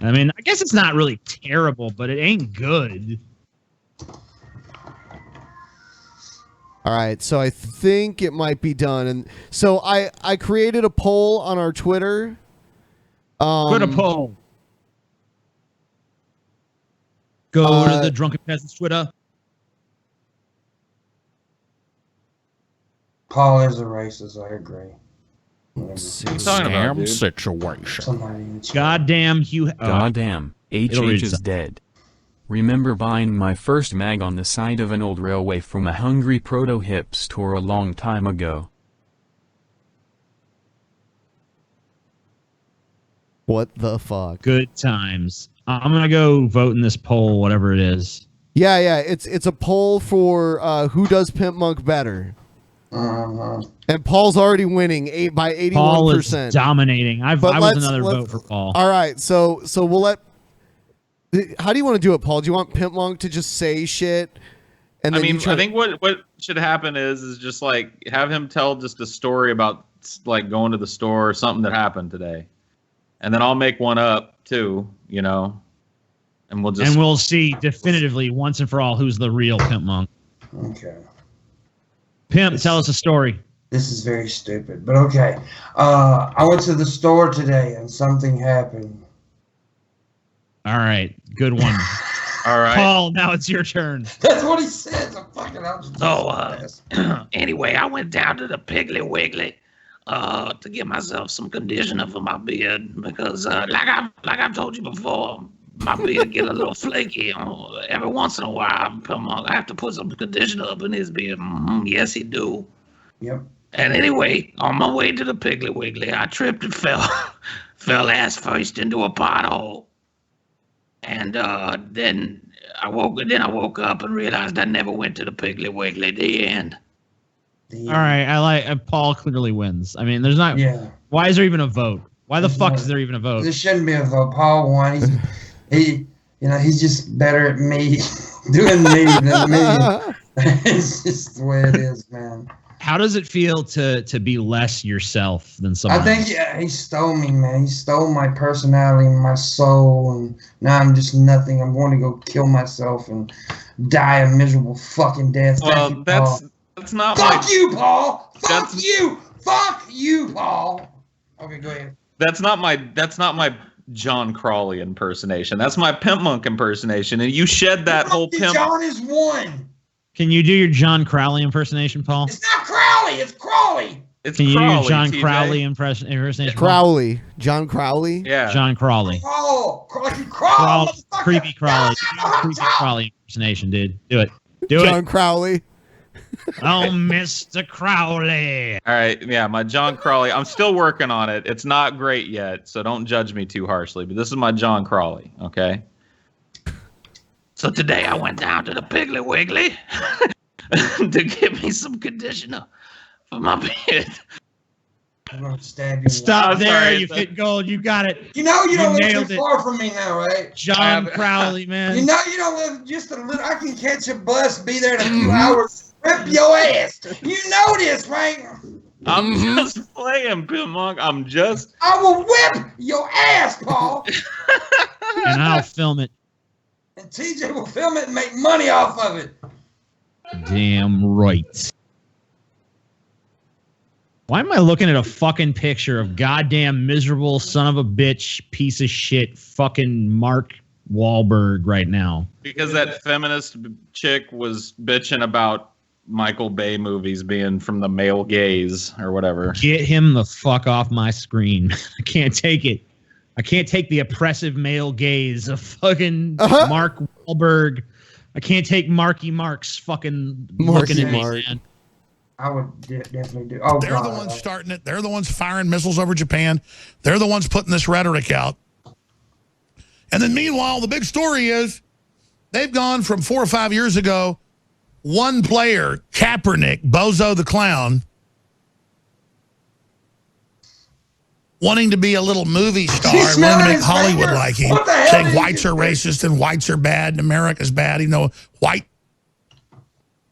I mean, I guess it's not really terrible, but it ain't good. All right, so I think it might be done, and so I created a poll on our Twitter. Put a poll. Go to the Drunken Peasants Twitter. Paul is a racist, I agree. Scam situation. Goddamn Hugh. Goddamn, It'll read HH is some- dead. Remember buying my first mag on the side of an old railway from a hungry proto-hip store a long time ago. What the fuck? Good times. I'm gonna go vote in this poll, whatever it is. Yeah, it's a poll for who does Pimp Monk better. And Paul's already winning by 81%. Paul is dominating. I was another vote for Paul. All right, so we'll let. How do you want to do it, Paul? Do you want Pimp Monk to just say shit? And then I think what should happen is just like have him tell just a story about like going to the store or something that happened today, and then I'll make one up too, and we'll see definitively once and for all who's the real Pimp Monk. Okay. Pimp, tell us a story. This is very stupid, but okay. I went to the store today and something happened. All right, good one. All right, Paul. Now it's your turn. That's what he said. So fucking Anyway, I went down to the Piggly Wiggly to get myself some conditioner for my beard because, like I've told you before, my beard get a little flaky every once in a while. I have to put some conditioner up in his beard. Yes, he do. Yep. And anyway, on my way to the Piggly Wiggly, I tripped and fell ass first into a pothole. And then I woke up and realized I never went to the Piggly Wiggly. The end. All right, I like Paul clearly wins. I mean, there's not. Yeah. Why is there even a vote? Why the fuck is there even a vote? There shouldn't be a vote. Paul won. He's just better at me doing me than me. It's just the way it is, man. How does it feel to be less yourself than someone I think else? he stole me, man. He stole my personality and my soul, and now I'm just nothing. I'm going to go kill myself and die a miserable fucking death. Well, that's not. Fuck you, Paul. Fuck you. Fuck you, Paul. Okay, go ahead. That's not my John Crowley impersonation. That's my Pimp Monk impersonation, and you shed that whole pimp. John is one. Can you do your John Crowley impersonation, Paul? It's not Crowley. It's Crawley. Can you do your John TJ. Crowley impersonation? Crowley. John Crowley? Yeah. John Crowley. Creepy Crowley. Creepy Crowley impersonation, dude. Do it. Do John it. Crowley. Oh, Mr. Crowley. All right, yeah, my John Crawley. I'm still working on it. It's not great yet, so don't judge me too harshly. But this is my John Crawley, okay? So today I went down to the Piggly Wiggly to get me some conditioner for my beard. I'm gonna stab you. Stop there, sorry, you fit gold. You got it. You know you don't live nailed too it. far from me now, right? John Crowley, man. You know you don't live just a little. I can catch a bus, be there in a few hours, whip your ass. You know this, right? I'm just playing, PIMPMUNK. I will whip your ass, Paul. And I'll film it. And TJ will film it and make money off of it. Damn right. Why am I looking at a fucking picture of goddamn miserable son of a bitch, piece of shit, fucking Mark Wahlberg right now? Because that feminist chick was bitching about Michael Bay movies being from the male gaze or whatever. Get him the fuck off my screen. I can't take it. I can't take the oppressive male gaze of fucking Mark Wahlberg. I can't take Marky Mark's fucking looking at me, man. I would definitely do. Oh, they're the ones starting it. They're the ones firing missiles over Japan. They're the ones putting this rhetoric out. And then meanwhile, the big story is they've gone from 4 or 5 years ago, one player, Kaepernick, Bozo the Clown, wanting to be a little movie star, wanting to make Hollywood like him, saying whites are racist and whites are bad and America's bad. You know, white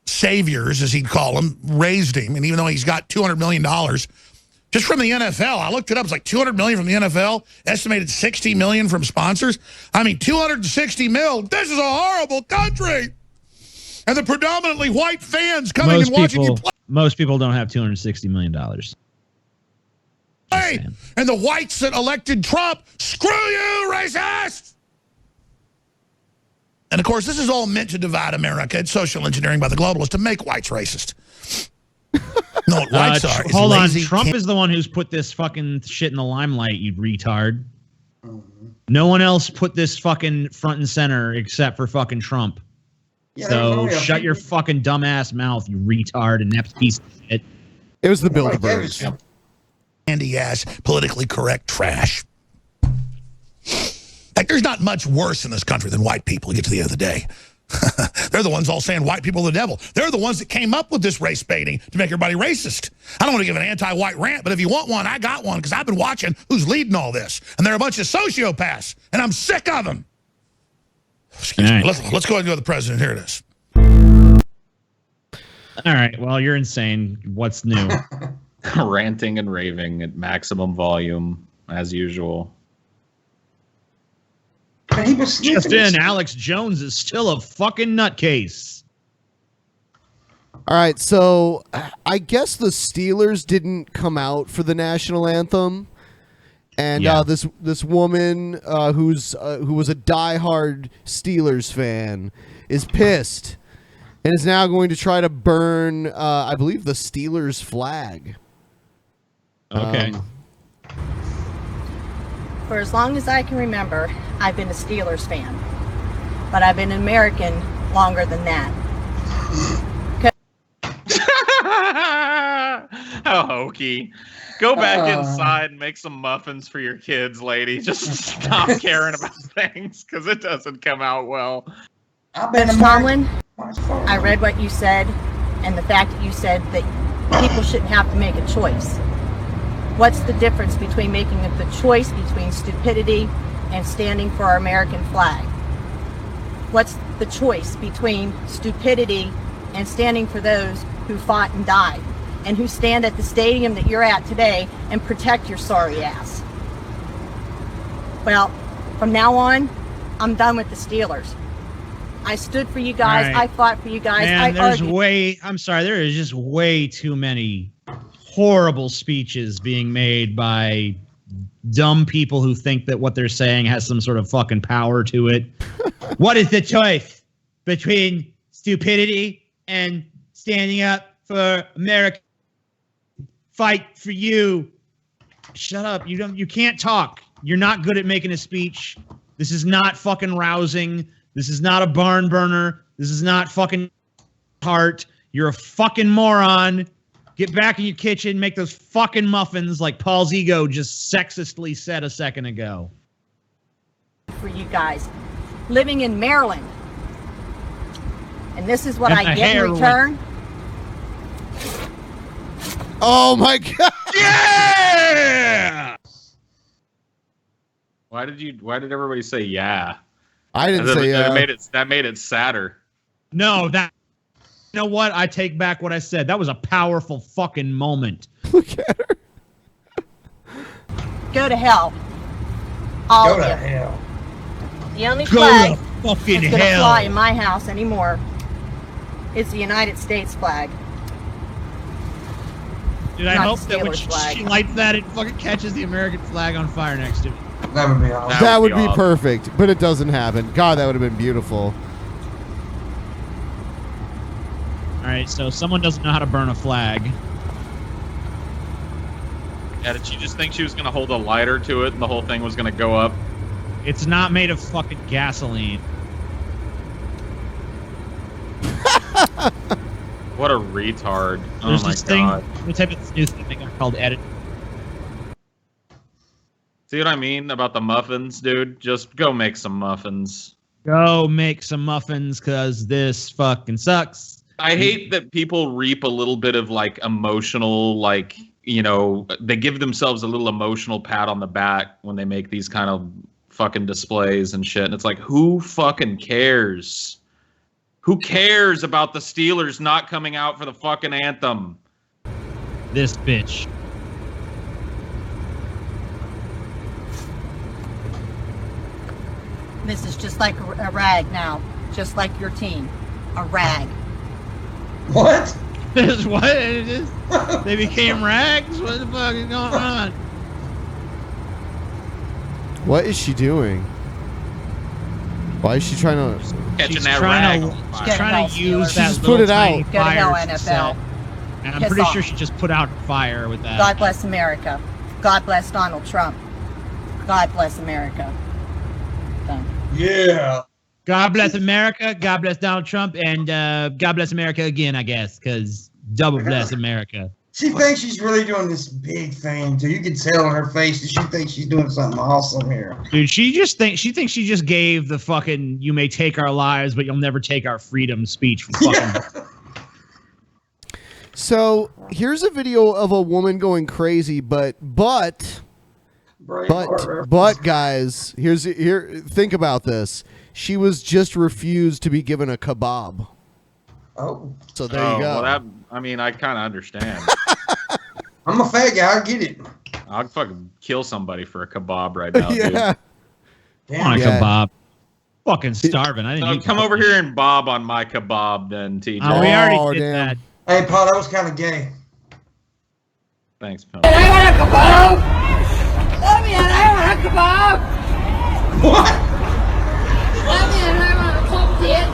saviors, as he'd call them, raised him. And even though he's got $200 million just from the NFL, I looked it up, it's like $200 million from the NFL, estimated $60 million from sponsors. I mean, $260 million. This is a horrible country. And the predominantly white fans coming and watching you play. Most people don't have $260 million. Hey, and the whites that elected Trump, screw you, racist! And of course, this is all meant to divide America. It's social engineering by the globalists to make whites racist. No, what whites are. Hold on, Trump is the one who's put this fucking shit in the limelight, you retard. No one else put this fucking front and center except for fucking Trump. Yeah, so shut your fucking dumbass mouth, you retard, inept piece of shit. It was the Bilderbergs. Handy-ass, politically correct trash. Like, there's not much worse in this country than white people, you get to the end of the day. They're the ones all saying white people are the devil. They're the ones that came up with this race baiting to make everybody racist. I don't want to give an anti-white rant, but if you want one, I got one, because I've been watching who's leading all this. And they're a bunch of sociopaths, and I'm sick of them. Excuse me. Let's go ahead and go to the president. Here it is. All right, well, you're insane. What's new? Ranting and raving at maximum volume, as usual. Just in, Alex Jones is still a fucking nutcase. All right, so I guess the Steelers didn't come out for the national anthem, and this woman who was a diehard Steelers fan is pissed and is now going to try to burn, I believe, the Steelers flag. Okay. For as long as I can remember, I've been a Steelers fan. But I've been an American longer than that. How hokey. Go back inside and make some muffins for your kids, lady. Just stop caring about things, because it doesn't come out well. Judge Tomlin, I read what you said, and the fact that you said that people shouldn't have to make a choice. What's the difference between making the choice between stupidity and standing for our American flag? What's the choice between stupidity and standing for those who fought and died and who stand at the stadium that you're at today and protect your sorry ass? Well, from now on, I'm done with the Steelers. I stood for you guys. Right. I fought for you guys. Man, there is just way too many horrible speeches being made by dumb people who think that what they're saying has some sort of fucking power to it. What is the choice between stupidity and standing up for America? Fight for you. Shut up. You can't talk. You're not good at making a speech. This is not fucking rousing. This is not a barn burner. This is not fucking heart. You're a fucking moron. Get back in your kitchen, make those fucking muffins like PAULSEGO just sexistly said a second ago. For you guys, living in Maryland, and this is what And I the get in heroin. return. Oh my god! Yeah! Why did everybody say yeah? I didn't say yeah. That made it sadder. No, you know what? I take back what I said. That was a powerful fucking moment. Look at her. Go to hell. All Go of to you. hell. The only Go flag to fucking that's gonna hell. fly in my house anymore is the United States flag. Dude, I Not hope the that when Steelers flag. she lights that, it fucking catches the American flag on fire next to it. That would be awesome. That would be perfect, but it doesn't happen. God, that would have been beautiful. All right, so someone doesn't know how to burn a flag. Yeah, did she just think she was going to hold a lighter to it and the whole thing was going to go up? It's not made of fucking gasoline. What a retard. There's Oh my this thing, god. the type of new thing called edit. See what I mean about the muffins, dude? Just go make some muffins. Go make some muffins, because this fucking sucks. I hate that people reap a little bit of like emotional, like, you know, they give themselves a little emotional pat on the back when they make these kind of fucking displays and shit. And it's like, who fucking cares? Who cares about the Steelers not coming out for the fucking anthem? This bitch. This is just like a rag now, just like your team, a rag. What? This is what it is. They became rags. What the fuck is going on? What is she doing? Why is she trying to? Catching She's that trying rag to, on fire. she's trying to use She that just little put it tiny out. Go to hell, fire NFL. set. And I'm Piss pretty off. sure she just put out fire with that. God bless America. God bless Donald Trump. God bless America. Done. Yeah. God bless America. God bless Donald Trump, and God bless America again, I guess, because double bless America. She thinks she's really doing this big thing, too. You can tell on her face that she thinks she's doing something awesome here. Dude, she thinks she just gave the fucking "you may take our lives, but you'll never take our freedom" speech from fucking. So here's a video of a woman going crazy, but guys, here. Think about this. She was just refused to be given a kebab. Oh, so there you go. Well, I mean, I kind of understand. I'm a fat guy. I get it. I'd fucking kill somebody for a kebab right now, Yeah. dude. I want a kebab. Fucking starving. I didn't eat come kebab. over here and bob on my kebab then, TJ. Oh, we already did that. Hey, Paul, that was kind of gay. Thanks, Pimp. I want a kebab! Let me in, I want a kebab! What? Let me in, I want a club tit!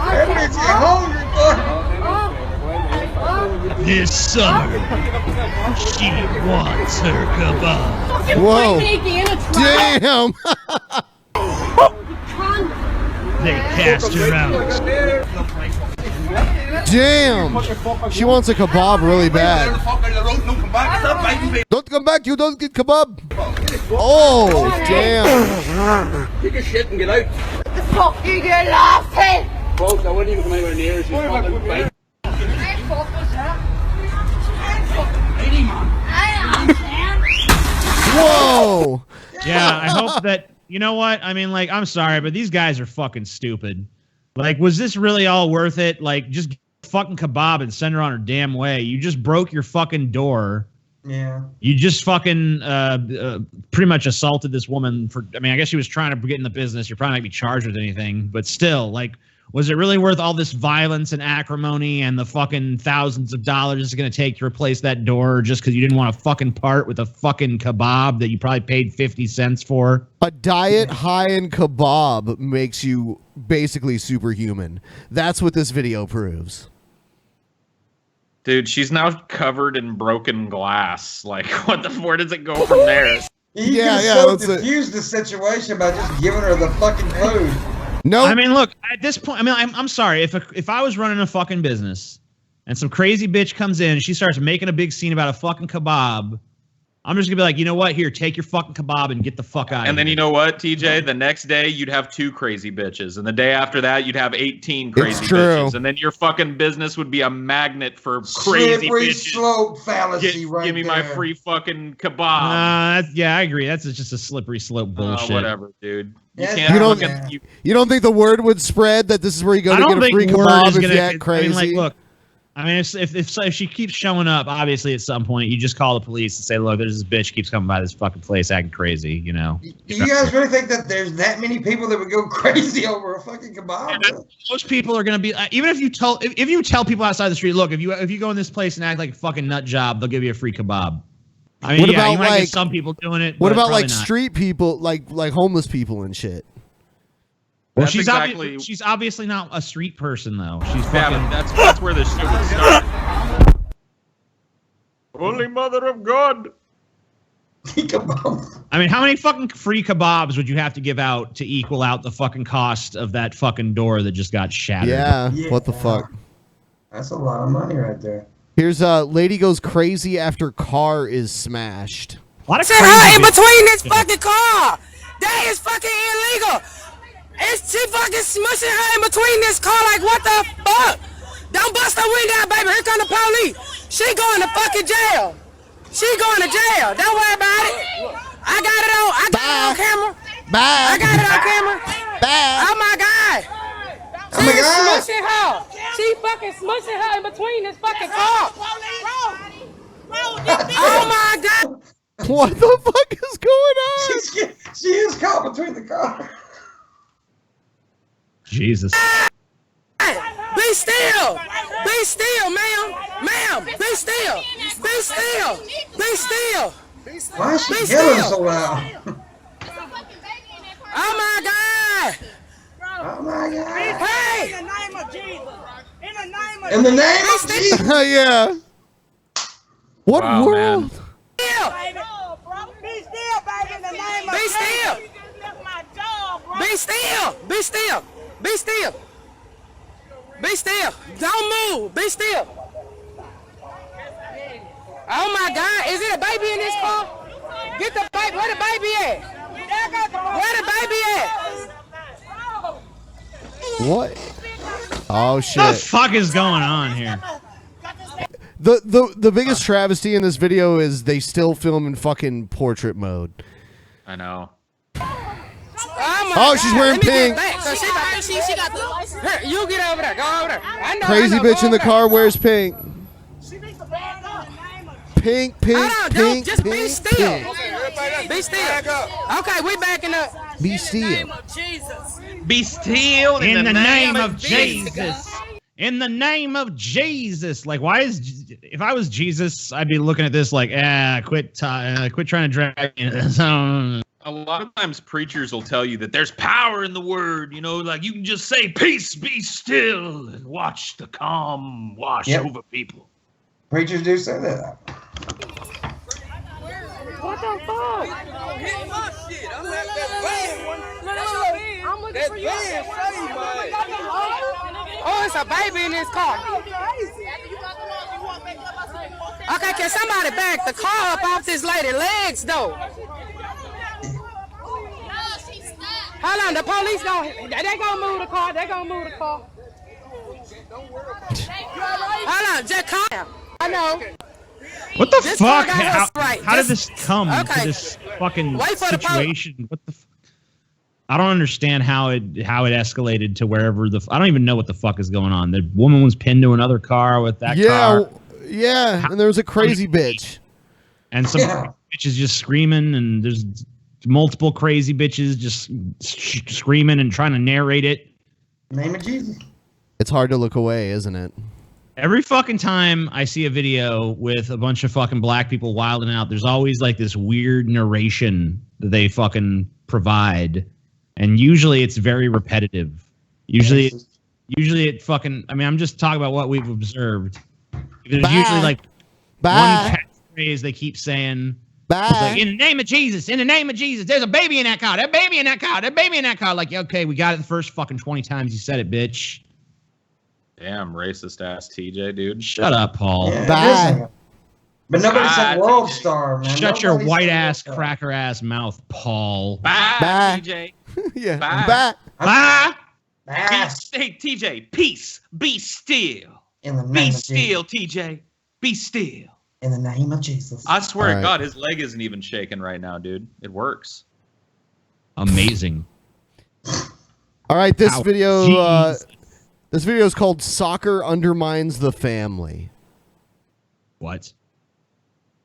That bitch is hungry, boy. This summer, she wants her kebab. Whoa. Damn. They cast her out. Damn. She wants a kebab really bad. Don't come back. You don't get kebab. Oh, damn. Take your shit and get out. The fuck you get laughing? Folks, I wouldn't even come anywhere near you. Whoa. Yeah, I hope that, you know what? I mean, like, I'm sorry, but these guys are fucking stupid. Like, was this really all worth it? Like, just get a fucking kebab and send her on her damn way. You just broke your fucking door. Yeah. You just fucking pretty much assaulted this woman for, I mean, I guess she was trying to get in the business. You're probably not going to be charged with anything, but still, like, was it really worth all this violence and acrimony and the fucking thousands of dollars it's going to take to replace that door just because you didn't want to fucking part with a fucking kebab that you probably paid 50 cents for? A diet high in kebab makes you basically superhuman. That's what this video proves. Dude, she's now covered in broken glass. Like, where does it go from there? You Yeah, can yeah, so that's it. diffuse the situation by just giving her the fucking food. No. I mean, look, at this point, I mean, I'm sorry. If I was running a fucking business and some crazy bitch comes in and she starts making a big scene about a fucking kebab, I'm just gonna be like, you know what? Here, take your fucking kebab and get the fuck out. And then you know what, TJ? The next day you'd have 2 crazy bitches, and the day after that you'd have 18 crazy bitches, and then your fucking business would be a magnet for crazy Slippery bitches. slope fallacy, right Give me there. my free fucking kebab. Yeah, I agree. That's just a slippery slope bullshit. Whatever, dude. You Yeah, can't. You don't think the word would spread that this is where you go I to don't get a free think word kebab is if gonna. you act crazy? I mean, like, look. I mean, if she keeps showing up, obviously at some point you just call the police and say, "Look, there's this bitch keeps coming by this fucking place acting crazy." You know. Do you guys really think that there's that many people that would go crazy over a fucking kebab? Most people are gonna be even if you tell people outside the street, look, if you go in this place and act like a fucking nut job, they'll give you a free kebab. I mean, What yeah, about, you might like- get some people doing it. What but about probably like not. street people, like homeless people and shit? Well, That's she's exactly- she's obviously not a street person though. She's Yeah, fucking. but that's where this shit would start. Holy Mother of God. I mean, how many fucking free kebabs would you have to give out to equal out the fucking cost of that fucking door that just got shattered? Yeah. What the fuck? That's a lot of money right there. Here's lady goes crazy after car is smashed. A lot of Sit her in between this fucking car. That is fucking illegal. She fucking smushing her in between this car like what the fuck? Don't bust her window, baby. Here come the police. She going to fucking jail. She going to jail. Don't worry about it. I got it on camera. Bye. I got it on camera. Bye. Oh my God. Oh my She's God. smushing her. She fucking smushing her in between this fucking car. Oh my God. What the fuck is going on? She is caught between the car. Jesus. Be still. Be still, ma'am. Ma'am, be still. Be still. Be still. Why is she Be yelling still. so loud? Oh my God. Oh my God. Hey. In the name of Jesus. Yeah. What Wow, world? man. Be still. Be still. Be still. Be still. Be still. Don't move. Be still. Oh my God. Is it a baby in this car? Get the baby. Where the baby at? Where the baby at? What? Oh shit. What the fuck is going on here? The biggest travesty in this video is they still film in fucking portrait mode. I know. Oh, she's wearing pink. She got the license. Here, you get over there. Go over there. I know, Crazy I know, bitch go in the over car wears pink. Pink, pink, Hold on, pink, just be pink, still. pink. Be still. Okay, we backing up. Be still. Be still In the name of Jesus. In the name of Jesus. Like, why is if I was Jesus, I'd be looking at this like, quit trying to drag me into this. A lot of times preachers will tell you that there's power in the word, you know, like you can just say, peace, be still, and watch the calm wash over people. Preachers do say that. What the fuck? I'm looking for you. Oh, it's a baby in this car. Okay, can somebody back the car up off this lady's legs, though? Hold on, the police they gonna move the car. They gonna move the car. Hold on, just calm. I know. What the This fuck? car got How, us right. how did Just- this come okay. to this fucking Wait for the situation? What the? I don't understand how it escalated to wherever the. I don't even know what the fuck is going on. The woman was pinned to another car with that car, Yeah, and there was a crazy bitch. and some bitches just screaming, and there's multiple crazy bitches just screaming and trying to narrate it. Name of Jesus. It's hard to look away, isn't it? Every fucking time I see a video with a bunch of fucking black people wilding out, there's always like this weird narration that they fucking provide. And usually it's very repetitive. Usually it fucking, I mean, I'm just talking about what we've observed. There's usually like one catchphrase they keep saying, Bye. It's like, in the name of Jesus, in the name of Jesus, there's a baby in that car, that baby in that car, that baby in that car. Like, okay, we got it the first fucking 20 times you said it, bitch. Damn, racist ass TJ, dude. Shut up, Paul. Yeah, Bye. But nobody said world star, man. Shut your Nobody white said ass, world star. cracker ass mouth, Paul. Bye, Bye. TJ. Yeah. Bye. Bye. Bye. Peace. Hey, TJ, peace. Be still. In the name Be of still, TJ. Be still. In the name of Jesus. I swear All to right. God, his leg isn't even shaking right now, dude. It works. Amazing. All right, this Ow. video Jeez. this video is called Soccer Undermines the Family. What?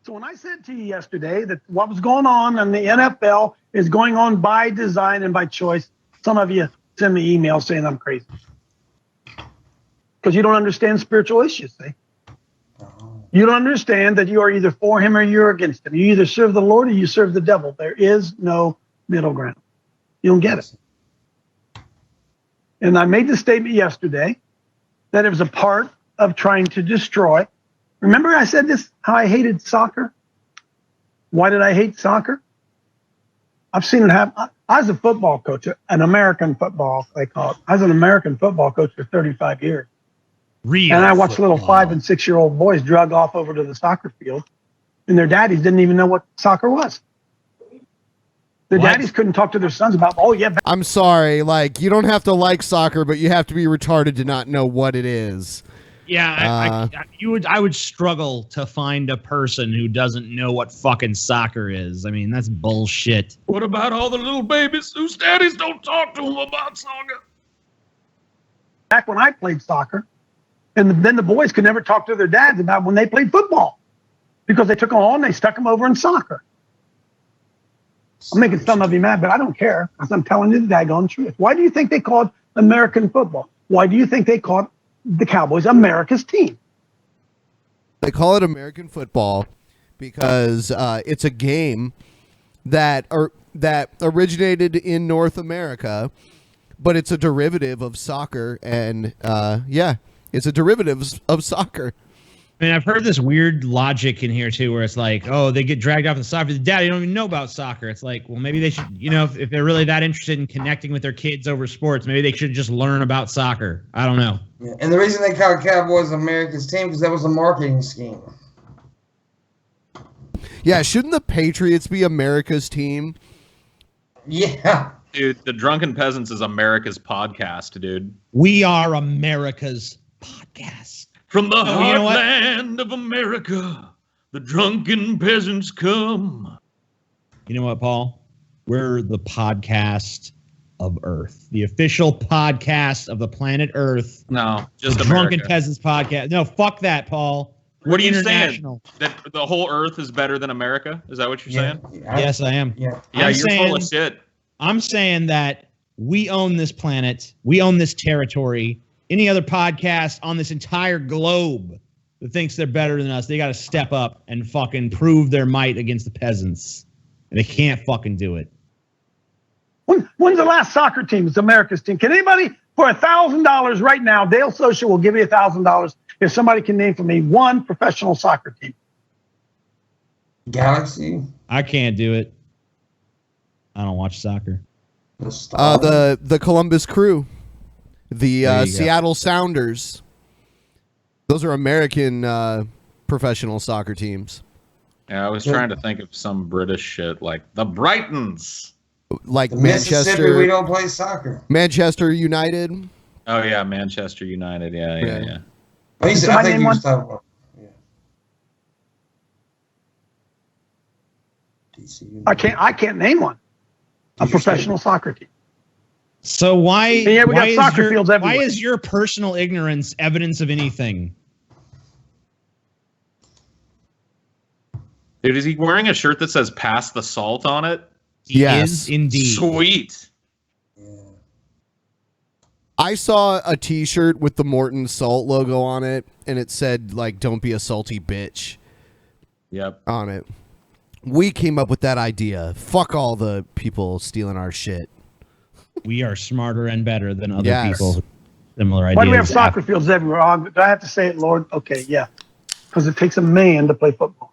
So when I said to you yesterday that what was going on in the NFL is going on by design and by choice, some of you send me emails saying I'm crazy. Because you don't understand spiritual issues, see? You don't understand that you are either for him or you're against him. You either serve the Lord or you serve the devil. There is no middle ground. You don't get it. And I made the statement yesterday that it was a part of trying to destroy. Remember I said this, how I hated soccer? Why did I hate soccer? I've seen it happen. I was a football coach, an American football, they call it. I was an American football coach for 35 years. Real And I watched football. little 5- and 6-year-old boys drug off over to the soccer field, and their daddies didn't even know what soccer was. Their What? daddies couldn't talk to their sons about, oh, yeah. I'm sorry, like, you don't have to like soccer, but you have to be retarded to not know what it is. Yeah, I would struggle to find a person who doesn't know what fucking soccer is. I mean, that's bullshit. What about all the little babies whose daddies don't talk to them about soccer? Back when I played soccer, and then the boys could never talk to their dads about when they played football because they took them on and they stuck them over in soccer. I'm making some of you mad, but I don't care because I'm telling you the daggone truth. Why do you think they called American football? Why do you think they called the Cowboys America's team? They call it American football because it's a game that originated in North America, but it's a derivative of soccer, and it's a derivative of soccer. I mean, I've heard this weird logic in here too, where it's like, oh, they get dragged off in soccer. The daddy don't even know about soccer. It's like, well, maybe they should, if they're really that interested in connecting with their kids over sports, maybe they should just learn about soccer. I don't know. Yeah. And the reason they called Cowboys America's team because that was a marketing scheme. Yeah, shouldn't the Patriots be America's team? Yeah. Dude, the Drunken Peasants is America's podcast, dude. We are America's podcast. From the Oh, you know what? heartland of America, the Drunken Peasants come. You know what, Paul? We're the podcast of Earth, the official podcast of the planet Earth. No, just the America. Drunken Peasants podcast. No, fuck that, Paul. We're What are you saying? international. That the whole Earth is better than America? Is that what you're saying? Yes, I am. Yeah. Yeah, I'm you're full of saying- shit. I'm saying that we own this planet. We own this territory. Any other podcast on this entire globe that thinks they're better than us, they got to step up and fucking prove their might against the peasants. And they can't fucking do it. When's the last soccer team? It's America's team. Can anybody, for $1,000 right now, Dale Social will give you $1,000 if somebody can name for me one professional soccer team. Galaxy. I can't do it. I don't watch soccer. The Columbus Crew, the There you go. Seattle Sounders. Those are American professional soccer teams. Yeah, I was trying to think of some British shit like the Brightons. Like Mississippi, we Manchester, don't play soccer. Manchester United. Oh yeah, Manchester United. Yeah. Oh, I think you was talking about. I can't name one. A professional soccer team. So why, Yeah, we got why, soccer is, fields your, everywhere. why is your personal ignorance evidence of anything? Dude, is he wearing a shirt that says "Pass the Salt" on it? He Yes. is indeed. Sweet. I saw a T-shirt with the Morton Salt logo on it, and it said like "Don't be a salty bitch." Yep. On it. We came up with that idea. Fuck all the people stealing our shit. We are smarter and better than other Yes. people with similar ideas. Why do we have soccer fields everywhere? Do I have to say it, Lord? Okay, yeah. Because it takes a man to play football.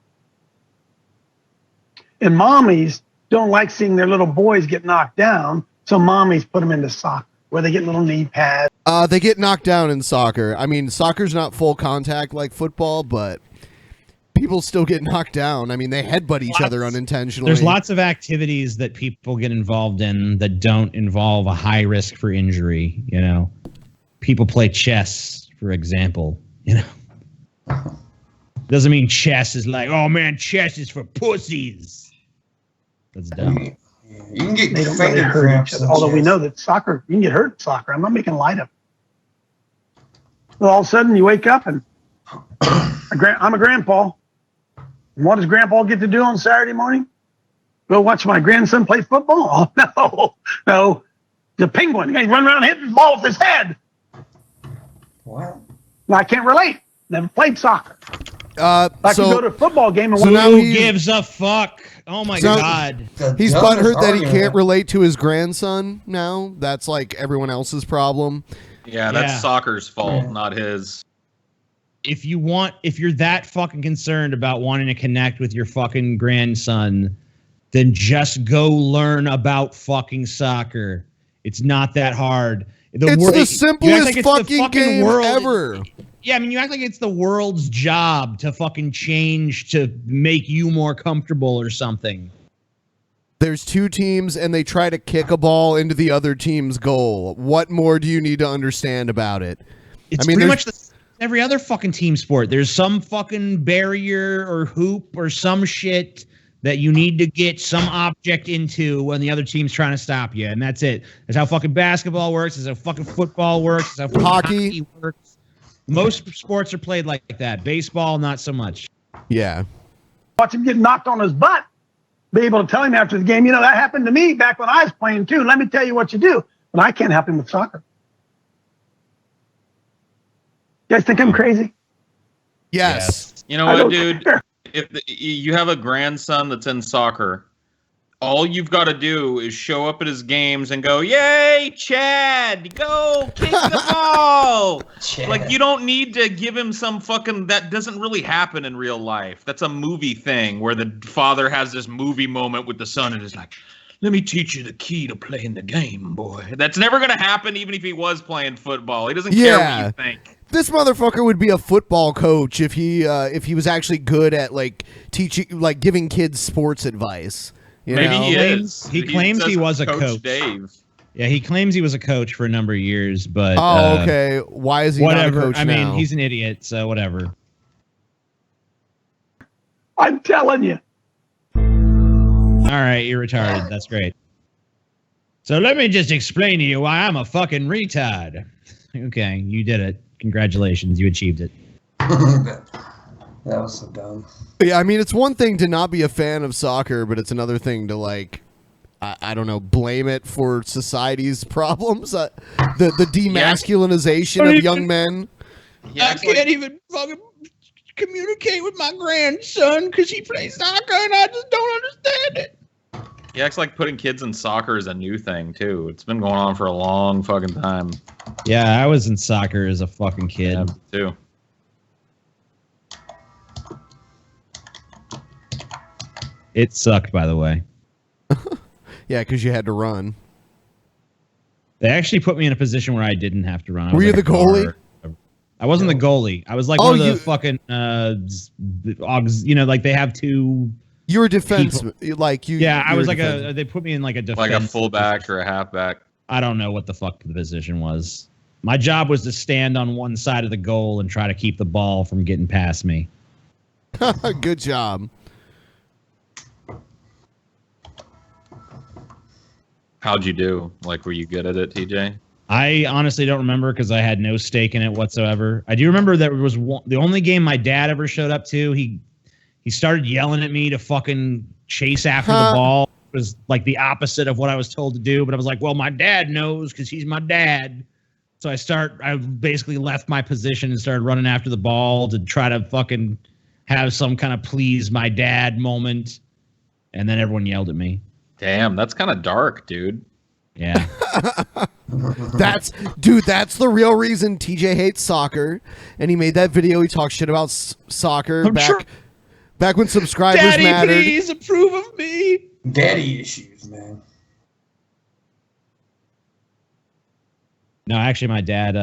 And mommies don't like seeing their little boys get knocked down, so mommies put them into soccer, where they get little knee pads. They get knocked down in soccer. I mean, soccer's not full contact like football, but people still get knocked down. I mean, they headbutt each other unintentionally. There's lots of activities that people get involved in that don't involve a high risk for injury. You know, people play chess, for example. You know, doesn't mean chess is like, oh man, chess is for pussies. That's dumb. You can get They don't really hurt each other. Although we know that soccer, you can get hurt in soccer. I'm not making light of it. But all of a sudden you wake up and I'm a grandpa. And what does grandpa get to do on Saturday morning? Go watch my grandson play football? Oh, no. The penguin. He's running around hitting the ball with his head. What? I can't relate. Never played soccer. I could so- go to a football game and so now Who he's- gives a fuck? Oh my So- god. He's butthurt that he can't relate to his grandson now. That's like everyone else's problem. Yeah, that's Yeah. soccer's fault, not his. If you're that fucking concerned about wanting to connect with your fucking grandson, then just go learn about fucking soccer. It's not that hard. It's the simplest fucking game ever. Yeah, I mean, you act like it's the world's job to fucking change to make you more comfortable or something. There's two teams and they try to kick a ball into the other team's goal. What more do you need to understand about it? It's I mean, pretty there's- much every other fucking team sport. There's some fucking barrier or hoop or some shit that you need to get some object into when the other team's trying to stop you, and that's it. That's how fucking basketball works. That's how fucking football works. That's how fucking hockey works. Most sports are played like that. Baseball, not so much. Yeah. watch him get knocked on his butt. Be able to tell him after the game, you know, that happened to me back when I was playing too. Let me tell you what you do. But I can't help him with soccer. You guys think I'm crazy? Yes. You know what, dude? If you have a grandson that's in soccer, all you've got to do is show up at his games and go, "Yay, Chad! Go kick the ball!" Like, you don't need to give him some fucking. That doesn't really happen in real life. That's a movie thing where the father has this movie moment with the son and is like, "Let me teach you the key to playing the game, boy." That's never gonna happen, even if he was playing football. He doesn't care what you think. This motherfucker would be a football coach if he was actually good at like teaching, like giving kids sports advice. You Maybe know? he is. He claims he was a coach. Dave. Yeah, he claims he was a coach for a number of years, but okay. Why is he whatever? not a coach I now? mean, he's an idiot, so whatever. I'm telling you. All right, you're retarded. That's great. So let me just explain to you why I'm a fucking retard. Okay, you did it. Congratulations, you achieved it. That was so dumb. Yeah, I mean, it's one thing to not be a fan of soccer, but it's another thing to, like, I don't know, blame it for society's problems. The demasculinization of young men. I can't even fucking communicate with my grandson because he plays soccer and I just don't understand it. He acts like putting kids in soccer is a new thing, too. It's been going on for a long fucking time. Yeah, I was in soccer as a fucking kid. Yeah, too. It sucked, by the way. Yeah, because you had to run. They actually put me in a position where I didn't have to run. Were you the goalie? I wasn't the goalie. I was like one of the fucking, you know, like they have two. You were defense, like you. Yeah, I you was were like defensive. they put me in like a defense. Like a fullback or a halfback. I don't know what the fuck the position was. My job was to stand on one side of the goal and try to keep the ball from getting past me. Good job. How'd you do? Like, were you good at it, TJ? I honestly don't remember because I had no stake in it whatsoever. I do remember that it was the only game my dad ever showed up to. He started yelling at me to fucking chase after the ball. It was like the opposite of what I was told to do. But I was like, well, my dad knows because he's my dad. So I basically left my position and started running after the ball to try to fucking have some kind of please my dad moment. And then everyone yelled at me. Damn, that's kind of dark, dude. Yeah. That's the real reason TJ hates soccer, and he made that video. He talks shit about soccer Back when subscribers Daddy, mattered. please approve of me. Daddy issues, man. No, actually, my dad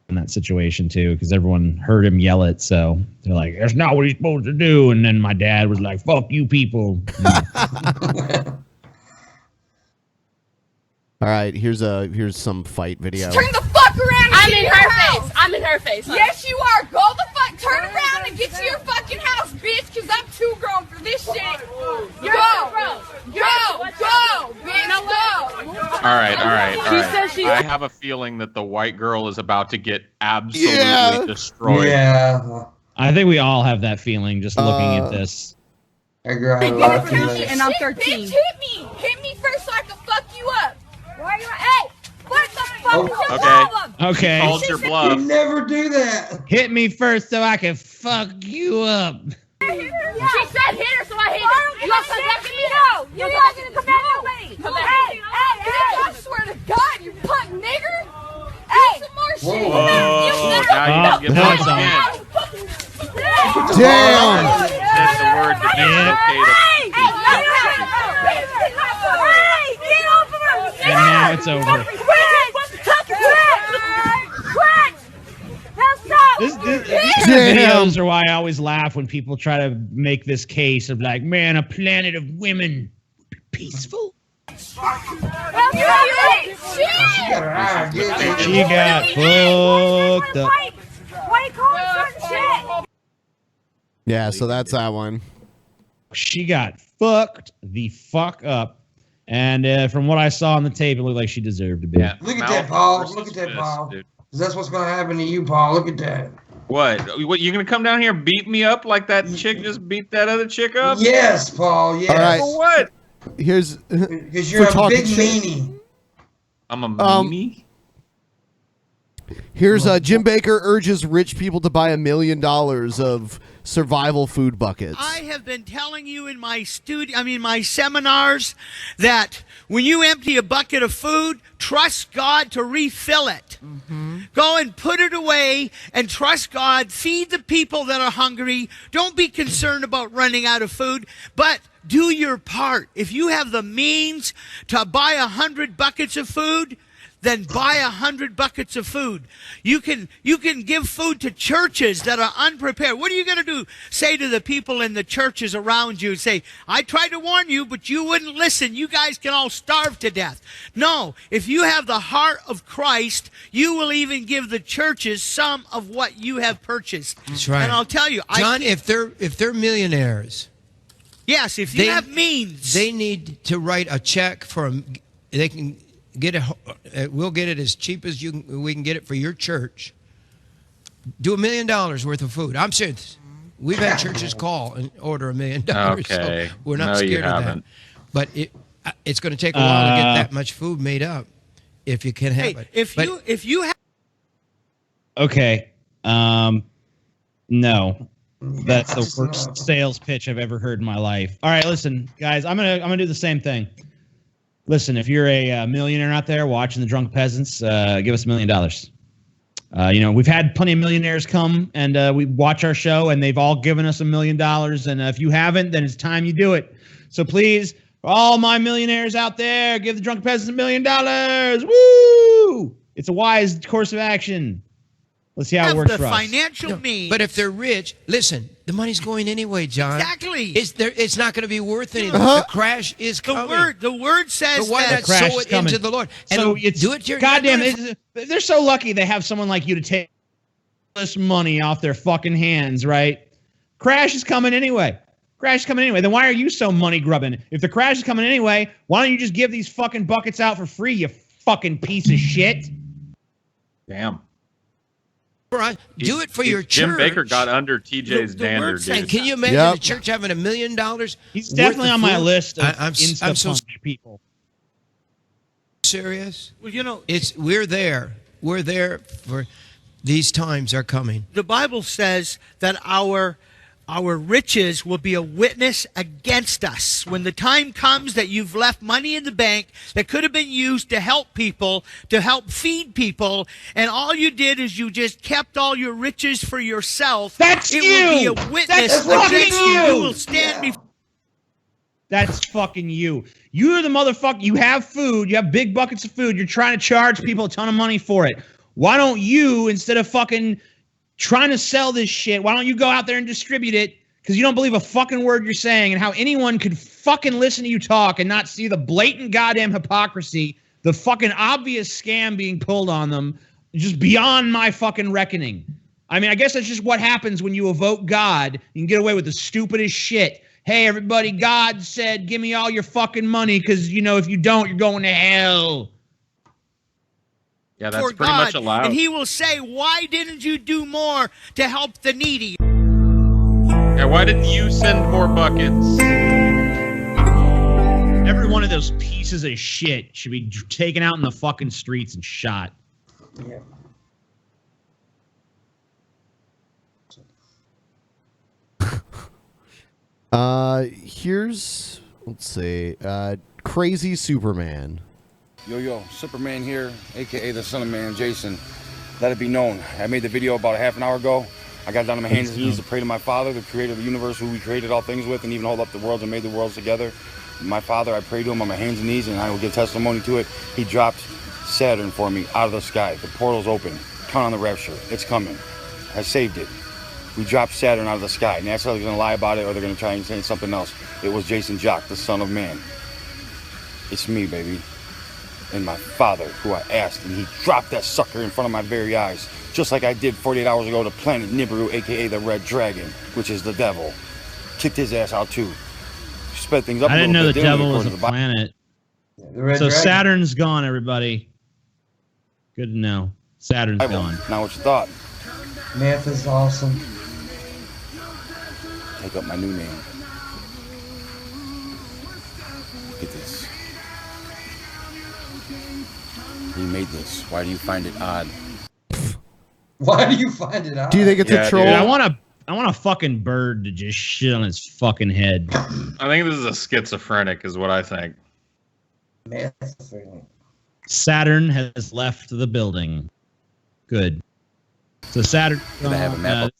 in that situation too, because everyone heard him yell it. So they're like, "That's not what he's supposed to do." And then my dad was like, "Fuck you, people." All right, here's some fight video. Turn the fuck around and I'm get in your her house. face. I'm in her face. Yes, you are. Go the fuck. Turn around and get to your fucking house, bitch, because I'm too grown for this shit. Go. Go, bitch, go. All right. She says she's- I have a feeling that the white girl is about to get absolutely destroyed. Yeah. I think we all have that feeling just looking at this. I agree. I have a Get lot it of from me, feelings. and I'm 13. Bitch, hit me. Hit me first so I can fuck you up. Why are you? Hey, what the fuck is your problem? Okay. You called your bluff. You never do that. Hit me first so I can fuck you up. She said hit her, so I hit her. You gonna come back at me? No. You're not gonna come back at me. Hey, I swear to God, you punk nigger. Hey, some more shit. Whoa. Now you No, get it's back on. Damn. Said the word to be Get off of her. And now it's over. These kind of videos are why I always laugh when people try to make this case of like, man, a planet of women would be peaceful. She got fucked up. Yeah, so that's that one. She got fucked the fuck up. And from what I saw on the tape, it looked like she deserved a bit. Yeah. Look at that, Paul. Look at that, Paul. Dude. That's what's going to happen to you, Paul. Look at that. What? You gonna come down here and beat me up like that chick just beat that other chick up? Yes, Paul. Yes. All right. For what? Here's Because you're a big meanie. I'm a meanie. Here's Jim Baker urges rich people to buy $1 million of survival food buckets. I have been telling you in my my seminars that when you empty a bucket of food, trust God to refill it. Go and put it away and trust God. Feed the people that are hungry. Don't be concerned about running out of food, but do your part. If you have the means to buy 100 buckets of food, then buy 100 buckets of food. You can give food to churches that are unprepared. What are you going to do? Say to the people in the churches around you, say, I tried to warn you, but you wouldn't listen. You guys can all starve to death. No, if you have the heart of Christ, you will even give the churches some of what you have purchased. That's right. And I'll tell you, John, if they're millionaires, yes, if you have means, they need to write a check for they can get it. We'll get it as cheap as we can get it for your church. Do $1 million worth of food. I'm serious. We've had churches call and order $1 million. Okay. So we're not No, you scared of that. haven't. But it's going to take a while to get that much food made up. If you can have it. if you have. Okay. No. That's the worst sales pitch I've ever heard in my life. All right, listen, guys, I'm gonna do the same thing. Listen, if you're a millionaire out there watching the Drunk Peasants, give us $1 million. We've had plenty of millionaires come and we watch our show, and they've all given us $1 million. And if you haven't, then it's time you do it. So please, for all my millionaires out there, give the Drunk Peasants $1 million. Woo! It's a wise course of action. Let's see how it works for us. Financial means. But if they're rich, listen, the money's going anyway, John. Exactly. It's not going to be worth anything. The crash is coming. The word says So why that. not sow it into the Lord? And So it's do it. goddamn. They're so lucky they have someone like you to take this money off their fucking hands, right? Crash is coming anyway. Crash is coming anyway. Then why are you so money grubbing? If the crash is coming anyway, why don't you just give these fucking buckets out for free? You fucking piece of shit. Damn. Right. Do it for your church. Jim Baker got under TJ's dander, dude. Can you imagine a church having $1 million? He's definitely on my list of I'm so people. Serious? Well, we're there. We're there for these times are coming. The Bible says that our our riches will be a witness against us. When the time comes that you've left money in the bank that could have been used to help people, to help feed people, and all you did is you just kept all your riches for yourself, That's it you! will be a witness That's fucking against you. you! You will stand before. That's fucking you. You're the motherfucker. You have food. You have big buckets of food. You're trying to charge people a ton of money for it. Why don't you, instead of fucking trying to sell this shit, why don't you go out there and distribute it? Because you don't believe a fucking word you're saying, and how anyone could fucking listen to you talk and not see the blatant goddamn hypocrisy, the fucking obvious scam being pulled on them, just beyond my fucking reckoning. I mean, I guess that's just what happens when you evoke God. You can get away with the stupidest shit. Hey, everybody, God said, give me all your fucking money, because, you know, if you don't, you're going to hell. Yeah, that's For pretty God, much allowed. and he will say, why didn't you do more to help the needy? Yeah, why didn't you send more buckets? Every one of those pieces of shit should be taken out in the fucking streets and shot. Yeah. Here's, let's see, Crazy Superman. Yo, Superman here, a.k.a. the Son of Man, Jason. Let it be known, I made the video about a half an hour ago. I got down on my hands and knees to pray to my Father, the creator of the universe, who we created all things with, and even hold up the worlds and made the worlds together. My Father, I pray to him on my hands and knees, and I will give testimony to it. He dropped Saturn for me out of the sky. The portal's open. Count on the rapture. It's coming. I saved it. We dropped Saturn out of the sky. NASA is going to lie about it, or they're going to try and say something else. It was Jason Jock, the Son of Man. It's me, baby. And my Father, who I asked, and he dropped that sucker in front of my very eyes, just like I did 48 hours ago to Planet Nibiru, a.k.a. the Red Dragon, which is the devil. Kicked his ass out, too. Sped things up I a didn't little know bit, the devil was a planet. Red So Dragon. Saturn's gone, everybody. Good to know. Saturn's Bible. gone. Now what you thought? Math is awesome. Take up my new name. Get this. He made this. Why do you find it odd? Why do you find it odd? Do you think it's a troll? Dude, I want a fucking bird to just shit on his fucking head. I think this is a schizophrenic, is what I think. Saturn has left the building. Good. So Saturn. Did I have a map?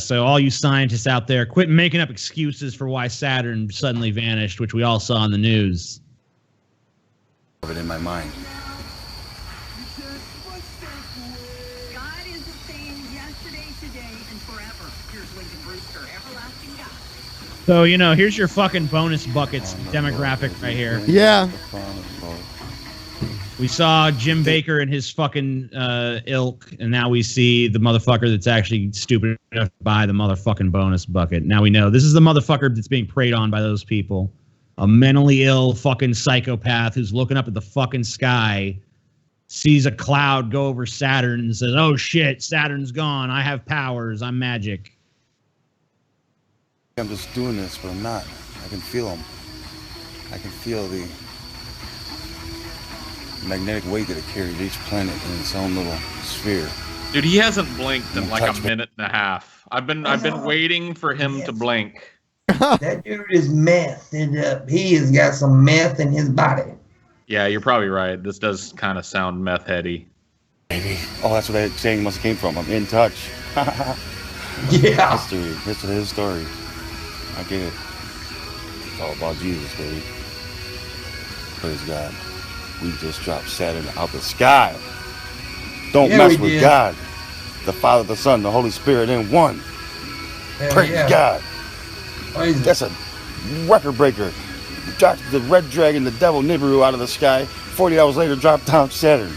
So all you scientists out there, quit making up excuses for why Saturn suddenly vanished, which we all saw in the news. Of it in my mind. So, you know, here's your fucking bonus buckets demographic right here. Yeah. We saw Jim Baker and his fucking ilk, and now we see the motherfucker that's actually stupid enough to buy the motherfucking bonus bucket. Now we know this is the motherfucker that's being preyed on by those people. A mentally ill fucking psychopath who's looking up at the fucking sky, sees a cloud go over Saturn and says, oh shit, Saturn's gone. I have powers. I'm magic. I'm just doing this, but I'm not. I can feel them. I can feel the magnetic weight that it carries each planet in its own little sphere. Dude, he hasn't blinked in like a minute and a half. I've been waiting for him to blink. That dude is methed up. He has got some meth in his body. Yeah, you're probably right. This does kind of sound meth heady. Maybe. Oh, that's where that saying must have came from. I'm in touch. Yeah. History, his story. I get it. It's all about Jesus, baby. Praise God. We just dropped Saturn out the sky. Don't mess with God. The Father, the Son, the Holy Spirit in one. Praise God. That's a record breaker. Dropped the Red Dragon, the Devil Nibiru out of the sky. 40 hours later, dropped down Saturn.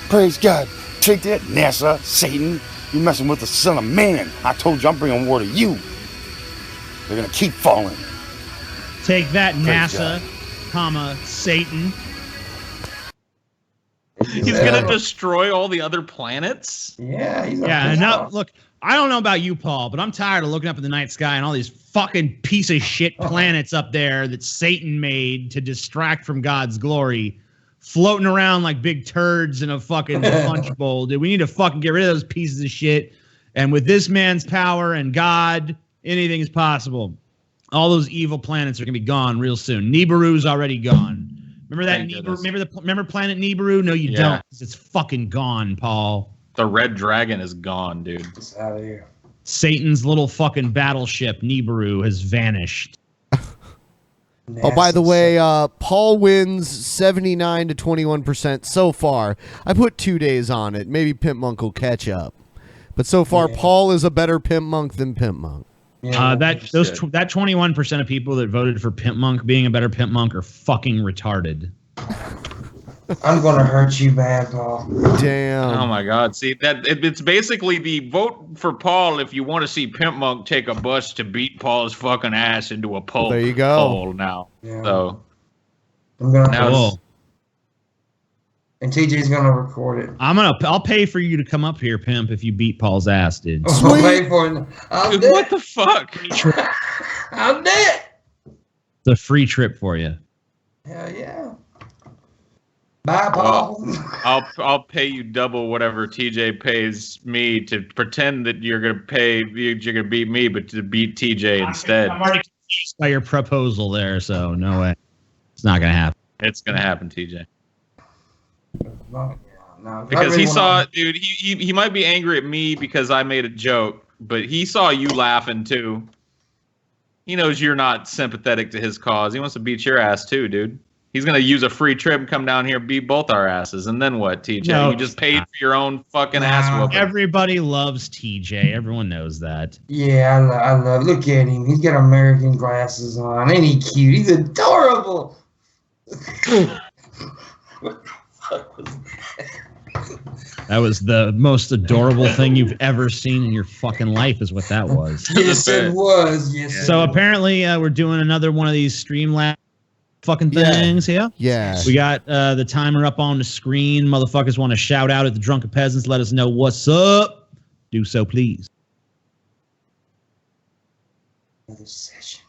Praise God. Take that, NASA, Satan. You're messing with the Son of Man. I told you I'm bringing war to you. They're going to keep falling. Take that, Praise NASA, God. comma, Satan. He's gonna destroy all the other planets? Yeah, he's and now, look, I don't know about you, Paul, but I'm tired of looking up at the night sky and all these fucking piece of shit planets up there that Satan made to distract from God's glory, floating around like big turds in a fucking punch bowl. Dude, we need to fucking get rid of those pieces of shit. And with this man's power and God Anything is possible. All those evil planets are gonna be gone real soon. Nibiru's already gone. Remember that Nibiru? Remember planet Nibiru? No, you don't. It's fucking gone, Paul. The red dragon is gone, dude. It's out of here. Satan's little fucking battleship Nibiru has vanished. Oh, by the way, Paul wins 79 to 21% so far. I put 2 days on it. Maybe Pimp Monk will catch up. But so far, Paul is a better Pimp Monk than Pimp Monk. That 21% of people that voted for Pimp Monk being a better Pimp Monk are fucking retarded. I'm gonna hurt you bad, Paul. Damn. Oh my God! See that it's basically the vote for Paul if you want to see Pimp Monk take a bus to beat Paul's fucking ass into a pole. There you go. Pole now. Yeah. So I'm gonna. now And TJ's gonna record it. I'll pay for you to come up here, Pimp, if you beat Paul's ass, dude. I'll pay for it. Dude, what the fuck? I'm dead. It's a free trip for you. Hell yeah. Bye, Paul. I'll pay you double whatever TJ pays me to pretend that you're gonna beat me, but to beat TJ instead. I'm already confused by your proposal there, so no way. It's not gonna happen. It's gonna happen, TJ. No, Because he saw, dude, he might be angry at me because I made a joke, but he saw you laughing too. He knows you're not sympathetic to his cause. He wants to beat your ass too, dude. He's gonna use a free trip and come down here, beat both our asses, and then what, TJ? No, you just paid for your own fucking ass whooping. Everybody loves TJ. Everyone knows that. Yeah, I love. Look at him. He's got American glasses on. Ain't he cute? He's adorable. That was the most adorable thing you've ever seen in your fucking life, is what that was. Yes, it was. Yes. So apparently, we're doing another one of these Streamlabs fucking things here. Yeah. We got the timer up on the screen. Motherfuckers want to shout out at the Drunken Peasants. Let us know what's up. Do so, please. Another session.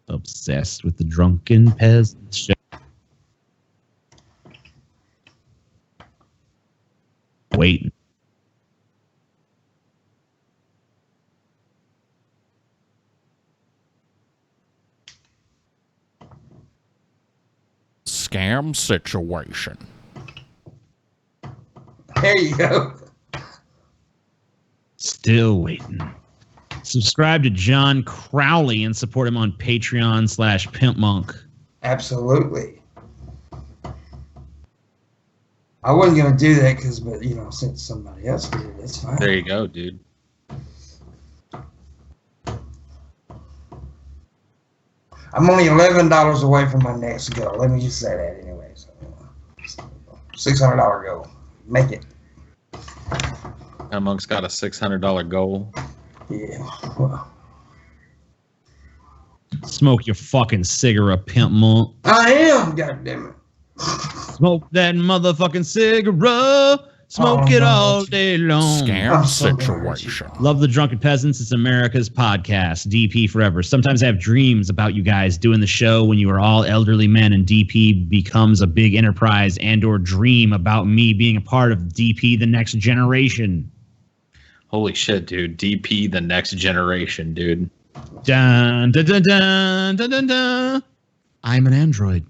Obsessed with the Drunken Peasants show. Waiting. Scam situation. There you go. Still waiting. Subscribe to John Crowley and support him on Patreon/PimpMonk. Absolutely. I wasn't gonna do that but since somebody else did it, it's fine. There you go, dude. I'm only $11 away from my next goal. Let me just say that anyway. So, $600 goal. Make it. Monk's got a $600 goal. Yeah. Well, Smoke your fucking cigarette, Pimp Monk. I am, goddammit. Smoke that motherfucking cigarette. Smoke it all day long. Scam situation. Love the Drunken Peasants. It's America's podcast. DP forever. Sometimes I have dreams about you guys doing the show when you are all elderly men and DP becomes a big enterprise, and or dream about me being a part of DP the next generation. Holy shit, dude. DP the next generation, dude. Dun, dun, dun, dun, dun, dun, dun. I'm an android.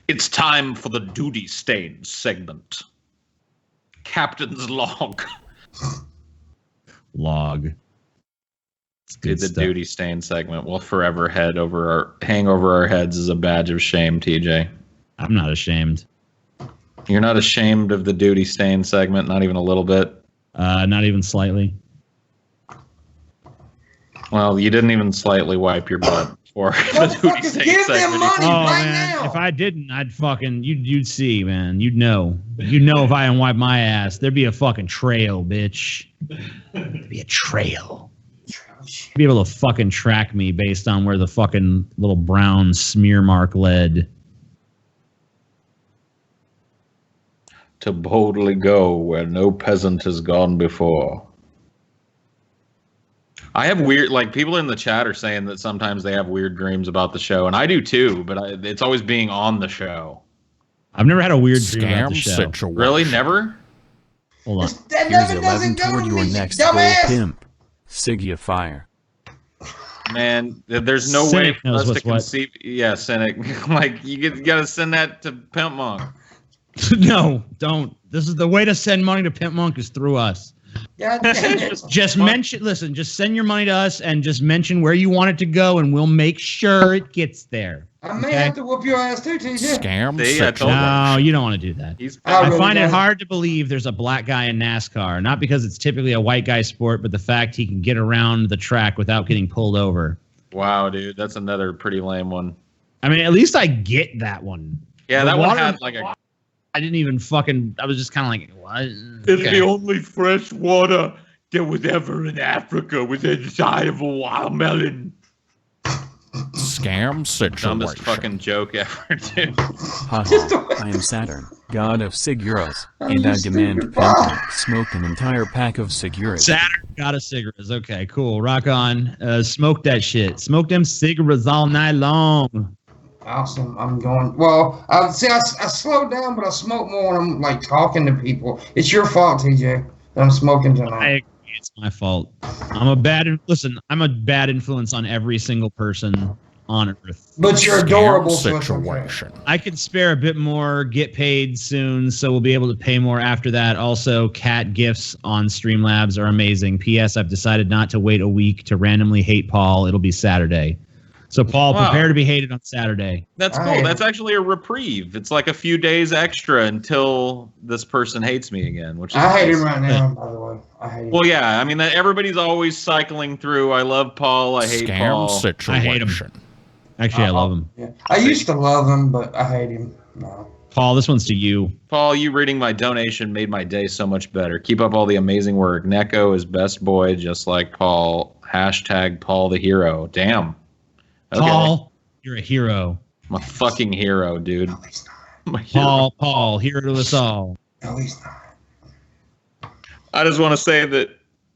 It's time for the duty stain segment. Captain's log. Log. Dude, the duty stain segment will forever hang over our heads as a badge of shame, TJ. I'm not ashamed. You're not ashamed of the duty stain segment, not even a little bit? Not even slightly. Well, you didn't even slightly wipe your butt for the duty stain segment. Man, if I didn't, I'd fucking you'd see, man. You'd know if I didn't wipe my ass. There'd be a fucking trail, bitch. There'd be a trail. You'd be able to fucking track me based on where the fucking little brown smear mark led. To boldly go where no peasant has gone before. I have weird, people in the chat are saying that sometimes they have weird dreams about the show, and I do too, but it's always being on the show. I've never had a weird dream about the show. Situation. Really? Never? Hold on. That Here's never 11 doesn't go toward to your me, next goal, dumbass. pimp. Sigya fire. Man, there's no Cynic way for knows us to what's what. conceive. Yeah, Cynic. Like you gotta send that to PIMPMUNK. No, don't. This is the way to send money to PIMPMUNK is through us. God damn it. Just mention. Listen, just send your money to us and just mention where you want it to go, and we'll make sure it gets there. I may have to whoop your ass too, TJ. Scam See, I told No, you don't want to do that. I I really find it don't. hard to believe there's a black guy in NASCAR, not because it's typically a white guy sport, but the fact he can get around the track without getting pulled over. Wow, dude, that's another pretty lame one. I mean, at least I get that one. Yeah, The that one water- had like a. I didn't even fucking. I was just kind of like, what? It's the only fresh water that was ever in Africa was inside of a watermelon. Scam Dumbest situation. fucking joke ever, dude. Haha, I am Saturn, god of Siguras, and I demand PIMPMUNK smoke an entire pack of Siguras. Saturn got a cigarettes. Okay, cool. Rock on. Smoke that shit. Smoke them cigarettes all night long. Awesome. I'm going. Well, I slowed down, but I smoke more when I'm like talking to people. It's your fault, TJ, that I'm smoking tonight. I agree. It's my fault. I'm a bad influence on every single person on Earth. But you're adorable, so it's okay. situation. I could spare a bit more, get paid soon, so we'll be able to pay more after that. Also, cat gifts on Streamlabs are amazing. P.S. I've decided not to wait a week to randomly hate Paul. It'll be Saturday. So, Paul, Wow. prepare to be hated on Saturday. That's cool. That's actually a reprieve. It's like a few days extra until this person hates me again. Which is I hate nice. him right now, by the way. I hate him. Well, yeah. I mean, everybody's always cycling through. I love Paul. I hate Paul. Situation. I hate him. Actually, I love him. Yeah. I used to love him, but I hate him. No. Paul, this one's to you. Paul, you reading my donation made my day so much better. Keep up all the amazing work. Neko is best boy, just like Paul. Hashtag Paul the hero. Damn. Okay. Paul, you're a hero. I'm a fucking hero, dude. No, he's not. I'm a hero. Paul, hero to us all. No, he's not. I just want to say that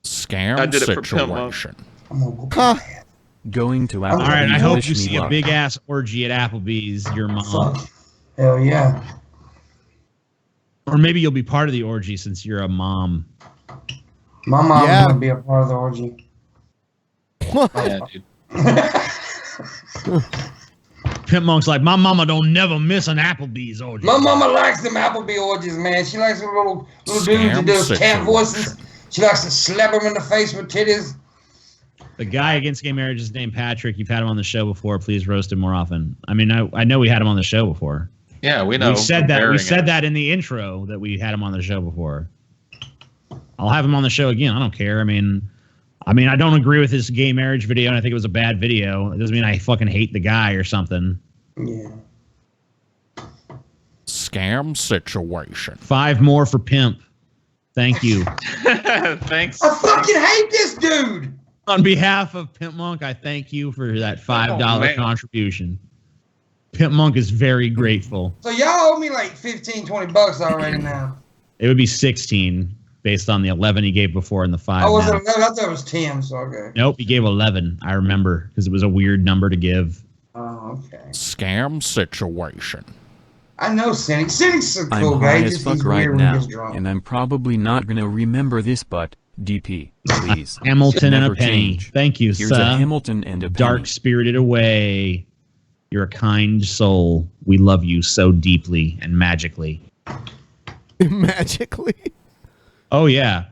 Scam I did it for situation. PIMPMUNK. Going to All Applebee's. right, I hope wish you me see a luck. big ass orgy at Applebee's, your mom. Hell yeah. Or maybe you'll be part of the orgy since you're a mom. My mom's Yeah. gonna be a part of the orgy. Yeah, dude. PIMPMUNK's like, my mama don't never miss an Applebee's orgy. My mama likes them Applebee orgies, man. She likes the little dudes that do cat situation. voices. She likes to slap them in the face with titties. The guy against gay marriage is named Patrick. You've had him on the show before. Please roast him more often. I mean, I know we had him on the show before. Yeah, we know. We said that. We Comparing said it. that in the intro that we had him on the show before. I'll have him on the show again. I don't care. I mean, I don't agree with his gay marriage video, and I think it was a bad video. It doesn't mean I fucking hate the guy or something. Yeah. Scam situation. 5 more for Pimp. Thank you. Thanks. I fucking hate this dude. On behalf of PIMPMUNK, I thank you for that $5 man. contribution. PIMPMUNK is very grateful. So y'all owe me like 15, 20 bucks already now. It would be 16 based on the 11 he gave before and the 5 Oh, was it now. 11? I thought it was 10, so okay. Nope, he gave 11. I remember because it was a weird number to give. Oh, okay. Scam situation. I know Cynic. Cynic's a I'm cool high guy. as Just fuck he's right weird when he now, gets drunk. and I'm probably not gonna remember this, but DP, please. Hamilton and a Never penny. change. Thank you, Here's sir. a Hamilton and a penny. Dark-spirited away. You're a kind soul. We love you so deeply and magically. Magically? Oh, yeah.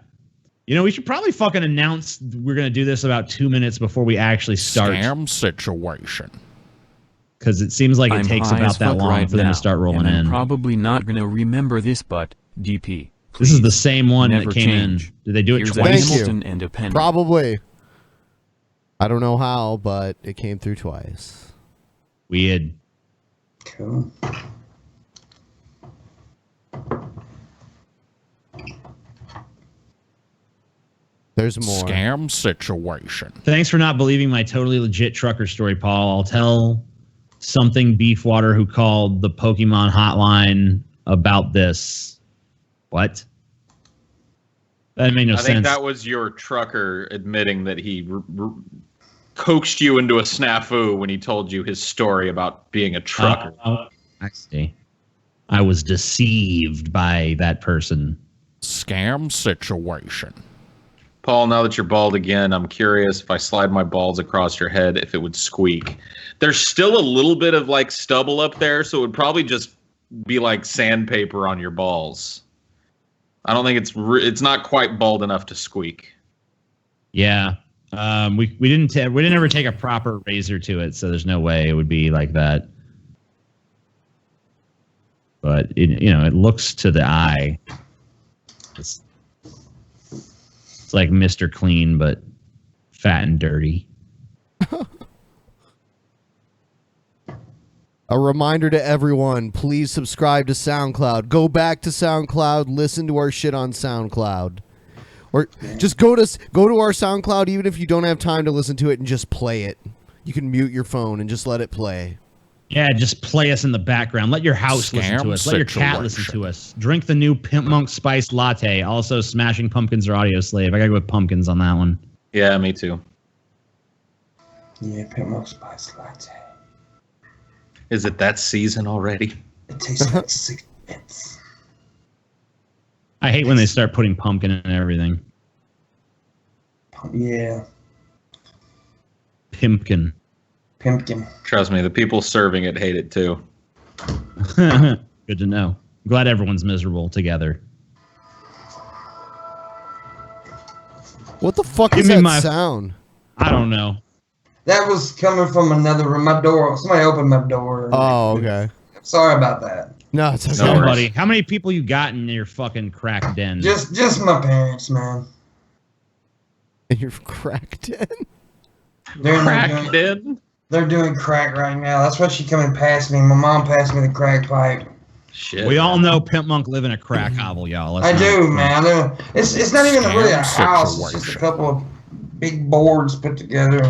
You know, we should probably fucking announce we're going to do this about 2 minutes before we actually start. Scam situation. Because it seems like it I'm takes high about as that fuck long right for them now, to start rolling and I'm in. probably not gonna remember this, but DP. This is the please, same one that never came change. in. Did they do it Here's a twice? Thank Hamilton you. and a penny. Probably. I don't know how, but it came through twice. Weird. Cool. There's more. Scam situation. Thanks for not believing my totally legit trucker story, Paul. I'll tell something Beefwater who called the Pokemon hotline about this. What? That made no I sense. think that was your trucker admitting that he coaxed you into a snafu when he told you his story about being a trucker. I see. I was deceived by that person. scam situation. Paul, now that you're bald again, I'm curious if I slide my balls across your head, if it would squeak. There's still a little bit of like stubble up there, so it would probably just be like sandpaper on your balls. I don't think it's not quite bald enough to squeak. Yeah. We didn't ever take a proper razor to it, so there's no way it would be like that. But it looks to the eye. It's like Mr. Clean, but fat and dirty. A reminder to everyone, please subscribe to SoundCloud. Go back to SoundCloud, listen to our shit on SoundCloud. Or just go to our SoundCloud even if you don't have time to listen to it and just play it. You can mute your phone and just let it play. Yeah, just play us in the background. Let your house listen to us. Let your cat listen to us. Drink the new PIMPMUNK spiced latte. Also, Smashing Pumpkins or Audio Slave. I gotta go with Pumpkins on that one. Yeah, me too. Yeah, PIMPMUNK spiced latte. Is it that season already? It tastes like cigarettes. I hate when they start putting pumpkin in everything. Yeah. Pimpkin. Trust me, the people serving it hate it too. Good to know. I'm glad everyone's miserable together. What the fuck is that sound? I don't know. That was coming from another room. My door. Somebody opened my door. Oh, okay. Sorry about that. No, it's okay. Somebody. How many people you got in your fucking crack den? Just my parents, man. In your crack den? They're doing crack right now. That's why she coming past me. My mom passed me the crack pipe. Shit. We all know PIMPMUNK live in a crack hovel, y'all. I do, man. It's not even really a house. It's just a couple of big boards put together.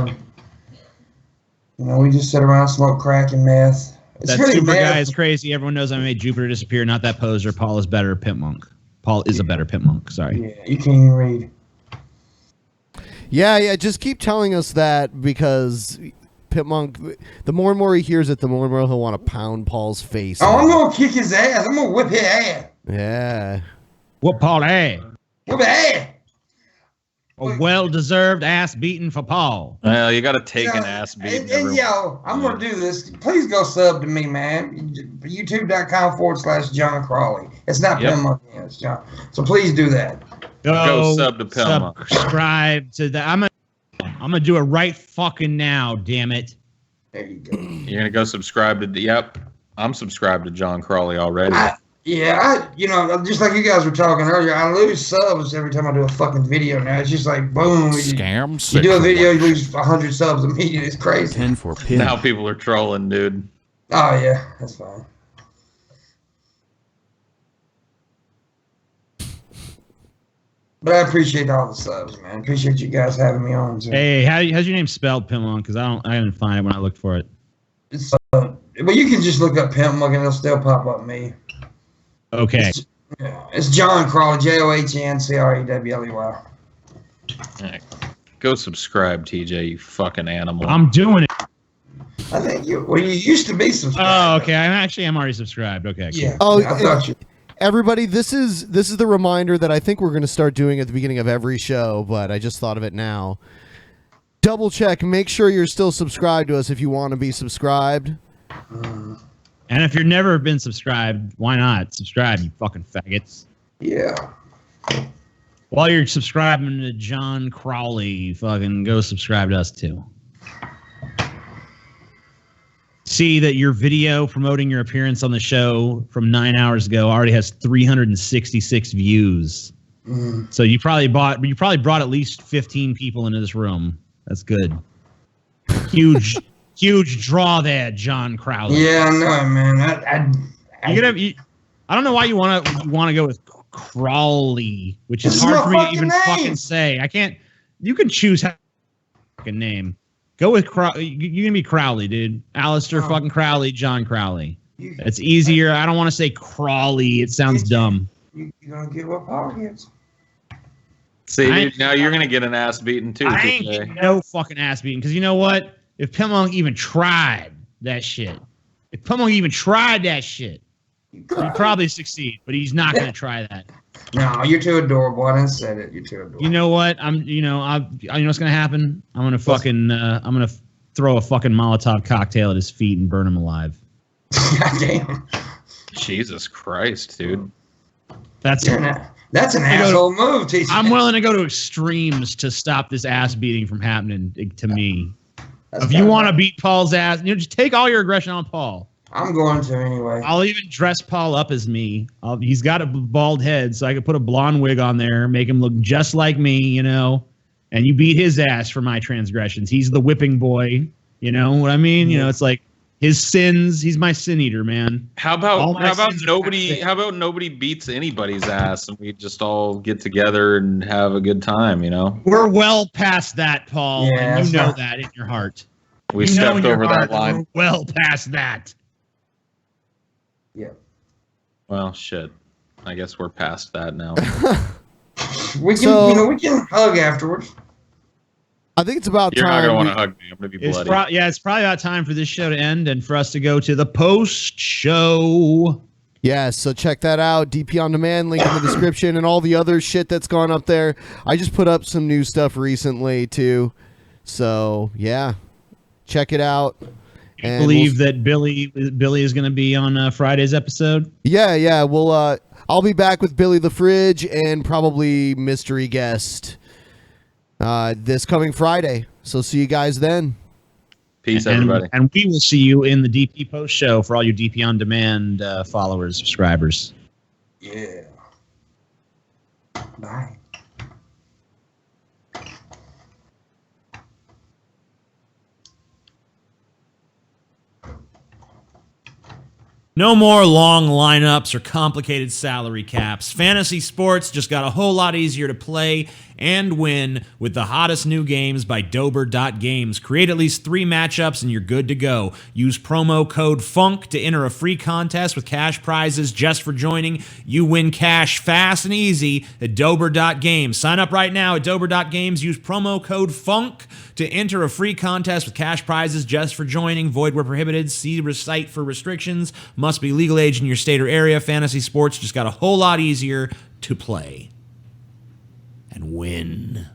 And, we just sit around, smoke crack and meth. That really super guy is crazy. Everyone knows I made Jupiter disappear, not that poser. Paul is better PIMPMUNK. Paul is a better PIMPMUNK. Sorry. Yeah, you can't even read. Yeah. Just keep telling us that because PIMPMUNK, the more and more he hears it, the more and more he'll want to pound Paul's face. Oh, I'm going to kick his ass. I'm going to whip his ass. Yeah. Whoop Paul ass. Whip his ass. A well-deserved ass beating for Paul. Well, you got to take an ass beating. And I'm going to do this. Please go sub to me, man. YouTube.com/John Crawley. It's not PIMPMUNK, it's John. So please do that. Go sub to PIMPMUNK. Subscribe to that. I'm gonna do it right fucking now. Damn it. There you go. You're gonna go subscribe to. Yep, I'm subscribed to John Crawley already. Just like you guys were talking earlier, I lose subs every time I do a fucking video now. It's just like, boom. You do a video, you lose 100 subs immediately. It's crazy. 10 for PIN. Now people are trolling, dude. Oh, yeah. That's fine. But I appreciate all the subs, man. Appreciate you guys having me on. Too. Hey, how's your name spelled, PIMPMUNK? Because I didn't find it when I looked for it. It's but you can just look up PIMPMUNK and it'll still pop up me. Okay. It's John Crawley, JOHNCREWLEY. Right. Go subscribe, TJ, you fucking animal. I'm doing it. I think you used to be subscribed. Oh, okay. I'm already subscribed. Okay. Cool. Yeah. Oh, I thought you. Everybody, this is the reminder that I think we're going to start doing at the beginning of every show, but I just thought of it now. Double check. Make sure you're still subscribed to us if you want to be subscribed. And if you've never been subscribed, why not? Subscribe, you fucking faggots. Yeah. While you're subscribing to John Crawley, fucking go subscribe to us too. See that your video promoting your appearance on the show from 9 hours ago already has 366 views. So you probably brought at least 15 people into this room. That's good. Huge draw there, John Crowley. Yeah, I know, man. I don't know why you want to go with Crawley, which is hard for me to even fucking say. I can't. You can choose how fucking name. Go with you can be Crowley, dude. Alistair fucking Crowley, John Crowley. It's easier. I don't want to say Crawley. It sounds dumb. You're gonna get what Paul gets. See, dude, now you're gonna get an ass beaten too. I ain't getting no fucking ass beaten because you know what? If PIMPMUNK even tried that shit, he'd probably succeed. But he's not gonna try that. No, you're too adorable. I didn't say it. You're too adorable. You know what? You know what's gonna happen? I'm gonna throw a fucking Molotov cocktail at his feet and burn him alive. God damn. Jesus Christ, dude. That's an asshole move, TJ. I'm willing to go to extremes to stop this ass beating from happening to me. If you want to beat Paul's ass, just take all your aggression on Paul. I'm going to anyway. I'll even dress Paul up as me. He's got a bald head, so I could put a blonde wig on there, make him look just like me, and you beat his ass for my transgressions. He's the whipping boy. You know what I mean? It's like his sins. He's my sin eater, man. How about nobody beats anybody's ass and we just all get together and have a good time, We're well past that, Paul, Yeah, and you know that in your heart. We stepped over that line. We're well past that. Yeah. Well, shit. I guess we're past that now. We can hug afterwards. I think it's about You're time. not going to want to hug me. I'm going to be bloody. It's probably about time for this show to end and for us to go to the post show. Yeah, so check that out. DP on Demand, link in the description, and all the other shit that's gone up there. I just put up some new stuff recently, too. So, yeah. Check it out. I believe that Billy is going to be on Friday's episode. Yeah. I'll be back with Billy the Fridge and probably mystery guest this coming Friday. So see you guys then. Peace, everybody. And we will see you in the DP post show for all your DP on Demand followers, subscribers. Yeah. Bye. No more long lineups or complicated salary caps. Fantasy sports just got a whole lot easier to play and win with the hottest new games by Dober.Games. Create at least 3 matchups and you're good to go. Use promo code FUNK to enter a free contest with cash prizes just for joining. You win cash fast and easy at Dober.Games. Sign up right now at Dober.Games. Use promo code FUNK to enter a free contest with cash prizes just for joining. Void where prohibited. See site for restrictions. Must be legal age in your state or area. Fantasy sports just got a whole lot easier to play and win.